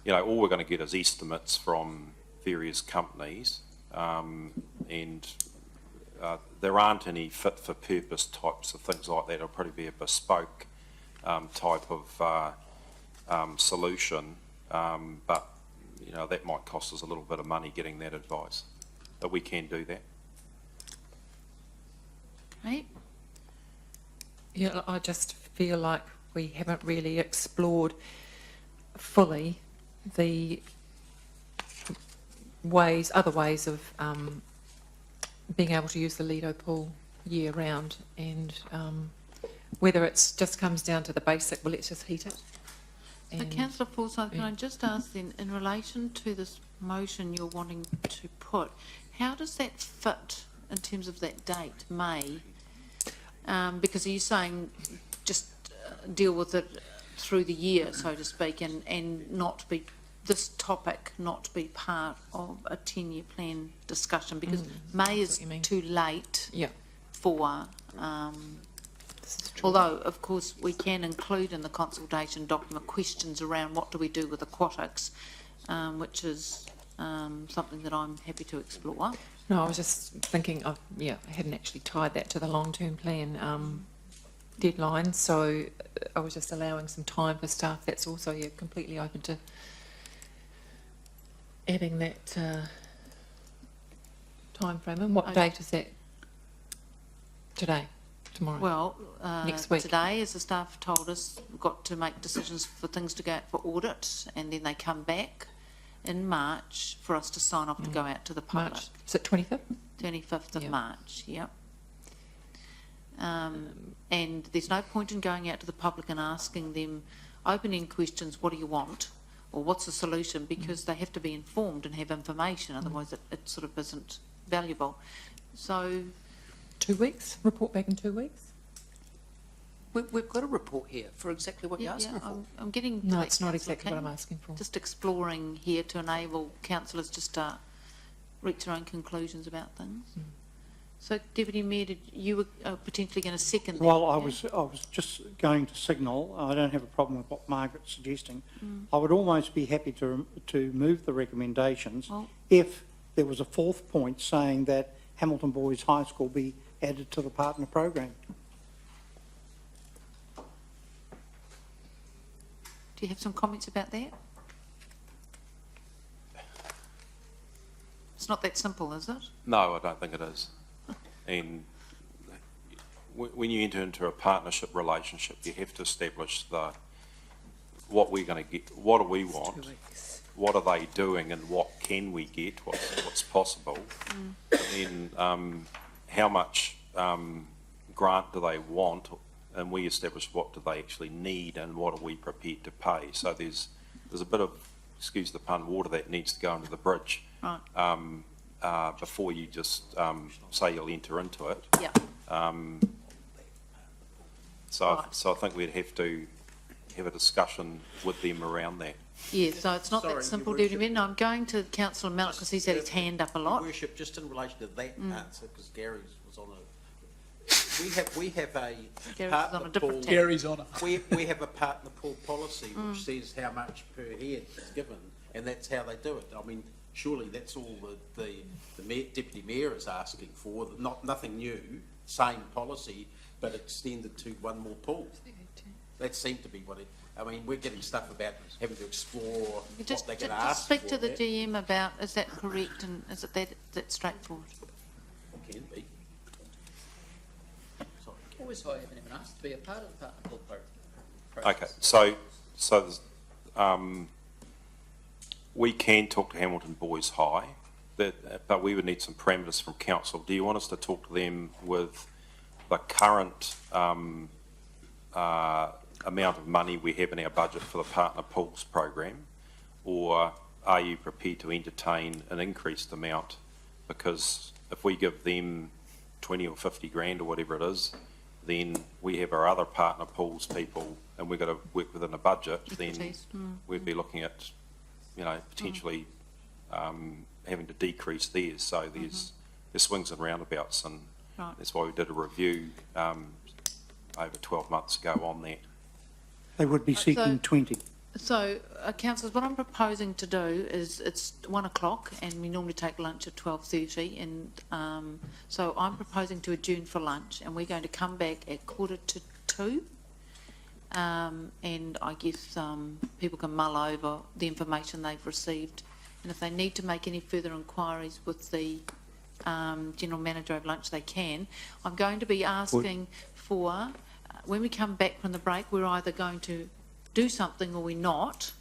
all we're going to get is estimates from various companies, and there aren't any fit-for-purpose types of things like that. It'll probably be a bespoke type of solution, but that might cost us a little bit of money getting that advice. But we can do that. Okay. Yeah, I just feel like we haven't really explored fully the other ways of being able to use the Lido pool year round, and whether it just comes down to the basic, well, let's just heat it. So, councillor Forsyth, can I just ask then, in relation to this motion you're wanting to put, how does that fit in terms of that date, May? Because are you saying just deal with it through the year, so to speak, and not be this topic not be part of a 10-year plan discussion, because May is too late for, although of course we can include in the consultation document questions around what do we do with aquatics, which is something that I'm happy to explore. No, I was just thinking of, I hadn't actually tied that to the long-term plan deadline, so I was just allowing some time for staff. That's also, completely open to adding that time frame. And what date is that? Today? Tomorrow? Well, next week. Today, as the staff told us, we've got to make decisions for things to go out for audit, and then they come back in March for us to sign off to go out to the public. March. Is it 25th? 25th of March, yep. And there's no point in going out to the public and asking them open-end questions, what do you want, or what's the solution, because they have to be informed and have information, otherwise it sort of isn't valuable. So 2 weeks? Report back in 2 weeks? We've got a report here for exactly what you're asking for. I'm getting to No, that, it's not Councillor exactly what King. I'm asking for. Just exploring here to enable councillors to start reach their own conclusions about things. So, Deputy Mayor, you were potentially going to second that? Well, I was just going to signal, I don't have a problem with what Margaret's suggesting. I would almost be happy to move the recommendations if there was a fourth point saying that Hamilton Boys High School be added to the partner program. Do you have some comments about that? It's not that simple, is it? No, I don't think it is. And when you enter into a partnership relationship, you have to establish what we're going to get, what do we want, what are they doing, and what can we get, what's possible, and then how much grant do they want, and we establish what do they actually need and what are we prepared to pay. So there's a bit of, excuse the pun, water that needs to go under the bridge. Right. Before you just say you'll enter into it. Yeah. So I think we'd have to have a discussion with them around that. Yeah, so it's not that simple, Deputy Mayor. No, I'm going to Councillor Mallett because he's had his hand up a lot. Your Worship, just in relation to that answer, because Gary was on a, we have a Gary's partner on a different pool. tack. Gary's on it. We have a partner pool policy which says how much per head is given, and that's how they do it. I mean, surely that's all the Deputy Mayor is asking for, nothing new, same policy, but extended to one more pool. That seemed to be what it, I mean, we're getting stuff about having to explore what they're going to ask for. Just speak to the GM about, is that correct and is it that straightforward? Can be. Always I haven't even asked to be a part of the partner pool process. Okay, so there's, we can talk to Hamilton Boys High, but we would need some parameters from council. Do you want us to talk to them with the current amount of money we have in our budget for the partner pools program, or are you prepared to entertain an increased amount? Because if we give them 20 or 50 grand or whatever it is, then we have our other partner pools people and we've got to work within a budget, then we'd be looking at, you know, potentially having to decrease theirs. So there's swings and roundabouts, and that's why we did a review over 12 months ago on that. They would be seeking 20. So, councillors, what I'm proposing to do is it's 1 o'clock and we normally take lunch at 12:30, and so I'm proposing to adjourn for lunch, and we're going to come back at 1:45, and I guess people can mull over the information they've received, and if they need to make any further inquiries with the General Manager over lunch, they can. I'm going to be asking for, when we come back from the break, we're either going to do something or we're not,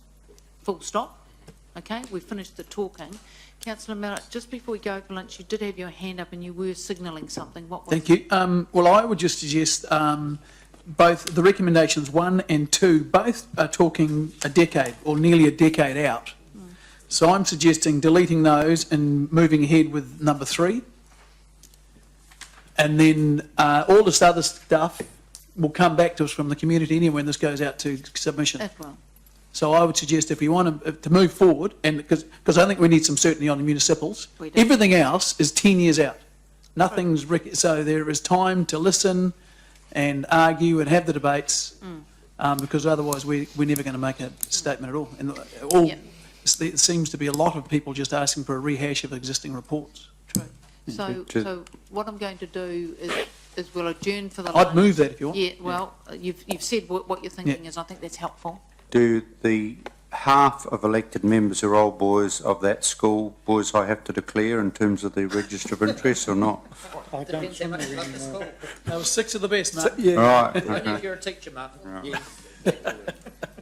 full stop. Okay, we've finished the talking. Councillor Mallett, just before we go for lunch, you did have your hand up and you were signalling something. What was Thank you. Well, I would just suggest both the recommendations 1 and 2, both are talking a decade or nearly a decade out. So I'm suggesting deleting those and moving ahead with number 3. And then all this other stuff will come back to us from the community anyway when this goes out to submission. well? So I would suggest if we want to move forward, and because I think we need some certainty on the municipals, We do. everything else is 10 years out. Nothing's, so there is time to listen and argue and have the debates, because otherwise we're never going to make a statement at all. And it seems to be a lot of people just asking for a rehash of existing reports. So what I'm going to do is we'll adjourn for the lunch. I'd move that if you want. Yeah, well, you've said what your thinking is. I think that's helpful. Do the half of elected members who are old boys of that school, boys I have to declare in terms of the register of interest or not? Depends how much you love the school. There were 6 of the best, Mark. Right. Only if you're a teacher, Martin. Right. Yeah.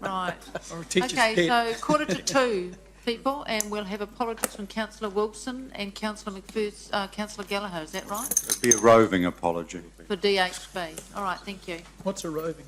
Right. Or a teacher's Okay, pet. so 1:45, people, and we'll have apologies from Councillor Wilson and Councillor Councillor Gallagher. Is that right? It'd be a roving apology. For DHB. All right, thank you. What's a roving?